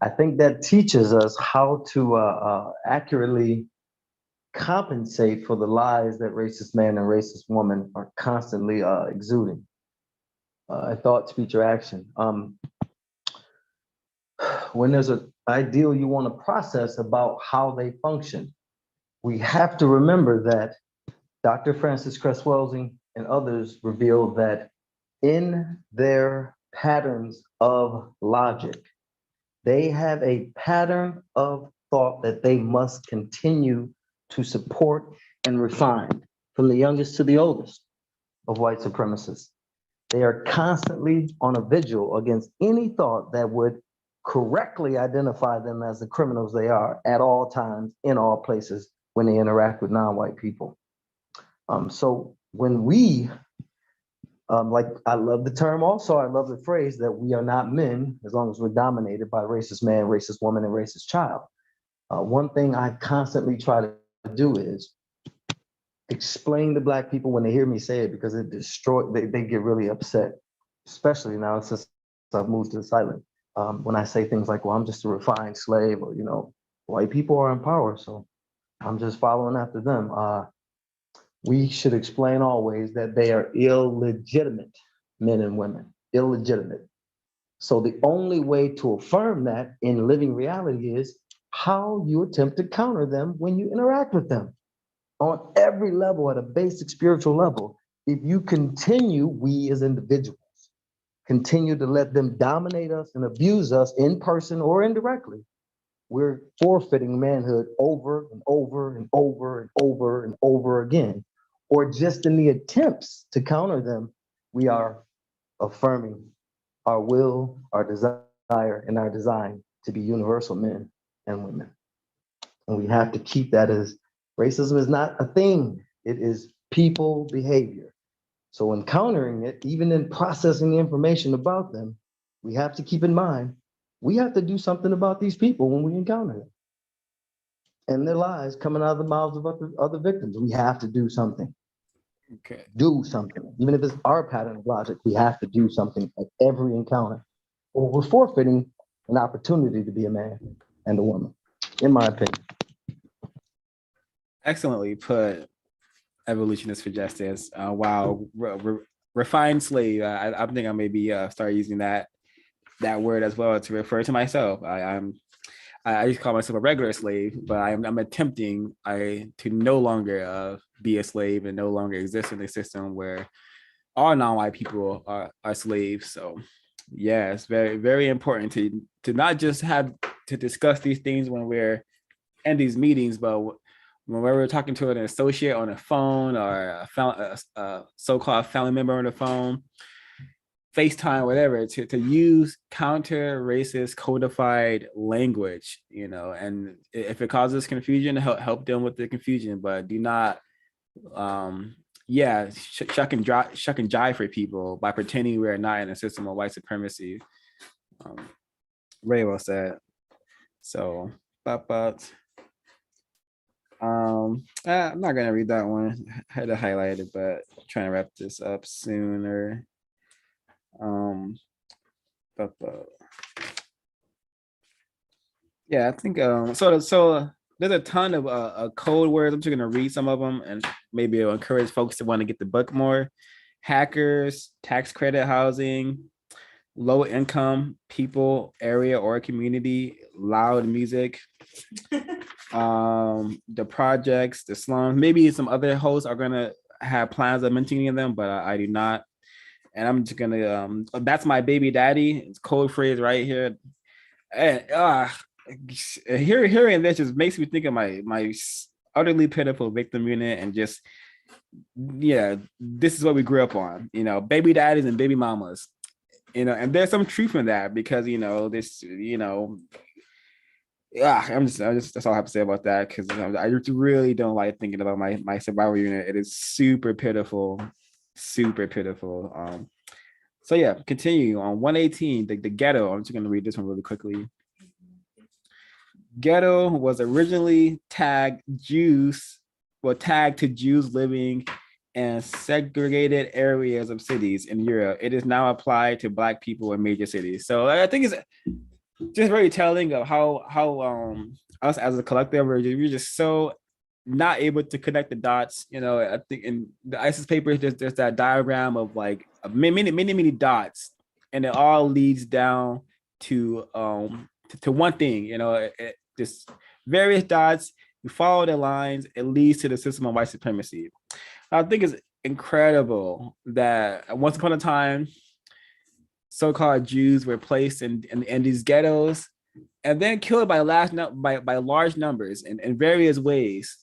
I think that teaches us how to accurately compensate for the lies that racist man and racist woman are constantly exuding. Thought, speech, or action. When there's an ideal you want to process about how they function, we have to remember that Dr. Francis Cress Welsing and others revealed that in their patterns of logic, they have a pattern of thought that they must continue to support and refine from the youngest to the oldest of white supremacists. They are constantly on a vigil against any thought that would correctly identify them as the criminals they are at all times, in all places, when they interact with non-white people. So when we, like, I love the term also, I love the phrase that we are not men as long as we're dominated by racist man, racist woman, and racist child. One thing I constantly try to do is explain to Black people when they hear me say it, because it they get really upset, especially now since I've moved to the silent. When I say things like, well, I'm just a refined slave, or, white people are in power, so I'm just following after them. We should explain always that they are illegitimate men and women, illegitimate. So the only way to affirm that in living reality is how you attempt to counter them when you interact with them. On every level, at a basic spiritual level, if you continue, we as individuals, continue to let them dominate us and abuse us in person or indirectly, we're forfeiting manhood over and over and over and over and over again. Or just in the attempts to counter them, we are affirming our will, our desire, and our design to be universal men and women. And we have to keep that as racism is not a thing, it is people behavior. So in countering it, even in processing the information about them, we have to keep in mind, we have to do something about these people when we encounter them. And their lies coming out of the mouths of other victims. We have to do something. Okay. Do something. Even if it's our pattern of logic, we have to do something at every encounter, or we're forfeiting an opportunity to be a man and a woman, in my opinion. Excellently put, evolutionist for justice. Wow, refined slave. I think I maybe start using that word as well to refer to myself. I used to call myself a regular slave, but I'm attempting to no longer be a slave and no longer exist in a system where all non-white people are slaves. So yeah, it's very, very important to not just have to discuss these things when we're in these meetings, but when we're talking to an associate on the phone or a so-called family member on the phone, FaceTime, whatever, to use counter-racist codified language, and if it causes confusion, help them with the confusion, but do not, shuck and jive for people by pretending we're not in a system of white supremacy. Very well said. So, I'm not gonna read that one. I had to highlight it, but I'm trying to wrap this up sooner. Yeah, I think so there's a ton of code words. I'm just gonna read some of them, and maybe it'll encourage folks to want to get the book more. Hackers, tax credit housing, low income people, area or community, loud music, the projects, the slums. Maybe some other hosts are gonna have plans of mentioning them, but I do not. And I'm just gonna that's my baby daddy. It's code phrase right here. And hearing this just makes me think of my utterly pitiful victim unit, and just this is what we grew up on, baby daddies and baby mamas, and there's some truth in that, because this that's all I have to say about that, because I really don't like thinking about my survival unit. It is super pitiful. So yeah, continue on 118, the ghetto. I'm just gonna read this one really quickly. ghetto was originally tagged to Jews living in segregated areas of cities in Europe. It is now applied to Black people in major cities. So I think it's just very telling of how us as a collective we're just so not able to connect the dots. I think in the ISIS papers, there's that diagram of like many dots, and it all leads down to one thing. Just various dots. You follow the lines, it leads to the system of white supremacy. I think it's incredible that once upon a time, so-called Jews were placed in these ghettos and then killed by large numbers in various ways.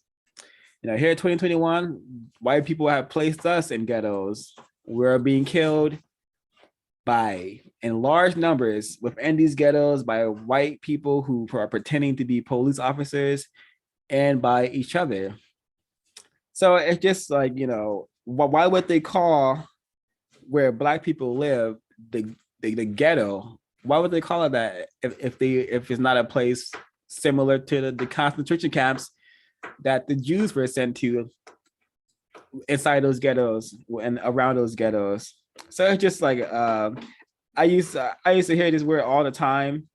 Here in 2021, white people have placed us in ghettos. We're being killed in large numbers within these ghettos by white people who are pretending to be police officers and by each other. So it's just like, why would they call where Black people live the ghetto? Why would they call it that if it's not a place similar to the concentration camps that the Jews were sent to inside those ghettos and around those ghettos? So it's just like I used to hear this word all the time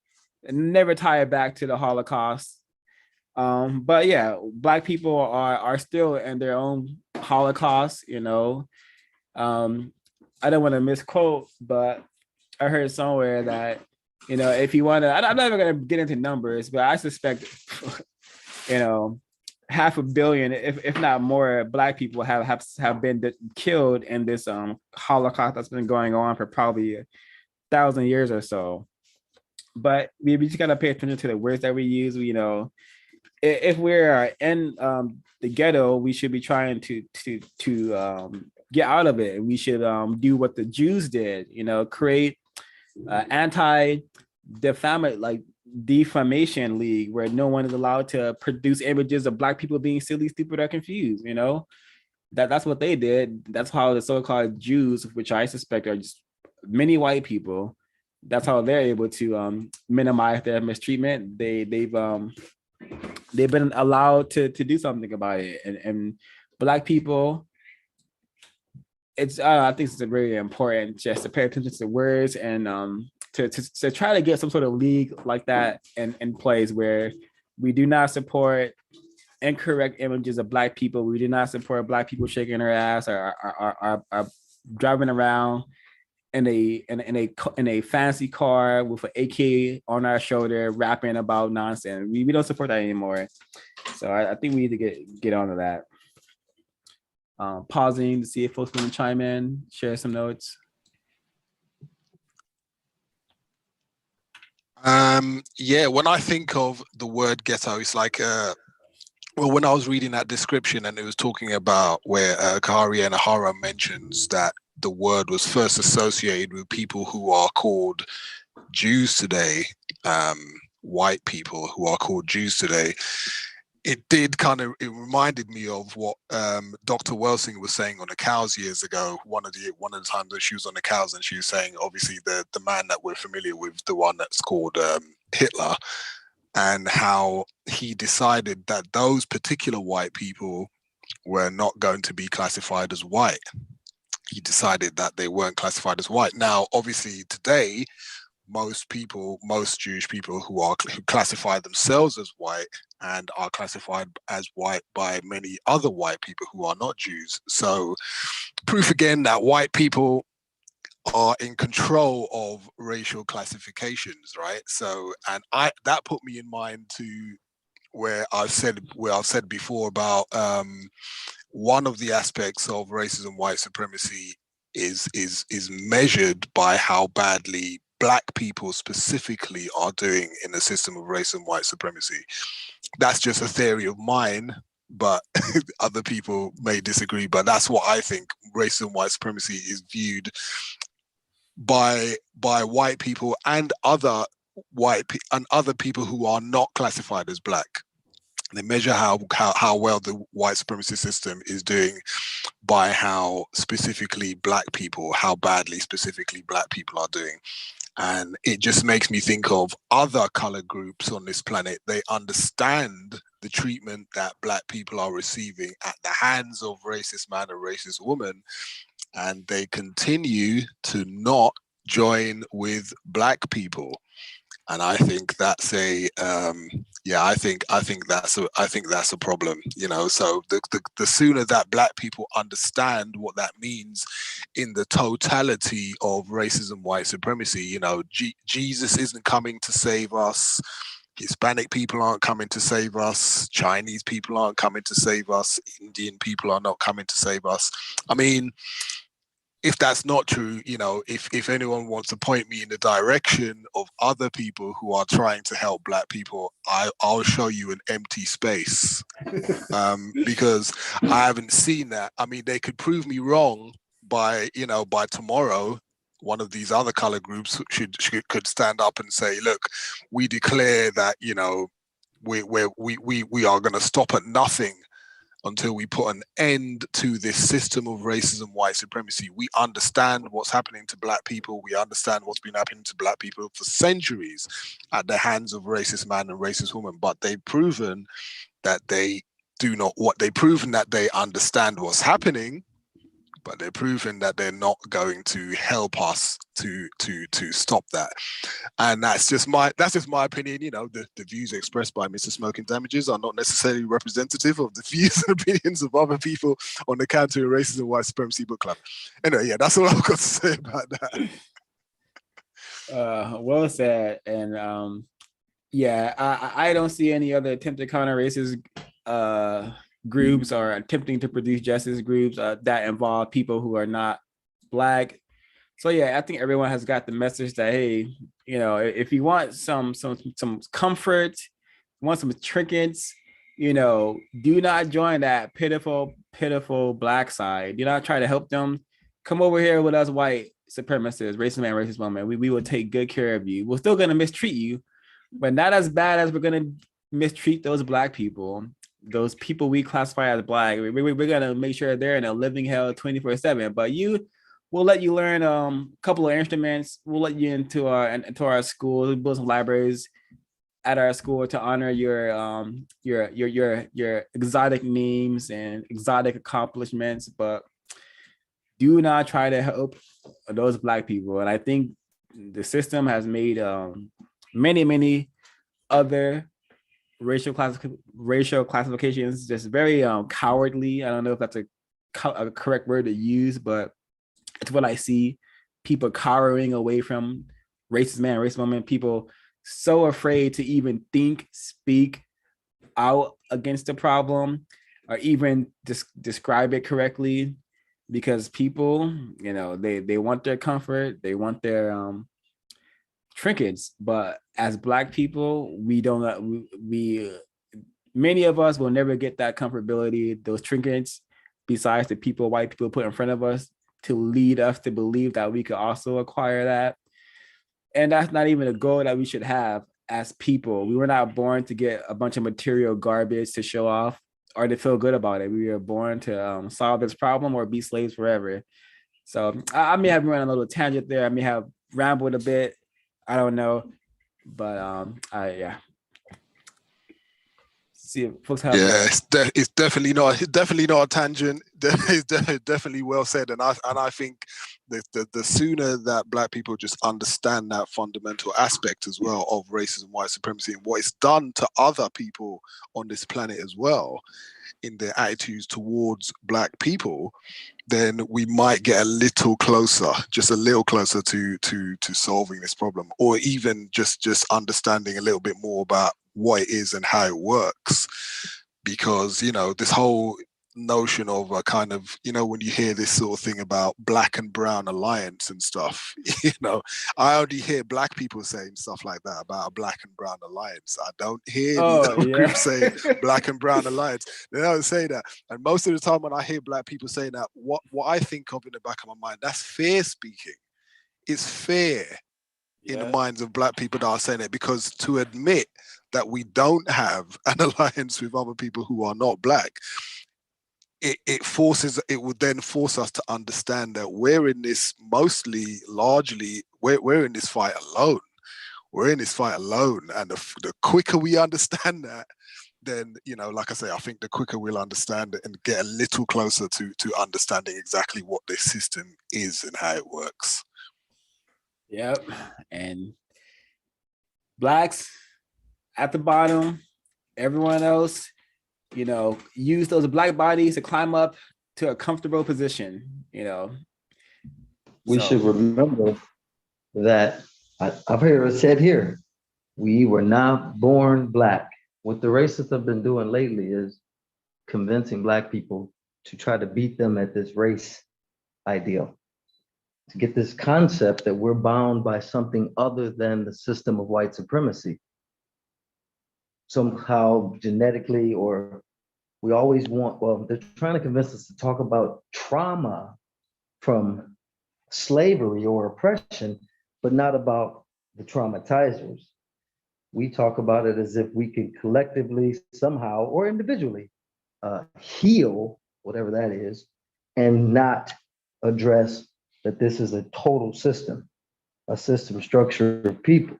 and never tie it back to the Holocaust. But yeah, Black people are still in their own Holocaust. I don't want to misquote, but I heard somewhere that if you want to, I'm not even going to get into numbers, but I suspect 500 million, if not more, Black people have been killed in this Holocaust that's been going on for probably 1,000 years or so. But we just gotta pay attention to the words that we use. If we're in the ghetto, we should be trying to get out of it. We should do what the Jews did. Create defamation league where no one is allowed to produce images of Black people being silly, stupid, or confused. That's what they did. That's how the so-called Jews, which I suspect are just many white people, that's how they're able to minimize their mistreatment. They've been allowed to do something about it, and Black people, I think it's very important just to pay attention to the words and to try to get some sort of league like that in place where we do not support incorrect images of Black people. We do not support Black people shaking their ass or are driving around in a fancy car with an AK on our shoulder, rapping about nonsense. We don't support that anymore. So I think we need to get onto that. Pausing to see if folks want to chime in, share some notes. Yeah, when I think of the word ghetto, it's like when I was reading that description and it was talking about where Kahari Enahara mentions that the word was first associated with people who are called Jews today, white people who are called Jews today. It reminded me of what Dr. Welsing was saying on the cows years ago. One of the times that she was on the cows, and she was saying, obviously, the man that we're familiar with, the one that's called Hitler, and how he decided that those particular white people were not going to be classified as white. He decided that they weren't classified as white. Now, obviously, today, most Jewish people who classify themselves as white and are classified as white by many other white people who are not Jews. So proof again that white people are in control of racial classifications, right? So, and that put me in mind to where I've said before about one of the aspects of racism, white supremacy is measured by how badly Black people specifically are doing in the system of race and white supremacy. That's just a theory of mine, but other people may disagree. But that's what I think racism and white supremacy is viewed by white people and other people who are not classified as Black. They measure how well the white supremacy system is doing by how badly specifically Black people are doing. And it just makes me think of other color groups on this planet. They understand the treatment that Black people are receiving at the hands of racist man and racist woman, and they continue to not join with Black people. And I think that's a I think that's a problem, you know. So the sooner that Black people understand what that means in the totality of racism, white supremacy, you know, Jesus isn't coming to save us. Hispanic people aren't coming to save us. Chinese people aren't coming to save us. Indian people are not coming to save us. I mean, if that's not true, you know, if anyone wants to point me in the direction of other people who are trying to help Black people, I'll show you an empty space, because I haven't seen that. I mean, they could prove me wrong by tomorrow. One of these other color groups could stand up and say, look, we declare that, you know, we are going to stop at nothing until we put an end to this system of racism, white supremacy. We understand what's happening to Black people. We understand what's been happening to Black people for centuries at the hands of racist man and racist woman. But they've proven that they've proven that they understand what's happening, but they're proving that they're not going to help us to stop that. And that's just my opinion. You know, the views expressed by Mr. Smoking Damages are not necessarily representative of the views and opinions of other people on the Counter Racism White Supremacy Book Club. Anyway, yeah, that's all I've got to say about that. Well said. And I don't see any other attempted counter racist groups or attempting to produce justice groups that involve people who are not Black. So yeah, I think everyone has got the message that, hey, you know, if you want some comfort, want some trinkets, you know, do not join that pitiful Black side. Do not try to help them. Come over here with us white supremacists, racist man, racist woman. We will take good care of you. We're still gonna mistreat you, but not as bad as we're gonna mistreat those Black people. Those people we classify as Black. We're gonna make sure they're in a living hell 24/7. But we'll let you learn a couple of instruments. We'll let you into our school. We build some libraries at our school to honor your exotic names and exotic accomplishments. But do not try to help those Black people. And I think the system has made many other racial classifications just very cowardly. I don't know if that's a correct word to use, but it's what I see. People cowering away from racist man, racist woman. People so afraid to even speak out against the problem or even describe it correctly, because people, you know, they want their comfort, they want their trinkets. But as Black people, we don't, many of us will never get that comfortability, those trinkets, besides the white people put in front of us to lead us to believe that we could also acquire that. And that's not even a goal that we should have as people. We were not born to get a bunch of material garbage to show off or to feel good about it. We were born to solve this problem or be slaves forever. So I may have run a little tangent there. I may have rambled a bit. I don't know, but see if folks have. Yeah, it's definitely not a tangent. It's definitely well said, and I think the sooner that Black people just understand that fundamental aspect as well of racism, white supremacy, and what it's done to other people on this planet as well, in their attitudes towards Black people, then we might get a little closer, just a little closer to solving this problem, or even just understanding a little bit more about what it is and how it works. Because, you know, this whole notion of a kind of, you know, when you hear this sort of thing about Black and brown alliance and stuff, you know, I only hear Black people saying stuff like that about a Black and brown alliance. I don't hear these other groups saying Black and brown alliance. They don't say that. And most of the time when I hear Black people saying that, what I think of in the back of my mind, that's fear speaking. It's fear in the minds of Black people that are saying it, because to admit that we don't have an alliance with other people who are not Black, it would then force us to understand that we're in this largely we're in this fight alone. We're in this fight alone, and the quicker we understand that, then, you know, like I say, I think the quicker we'll understand it and get a little closer to understanding exactly what this system is and how it works. Yep. And blacks at the bottom, everyone else, you know, use those black bodies to climb up to a comfortable position, you know. We should remember that I've heard it said here, we were not born black. What the racists have been doing lately is convincing black people to try to beat them at this race ideal, to get this concept that we're bound by something other than the system of white supremacy. Somehow genetically, or we always want, well, they're trying to convince us to talk about trauma from slavery or oppression, but not about the traumatizers. We talk about it as if we can collectively somehow or individually heal whatever that is, and not address that this is a total system, a system structure of people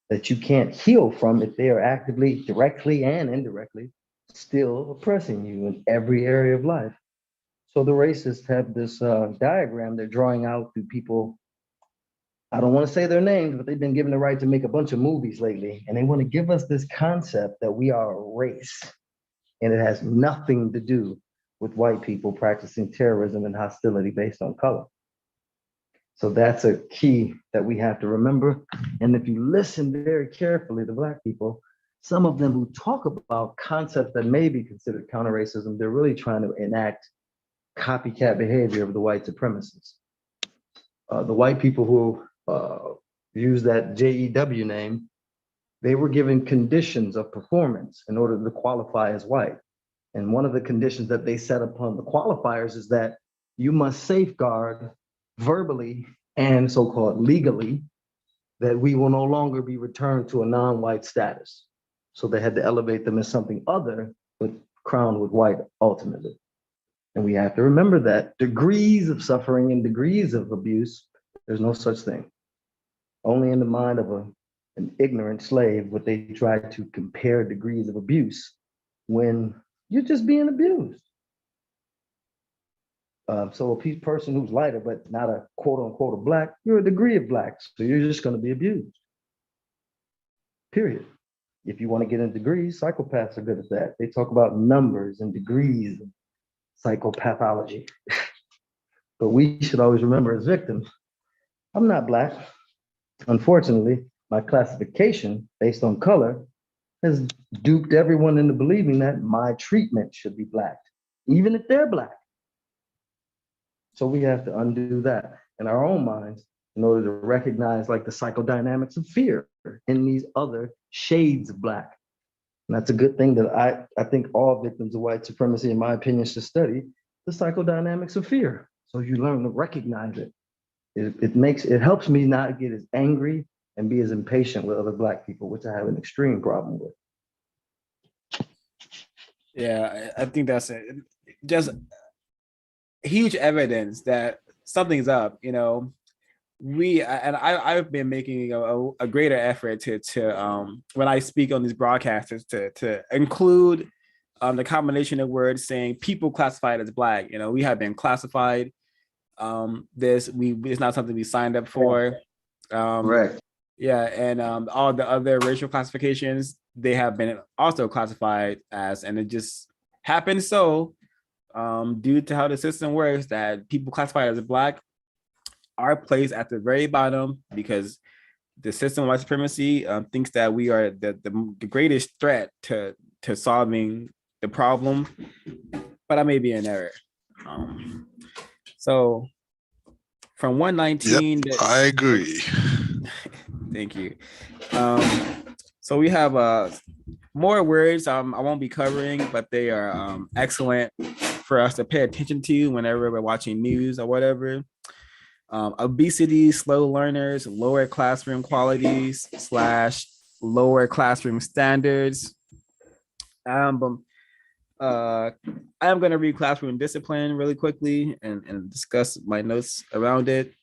that you can't heal from if they are actively, directly and indirectly, still oppressing you in every area of life. So the racists have this diagram they're drawing out through people. I don't want to say their names, but they've been given the right to make a bunch of movies lately. And they want to give us this concept that we are a race. And it has nothing to do with white people practicing terrorism and hostility based on color. So that's a key that we have to remember. And if you listen very carefully to black people, some of them who talk about concepts that may be considered counter-racism, they're really trying to enact copycat behavior of the white supremacists. The white people who use that JEW name, they were given conditions of performance in order to qualify as white. And one of the conditions that they set upon the qualifiers is that you must safeguard verbally and so-called legally that we will no longer be returned to a non-white status. So they had to elevate them as something other, but crowned with white ultimately. And we have to remember that degrees of suffering and degrees of abuse, there's no such thing. Only in the mind of an ignorant slave would they try to compare degrees of abuse when you're just being abused. So a person who's lighter, but not a quote unquote a black, you're a degree of black. So you're just going to be abused. Period. If you want to get in degrees, psychopaths are good at that. They talk about numbers and degrees of psychopathology. But we should always remember as victims, I'm not black. Unfortunately, my classification based on color has duped everyone into believing that my treatment should be black, even if they're black. So we have to undo that in our own minds in order to recognize like the psychodynamics of fear in these other shades of black. And that's a good thing that I think all victims of white supremacy, in my opinion, should study the psychodynamics of fear. So you learn to recognize it. It helps me not get as angry and be as impatient with other black people, which I have an extreme problem with. Yeah, I think that's it. Just huge evidence that something's up, you know. I've been making a greater effort to when I speak on these broadcasts to include the combination of words saying people classified as black. You know, we have been classified. It's not something we signed up for. Correct. Yeah, and all the other racial classifications they have been also classified as, and it just happened so due to how the system works that people classified as black are placed at the very bottom because the system of white supremacy thinks that we are the greatest threat to solving the problem, but I may be in error. So from 119, yep, I agree. Thank you. So we have more words I won't be covering, but they are excellent for us to pay attention to whenever we're watching news or whatever. Obesity, slow learners, lower classroom qualities / lower classroom standards. I'm going to read classroom discipline really quickly and discuss my notes around it.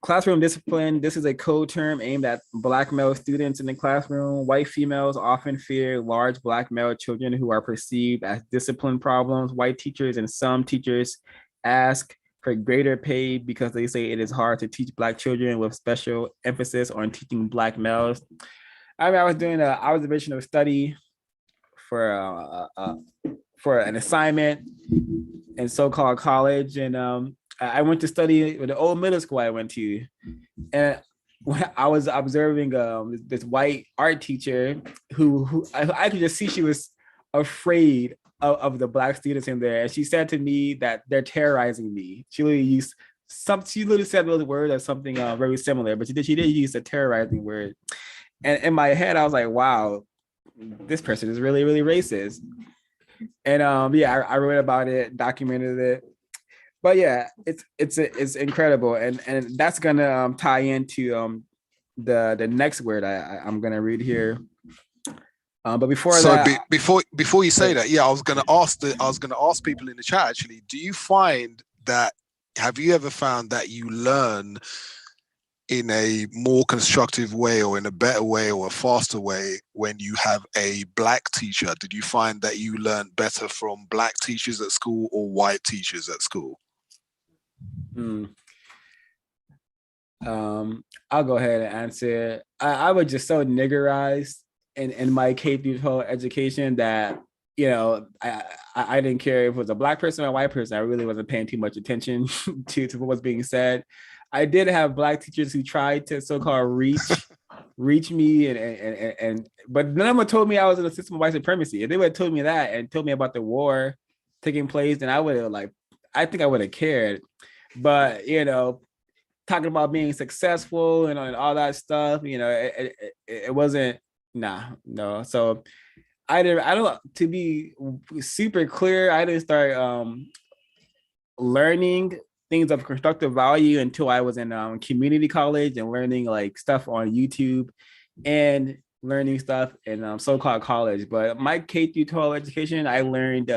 Classroom discipline. This is a code term aimed at Black male students in the classroom. White females often fear large Black male children who are perceived as discipline problems. White teachers and some teachers ask for greater pay because they say it is hard to teach Black children, with special emphasis on teaching Black males. I mean, I was doing an observational study for an assignment in so-called college, and I went to study with the old middle school I went to, and when I was observing this white art teacher who I could just see she was afraid of the Black students in there, and she said to me that they're terrorizing me. She literally said the word or something very similar, but she did use a terrorizing word, and in my head I was like, wow, this person is really, really racist. And I wrote about it, documented it. But yeah, it's incredible, and that's gonna tie into the next word I'm gonna read here. But before So that, before you say that, I was gonna ask people in the chat actually. Have you ever found that you learn in a more constructive way or in a better way or a faster way when you have a Black teacher? Did you find that you learned better from Black teachers at school or white teachers at school? I'll go ahead and answer. I was just so niggerized in my K through 12 education that I didn't care if it was a Black person or a white person. I really wasn't paying too much attention to what was being said. I did have Black teachers who tried to so-called reach me, and but none of them told me I was in a system of white supremacy. If they would have told me that and told me about the war taking place, then I would have I think I would have cared. But talking about being successful and all that stuff, it wasn't. No. So I don't, to be super clear, I didn't start learning things of constructive value until I was in community college and learning like stuff on YouTube and learning stuff in so-called college. But my K through 12 education, I learned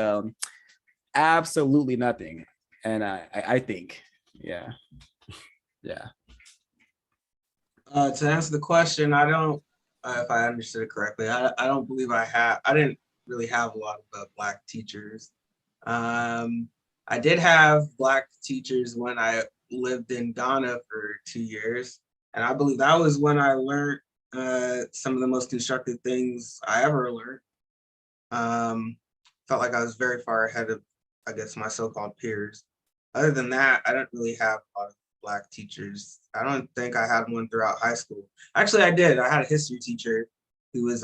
absolutely nothing. And I think, yeah. To answer the question, I don't, if I understood it correctly, I don't believe I didn't really have a lot of Black teachers. I did have Black teachers when I lived in Ghana for 2 years. And I believe that was when I learned some of the most constructive things I ever learned. Felt like I was very far ahead of, I guess, my so-called peers. Other than that, I don't really have a lot of Black teachers. I don't think I had one throughout high school. Actually, I did. I had a history teacher who was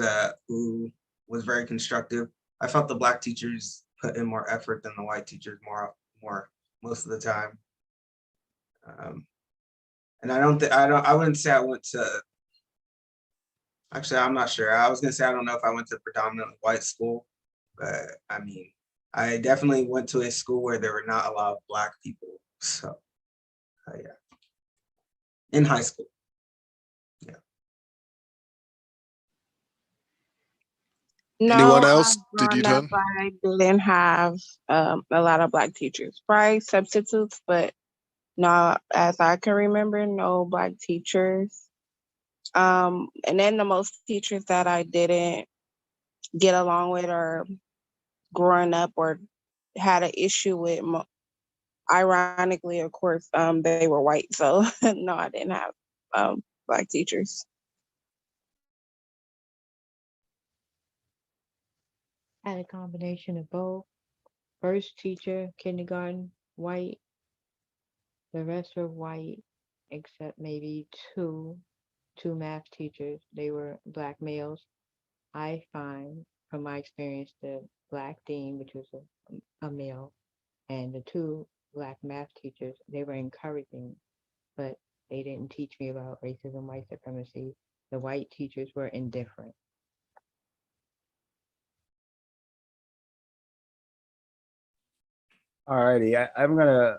very constructive. I felt the Black teachers put in more effort than the white teachers more most of the time. And I wouldn't say I went to, actually, I'm not sure. I was gonna say, I don't know if I went to a predominantly white school, but I mean, I definitely went to a school where there were not a lot of Black people. So yeah, in high school. Anyone No, else? Did you growing up, turn? I didn't have a lot of Black teachers. Probably substitutes, but not as I can remember, no Black teachers. And then the most teachers that I didn't get along with or growing up or had an issue with, ironically, of course, they were white. So no, I didn't have Black teachers. I had a combination of both. First teacher, kindergarten, white. The rest were white, except maybe two math teachers. They were Black males. I find, from my experience, the Black dean, which was a male, and the two Black math teachers, they were encouraging, but they didn't teach me about racism, white supremacy. The white teachers were indifferent. Alrighty, I'm gonna.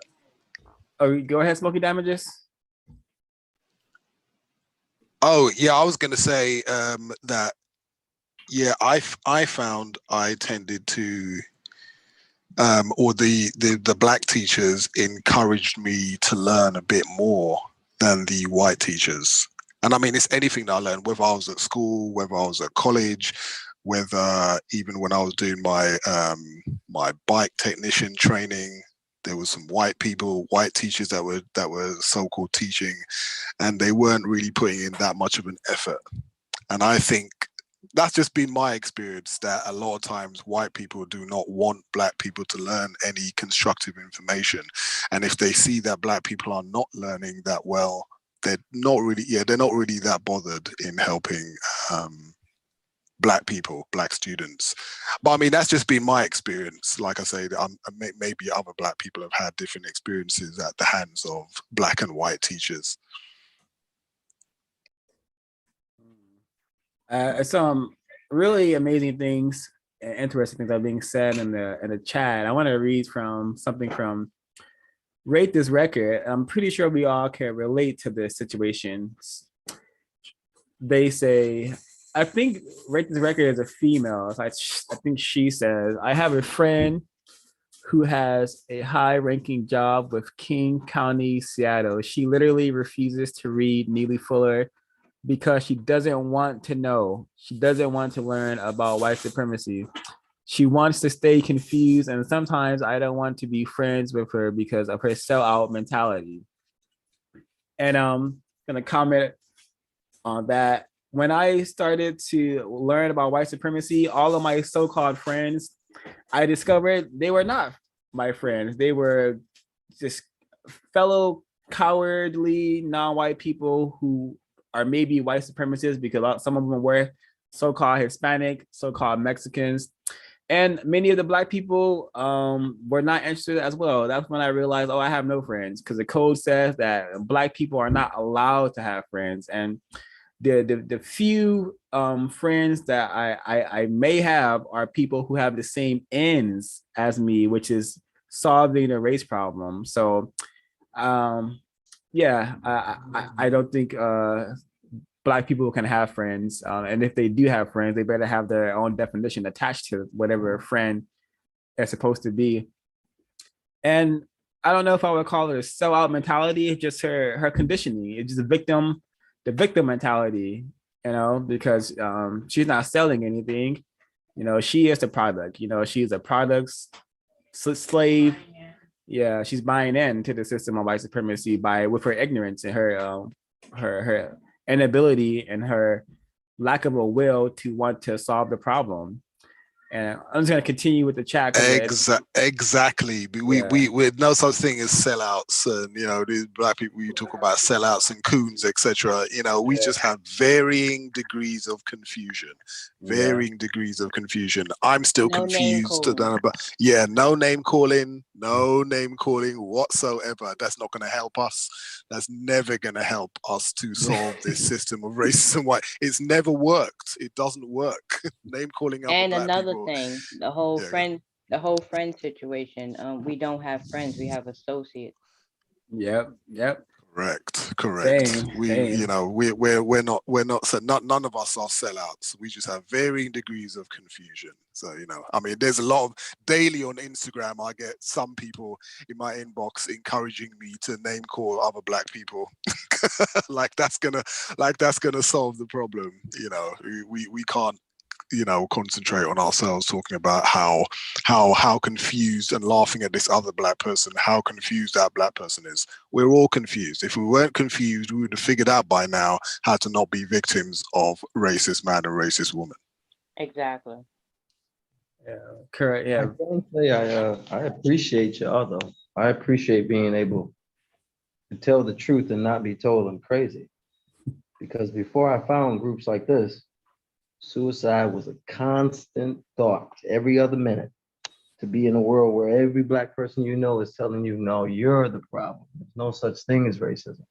Oh, go ahead, Smoky Damages. Oh yeah, I was gonna say that. Yeah, I found I tended to, or the Black teachers encouraged me to learn a bit more than the white teachers. And I mean, it's anything that I learned, whether I was at school, whether I was at college, whether even when I was doing my my bike technician training, there was some white people, white teachers that were so-called teaching, and they weren't really putting in that much of an effort. And I think that's just been my experience, that a lot of times white people do not want black people to learn any constructive information. And if they see that black people are not learning that well, they're not really that bothered in helping black people, black students. But I mean, that's just been my experience. Like I say, maybe other black people have had different experiences at the hands of black and white teachers. Some really amazing things and interesting things are being said in the chat. I want to read from something from Rate This Record. I'm pretty sure we all can relate to this situation. They say, I think Rate This Record is a female. So I think she says, I have a friend who has a high-ranking job with King County, Seattle. She literally refuses to read Neely Fuller because she doesn't want to know. She doesn't want to learn about white supremacy. She wants to stay confused, and sometimes I don't want to be friends with her because of her sellout mentality. And I'm gonna comment on that. When I started to learn about white supremacy, all of my so-called friends, I discovered they were not my friends. They were just fellow cowardly non-white people who are maybe white supremacists, because some of them were so-called Hispanic, so-called Mexicans. And many of the black people were not interested as well. That's when I realized, I have no friends, because the code says that black people are not allowed to have friends. And the few friends that I may have are people who have the same ends as me, which is solving the race problem. So yeah, I don't think black people can have friends, and if they do have friends, they better have their own definition attached to whatever friend they're supposed to be. And I don't know if I would call it a sellout mentality. It's just her conditioning. It's just the victim mentality, because she's not selling anything. She is the product. She's a product slave. Yeah, she's buying into the system of white supremacy with her ignorance and her inability and her lack of a will to want to solve the problem. And I'm just gonna continue with the chat. Exactly. We no such thing as sellouts, and these black people, you talk about sellouts and coons, etc. We just have varying degrees of confusion. Degrees of confusion. I'm still confused. No name calling whatsoever. That's not going to help us. That's never going to help us to solve this system of racism. Why it's never worked. It doesn't work. Name calling up. And another people. thing, the whole friend situation. We don't have friends. We have associates. Yep. Correct. Same. We're not so none of us are sellouts. We just have varying degrees of confusion. So I mean, there's a lot of daily on Instagram. I get some people in my inbox encouraging me to name call other black people, like that's gonna solve the problem. We can't concentrate on ourselves talking about how confused and laughing at this other black person, how confused that black person is. We're all confused. If we weren't confused, we would have figured out by now how to not be victims of racist man and racist woman. Exactly. Yeah, correct. Yeah. I can say I appreciate y'all though. I appreciate being able to tell the truth and not be told I'm crazy. Because before I found groups like this, suicide was a constant thought every other minute. To be in a world where every black person is telling you, no, you're the problem. There's no such thing as racism.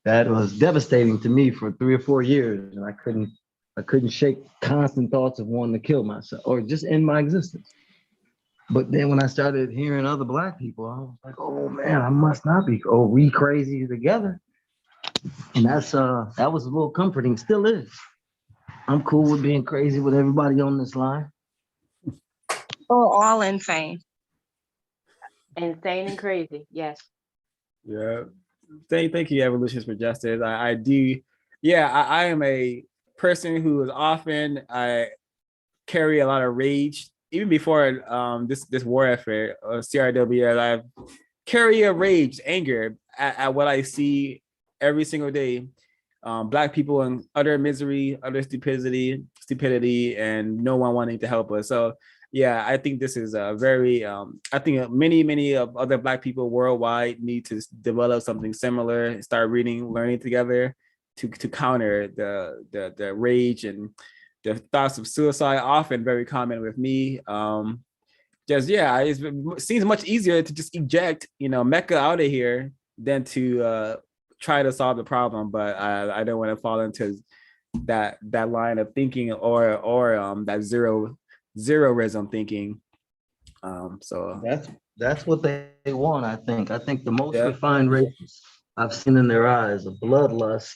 That was devastating to me for 3 or 4 years, and I couldn't shake constant thoughts of wanting to kill myself or just end my existence. But then when I started hearing other black people, I was like, oh man, I must not be. Oh, we crazy together. And that was a little comforting, still is. I'm cool with being crazy with everybody on this line. Oh, all insane. Insane and crazy, yes. Yeah. Thank you, Evolutions for Justice. I do. Yeah, I am a person who is often I carry a lot of rage. Even before this war effort, CRW, I carry a rage, anger at what I see every single day. Black people in utter misery, utter stupidity, and no one wanting to help us. So yeah, I think this is a very I think many of other Black people worldwide need to develop something similar, start reading, learning together to counter the rage and the thoughts of suicide, often very common with me. Just yeah, it seems much easier to just eject, Mecca out of here than to try to solve the problem. But I don't want to fall into that line of thinking or that zeroism thinking. So That's what they want. I think. I think the most refined races I've seen in their eyes a bloodlust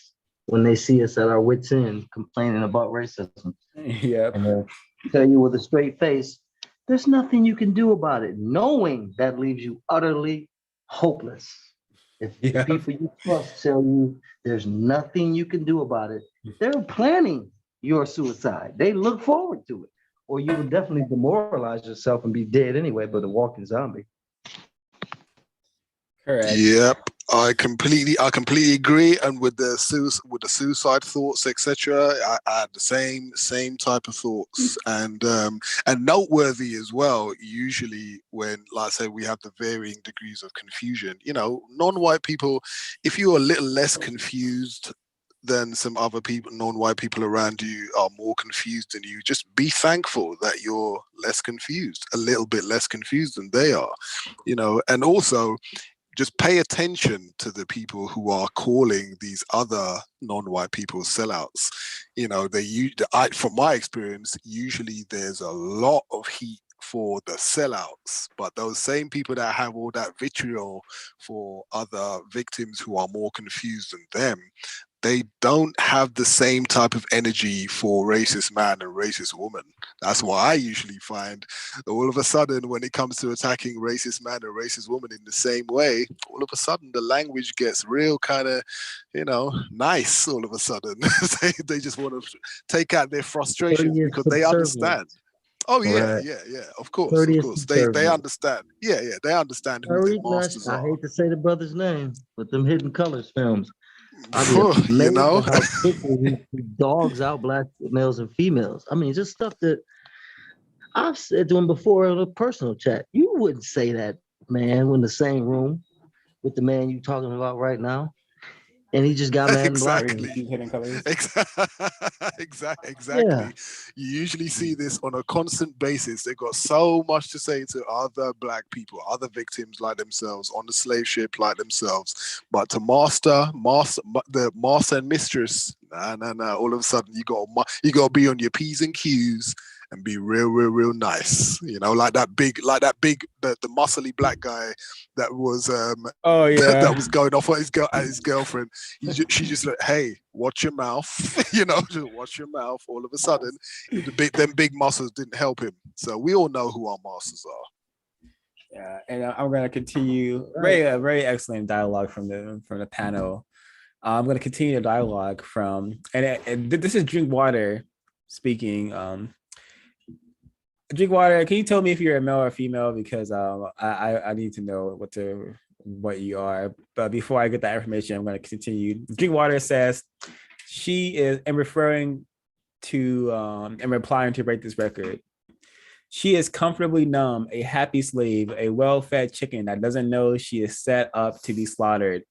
when they see us at our wits' end complaining about racism. Yep. And they'll tell you with a straight face, there's nothing you can do about it, knowing that leaves you utterly hopeless. If the people you trust tell you there's nothing you can do about it, they're planning your suicide. They look forward to it. Or you would definitely demoralize yourself and be dead anyway, but a walking zombie. Correct. Yep, I completely agree. And with the suicide thoughts, etc., I had the same type of thoughts, and noteworthy as well. Usually, when, like I say, we have the varying degrees of confusion. Non-white people, if you're a little less confused than some other people, non-white people around you are more confused than you, just be thankful that you're less confused, a little bit less confused than they are, and also just pay attention to the people who are calling these other non-white people sellouts. From my experience, usually there's a lot of heat for the sellouts, but those same people that have all that vitriol for other victims who are more confused than them, they don't have the same type of energy for racist man and racist woman. That's why I usually find all of a sudden when it comes to attacking racist man and racist woman in the same way, all of a sudden the language gets real kind of, nice all of a sudden. they just want to take out their frustrations because they understand. Oh yeah, Right. yeah, of course. They understand. Yeah, they understand who their masters I are. hate to say the brother's name, but them Hidden Colors films. I mean, how quickly he dogs out black males and females. I mean, just stuff that I've said to him before in a personal chat. You wouldn't say that, man, in the same room with the man you talking about right now. And he just got mad and blocked him. Exactly. Yeah. You usually see this on a constant basis. They've got so much to say to other black people, other victims like themselves, on the slave ship like themselves. But to the master and mistress, nah. All of a sudden, you got to be on your P's and Q's and be real nice. Like that big, the muscly black guy that was that was going off at his girlfriend. She just like, hey, watch your mouth, just watch your mouth. All of a sudden, them big muscles didn't help him. So we all know who our masters are. Yeah, and I'm going to continue. Very excellent dialogue from the panel. I'm going to continue the dialogue from, and this is Drinkwater speaking. Drinkwater, can you tell me if you're a male or female? Because I need to know what you are. But before I get that information, I'm going to continue. Drinkwater says she is, and referring to and replying to Break This Record. She is comfortably numb, a happy slave, a well-fed chicken that doesn't know she is set up to be slaughtered.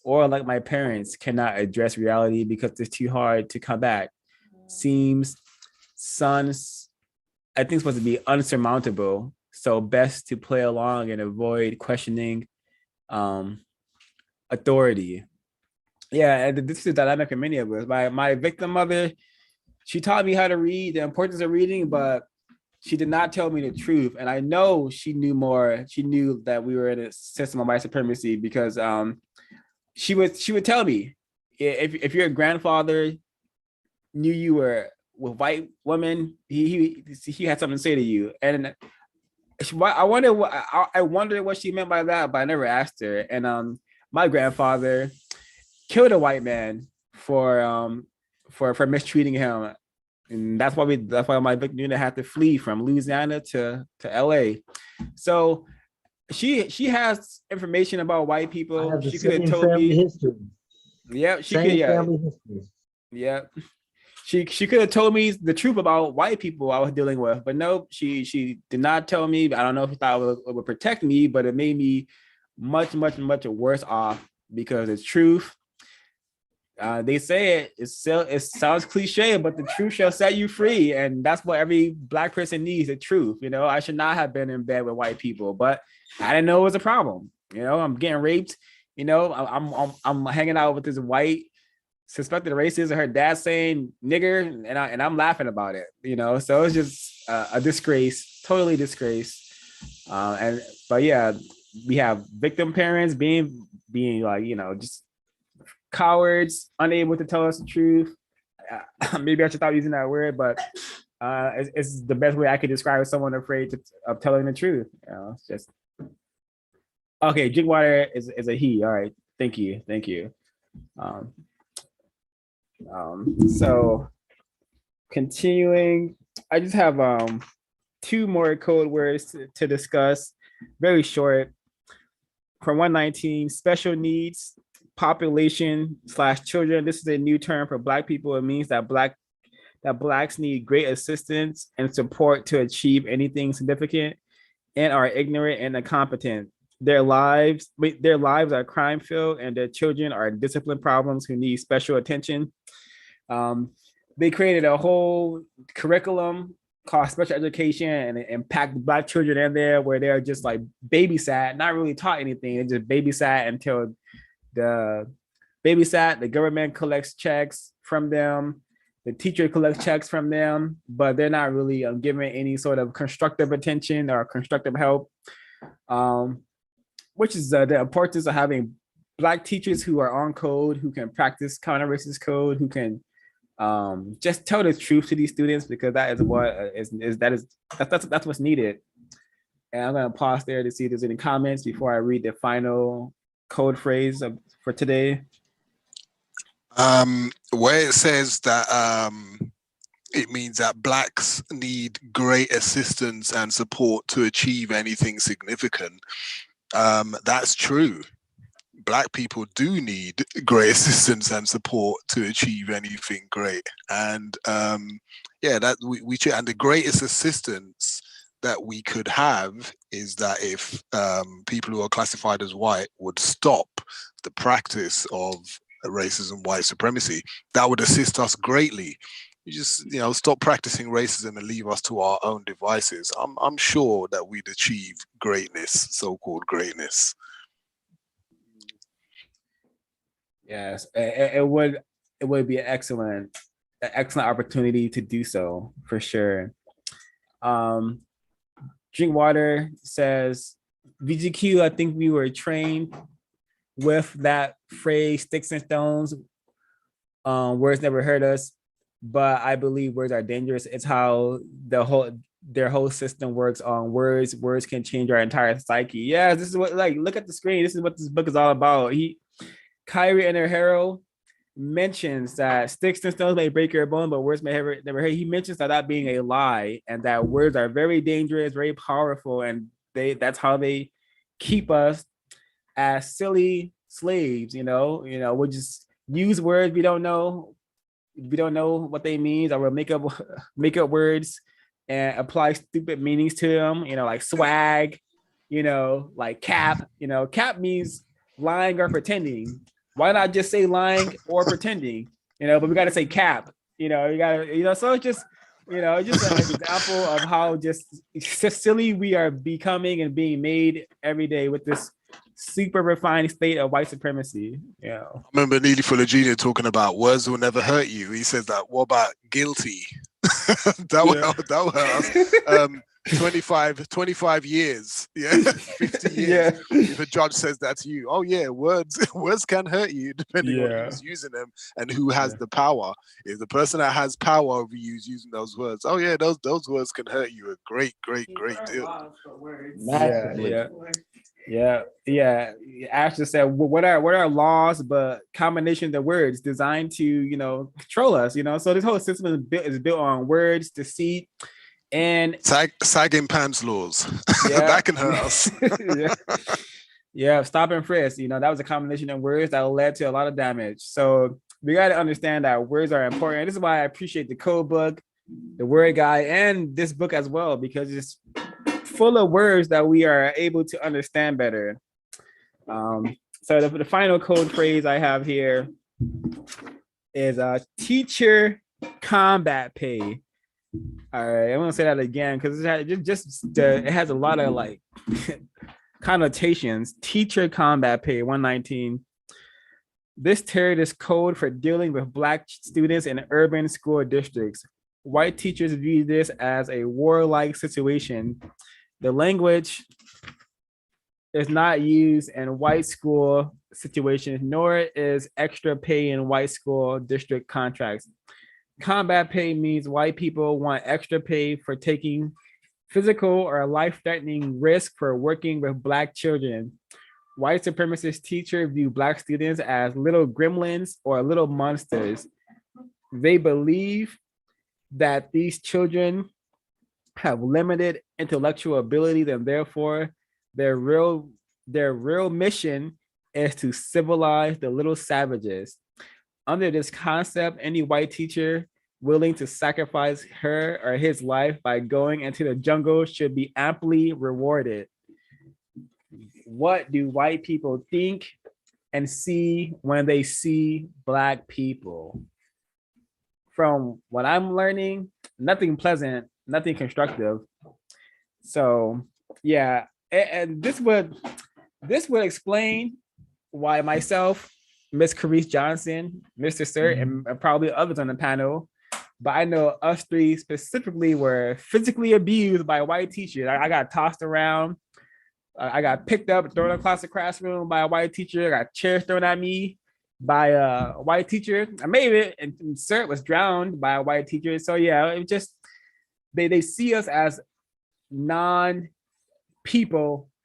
Or like my parents, cannot address reality because it's too hard to combat. Seems sons, I think, supposed to be unsurmountable. So best to play along and avoid questioning authority. Yeah, and this is the dynamic for many of us. My victim mother, she taught me how to read, the importance of reading, but she did not tell me the truth. And I know she knew more. She knew that we were in a system of white supremacy because she would tell me, if your grandfather knew you were with white women, he had something to say to you. And I wondered what she meant by that, but I never asked her. And my grandfather killed a white man for mistreating him. And that's why my victim unit had to flee from Louisiana to LA. So she has information about white people. I have the She could have same told family me. history. Yeah, she Same could. Yeah, family history. yeah. She could have told me the truth about white people I was dealing with, but no, she did not tell me. I don't know if she thought it would protect me, but it made me much worse off because it's truth. They say it sounds cliche, but the truth shall set you free, and that's what every black person needs: the truth. You know, I should not have been in bed with white people, but I didn't know it was a problem. You know, I'm getting raped. You know, I'm hanging out with this white suspected racist, and her dad saying nigger, and I'm laughing about it. You know, so it's just a disgrace, totally disgrace. But yeah, we have victim parents being like, you know, just cowards, unable to tell us the truth. Maybe I should stop using that word, but it's the best way I could describe someone afraid of telling the truth. You know, it's just okay. Drinkwater is a he. All right, thank you. So continuing, I just have two more code words to discuss. Very short. For 119, special needs population / children. This is a new term for Black people. It means that Blacks need great assistance and support to achieve anything significant and are ignorant and incompetent. Their lives are crime filled, and their children are discipline problems who need special attention. They created a whole curriculum called special education and packed Black children in there where they're just like babysat, not really taught anything. They just babysat until the government collects checks from them, the teacher collects checks from them, but they're not really given any sort of constructive attention or constructive help, which is the importance of having Black teachers who are on code, who can practice counter-racist code, who can just tell the truth to these students, because that's what's needed. And I'm going to pause there to see if there's any comments before I read the final code phrase for today. Where it says that it means that Blacks need great assistance and support to achieve anything significant. That's true. Black people do need great assistance and support to achieve anything great. And yeah, that we should, and the greatest assistance that we could have is that if people who are classified as white would stop the practice of racism, white supremacy, that would assist us greatly. You just, you know, stop practicing racism and leave us to our own devices. I'm sure that we'd achieve greatness, so-called greatness. Yes, it would be an excellent opportunity to do so for sure. Drinkwater says, VGQ, I think we were trained with that phrase, sticks and stones. Words never hurt us, but I believe words are dangerous. It's how their whole system works on words. Words can change our entire psyche. Yeah, this is what, like, look at the screen. This is what this book is all about. Kyrie and Hero mentions that sticks and stones may break your bone, but words may never hurt. He mentions that being a lie, and that words are very dangerous, very powerful, and that's how they keep us as silly slaves. You know, we'll just use words we don't know what they mean, or we'll make up words and apply stupid meanings to them. You know, like swag. You know, like cap. You know, cap means lying or pretending. Why not just say lying or pretending? You know, but we got to say cap. You know, you got to, you know, so it's just, you know, just an example of how just silly we are becoming and being made every day with this super refined state of white supremacy. You know, I remember Neely Fuller Jr. talking about words will never hurt you. He says that. What about guilty? that will hurt us. 25 years, yeah, 50 years. Yeah. If a judge says that to you, oh yeah, words can hurt you depending on who's using them and who has the power. If the person that has power over you is using those words, oh yeah, those words can hurt you a great deal. Massively. Yeah. Ashley said, what are laws but combinations of words designed to, control us, So this whole system is built on words, deceit, and Sagging pants laws. yeah, That can hurt us. yeah, yeah. Stop and frisk. That was a combination of words that led to a lot of damage. So we got to understand that words are important. This is why I appreciate the code book, the word guide, and this book as well, because it's full of words that we are able to understand better. So the final code phrase I have here is teacher combat pay. All right, I'm gonna say that again because it has a lot of like connotations. Teacher combat pay 119. This term is code for dealing with Black students in urban school districts. White teachers view this as a warlike situation. The language is not used in white school situations, nor is extra pay in white school district contracts. Combat pay means white people want extra pay for taking physical or life-threatening risk for working with Black children. White supremacist teachers view Black students as little gremlins or little monsters. They believe that these children have limited intellectual abilities and therefore their real mission is to civilize the little savages. Under this concept, any white teacher willing to sacrifice her or his life by going into the jungle should be amply rewarded. What do white people think and see when they see Black people? From what I'm learning, nothing pleasant, nothing constructive. So yeah, and this would explain why myself, Miss Carice Johnson, Mr. Sir, and probably others on the panel, but I know us three specifically were physically abused by white teachers. I got tossed around. I got picked up, thrown across the classroom by a white teacher. I got chairs thrown at me by a white teacher. I made it, and Sir was drowned by a white teacher. So yeah, it just they see us as non-people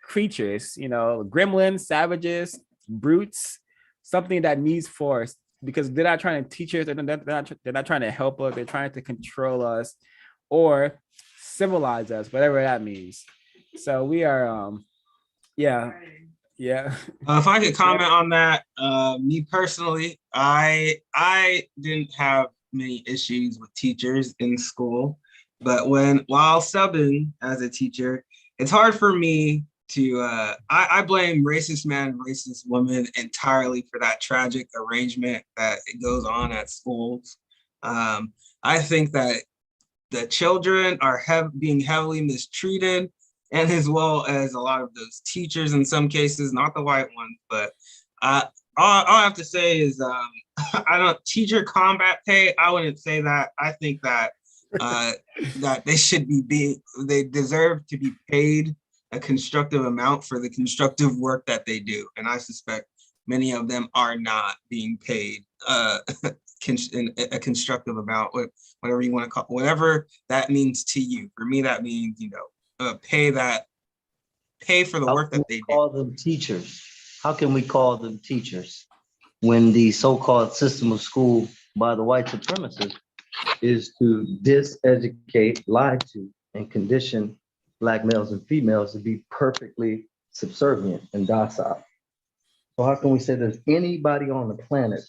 creatures, gremlins, savages, brutes, something that needs force because they're not trying to teach us, they're not trying to help us, they're trying to control us or civilize us, whatever that means. So we are yeah. If I could comment on that, me personally, I didn't have many issues with teachers in school, but while subbing as a teacher, it's hard for me to I blame racist man, racist woman entirely for that tragic arrangement that goes on at schools. I think that the children are being heavily mistreated, and as well as a lot of those teachers in some cases, not the white ones, but all I have to say is I don't teacher combat pay. I wouldn't say that. I think that that they deserve to be paid a constructive amount for the constructive work that they do. And I suspect many of them are not being paid a constructive amount, whatever you want to call, whatever that means to you. For me, that means, pay for the work that they do. Call them teachers. How can we call them teachers when the so-called system of school by the white supremacists is to diseducate, lie to, and condition Black males and females to be perfectly subservient and docile? So how can we say there's anybody on the planet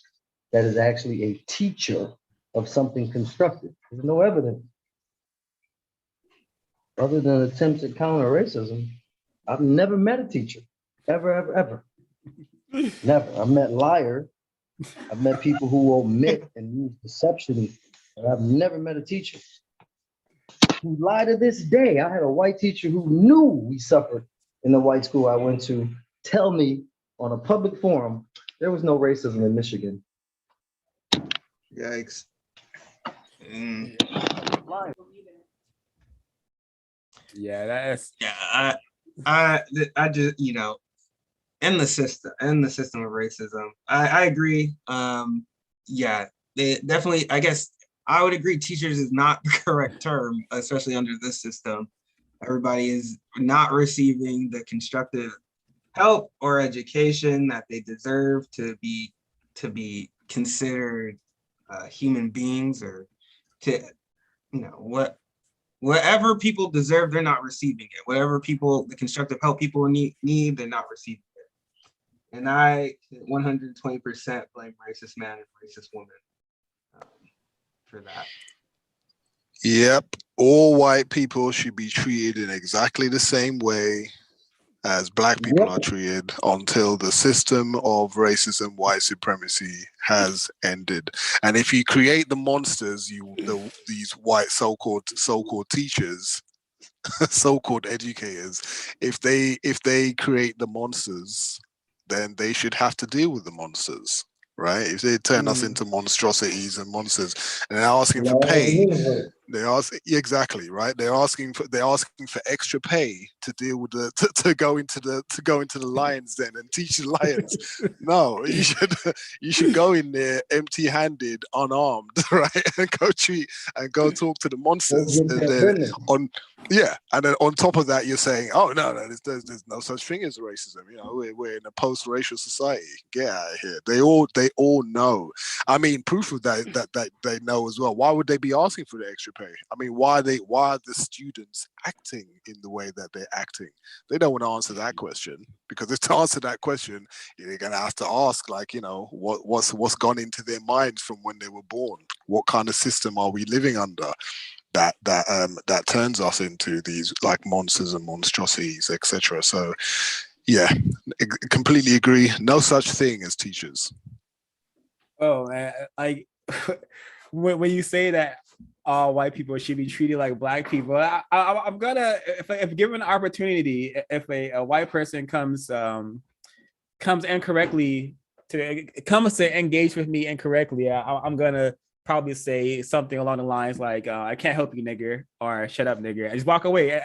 that is actually a teacher of something constructive? There's no evidence. Other than attempts at counter racism, I've never met a teacher, ever. Never. I've met liars. I've met people who omit and use deception, but I've never met a teacher who lie to this day. I had a white teacher who knew we suffered in the white school I went to tell me on a public forum there was no racism in Michigan. Yikes. Yeah, that's I just, in the system of racism, I agree. Yeah, they definitely, I guess I would agree teachers is not the correct term, especially under this system. Everybody is not receiving the constructive help or education that they deserve to be considered human beings, or to, you know, whatever people deserve, they're not receiving it. Whatever the constructive help people need, they're not receiving it. And I 120% blame racist man and racist woman for that. Yep, all white people should be treated in exactly the same way as black people are treated until the system of racism, white supremacy has ended. And if you create the monsters, these white so-called teachers, so-called educators, if they create the monsters, then they should have to deal with the monsters, right? If they turn us into monstrosities and monsters, and they're asking for pay, exactly, right? They're asking for extra pay to deal with to go into the lions den and teach the lions. No, you should go in there empty-handed, unarmed, right? And go talk to the monsters, and then and then on top of that, you're saying, oh no, there's no such thing as racism. You know, we're in a post-racial society. Get out of here. They all know. I mean, proof of that they know as well. Why would they be asking for the extra pay? I mean, why are the students acting in the way that they're acting? They don't want to answer that question, because if to answer that question, you're gonna have to ask, like, you know, what's gone into their minds from when they were born. What kind of system are we living under that turns us into these like monsters and monstrosities, etc. So yeah, completely agree. No such thing as teachers. Oh man, like when you say that all white people should be treated like black people, I'm gonna, if given an opportunity, if a white person comes incorrectly to engage with me incorrectly, I'm gonna probably say something along the lines like, I can't help you, nigger, or shut up, nigger, and just walk away,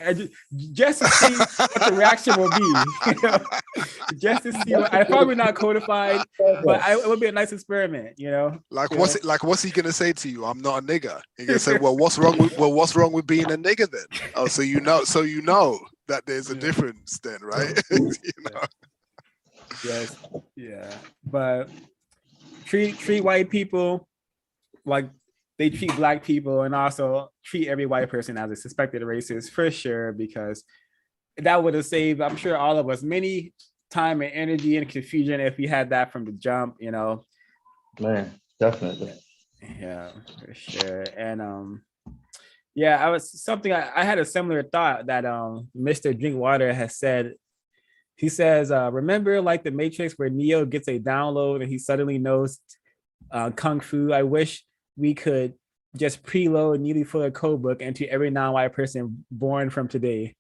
just to see what the reaction will be. You know? Just to see what, I'm probably not codified, but it would be a nice experiment, you know. Like, what's he gonna say to you? I'm not a nigger. He's gonna say, what's wrong with being a nigger then? Oh, so you know that there's a difference then, right? You know? Yes, yeah, but treat white people like they treat black people, and also treat every white person as a suspected racist for sure, because that would have saved, I'm sure, all of us many time and energy and confusion if we had that from the jump, you know. Man, definitely. Yeah, for sure. And yeah, I had a similar thought that Mr. Drinkwater has said. He says, remember like the Matrix where Neo gets a download and he suddenly knows Kung Fu? I wish we could just preload Neely Fuller code book into every non-white person born from today.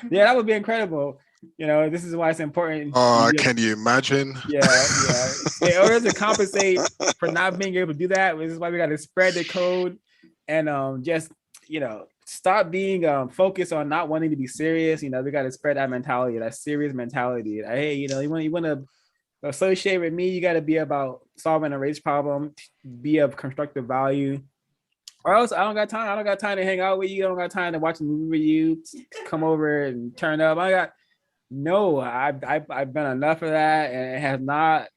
Yeah, that would be incredible. You know, this is why it's important. Can you imagine? Yeah. In order to compensate for not being able to do that, this is why we got to spread the code and just, you know, stop being focused on not wanting to be serious. You know, we got to spread that mentality, that serious mentality. That, hey, you know, you want to associate with me, you got to be about solving a race problem, be of constructive value, or else I don't got time to hang out with you. I don't got time to watch a movie with you, come over and turn up. I've been enough of that, and it has not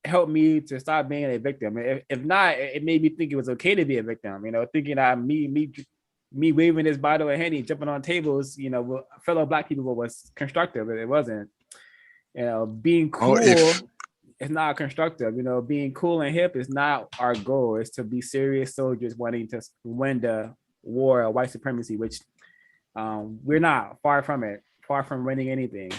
helped me to stop being a victim. If not, it made me think it was okay to be a victim, you know, thinking that me waving this bottle of Henny, jumping on tables, you know, fellow black people was constructive, but it wasn't. You know, being cool is not constructive. You know, being cool and hip is not our goal. It's to be serious soldiers wanting to win the war of white supremacy, which we're not. Far from it. Far from winning anything.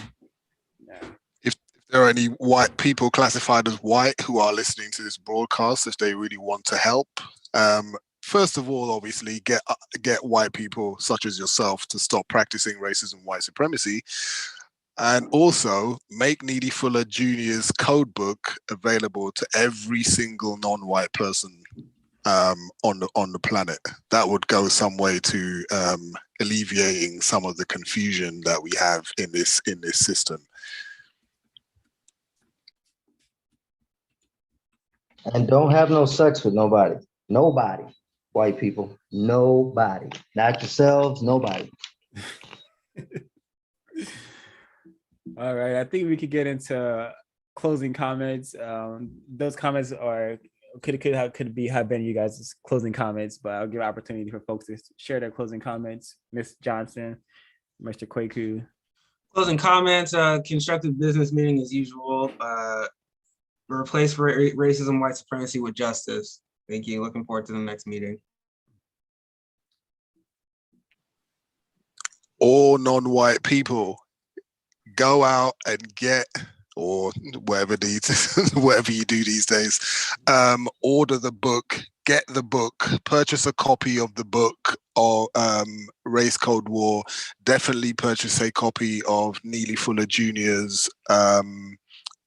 Yeah. If there are any white people classified as white who are listening to this broadcast, if they really want to help, first of all, obviously, get white people such as yourself to stop practicing racism, white supremacy, and also make Neely Fuller Jr.'s code book available to every single non-white person on the planet. That would go some way to alleviating some of the confusion that we have in this system. And don't have no sex with nobody. Nobody. White people. Nobody. Not yourselves. Nobody. All right, I think we could get into closing comments. Those comments are could have been you guys' closing comments, but I'll give opportunity for folks to share their closing comments. Ms. Johnson, Mr. Kwaku. Closing comments, constructive business meeting as usual. Replace racism, white supremacy with justice. Thank you. Looking forward to the next meeting. All non-white people, go out and get, or whatever whatever you do these days, order the book, get the book, purchase a copy of the book of Race Code War. Definitely purchase a copy of Neely Fuller Jr.'s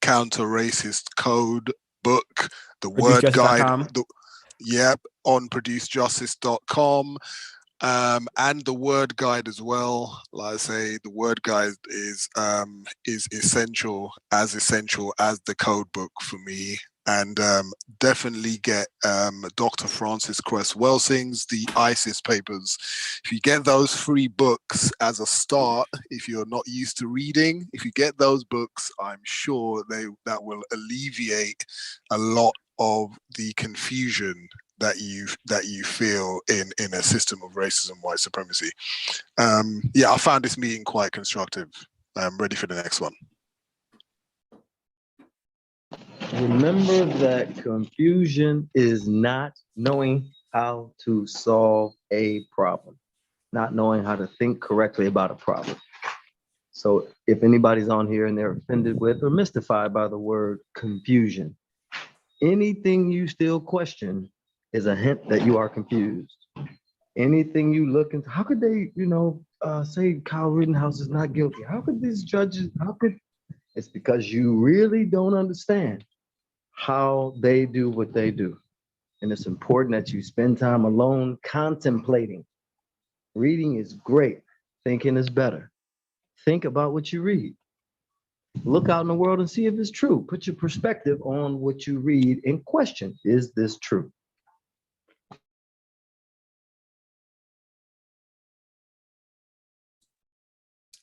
Counter-Racist Code book, the word guide, on producejustice.com. And the word guide as well. Like I say, the word guide is essential as the code book for me. And definitely get Dr. Francis Cress Welsing's The ISIS Papers. If you get those 3 books as a start, if you're not used to reading, if you get those books, I'm sure that will alleviate a lot of the confusion that you feel in a system of racism, white supremacy. I found this meeting quite constructive. I'm ready for the next one. Remember that confusion is not knowing how to solve a problem, not knowing how to think correctly about a problem. So if anybody's on here and they're offended with or mystified by the word confusion, anything you still question is a hint that you are confused. Anything you look into, how could they, say Kyle Rittenhouse is not guilty? How could these judges, it's because you really don't understand how they do what they do. And it's important that you spend time alone contemplating. Reading is great. Thinking is better. Think about what you read. Look out in the world and see if it's true. Put your perspective on what you read and question, is this true?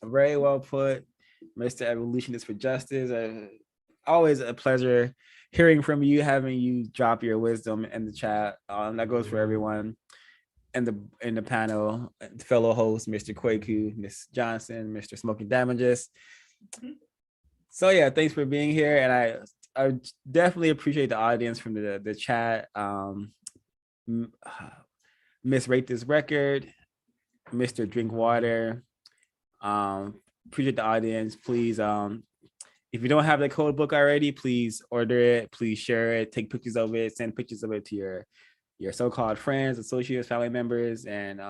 Very well put, Mr. Evolutionist for Justice. Always a pleasure hearing from you, having you drop your wisdom in the chat. That goes for everyone in the panel, fellow hosts, Mr. Kwaku, Ms. Johnson, Mr. Smoking Damages. So yeah, thanks for being here, and I definitely appreciate the audience from the chat. Miss Rate This Record, Mr. Drinkwater. Appreciate the audience. Please, if you don't have the code book already, please order it. Please share it. Take pictures of it. Send pictures of it to your so-called friends, associates, family members, and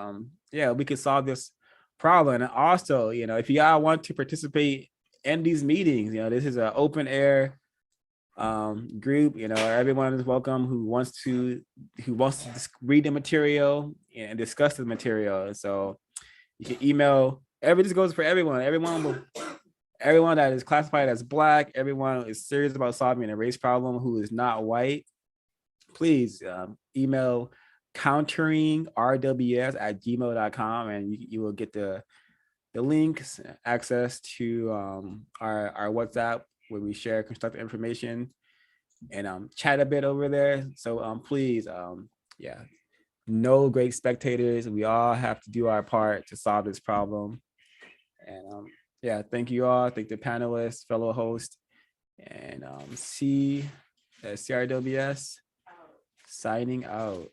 we can solve this problem. And also, if y'all want to participate in these meetings, this is an open air group. Everyone is welcome who wants to read the material and discuss the material. So you can email. This goes for everyone. Everyone that is classified as Black, everyone who is serious about solving a race problem who is not white, please email counteringrws@gmail.com, and you will get the links, access to our WhatsApp where we share constructive information and chat a bit over there. So please, no great spectators. We all have to do our part to solve this problem. And thank you all. Thank the panelists, fellow hosts, and CRWS signing out.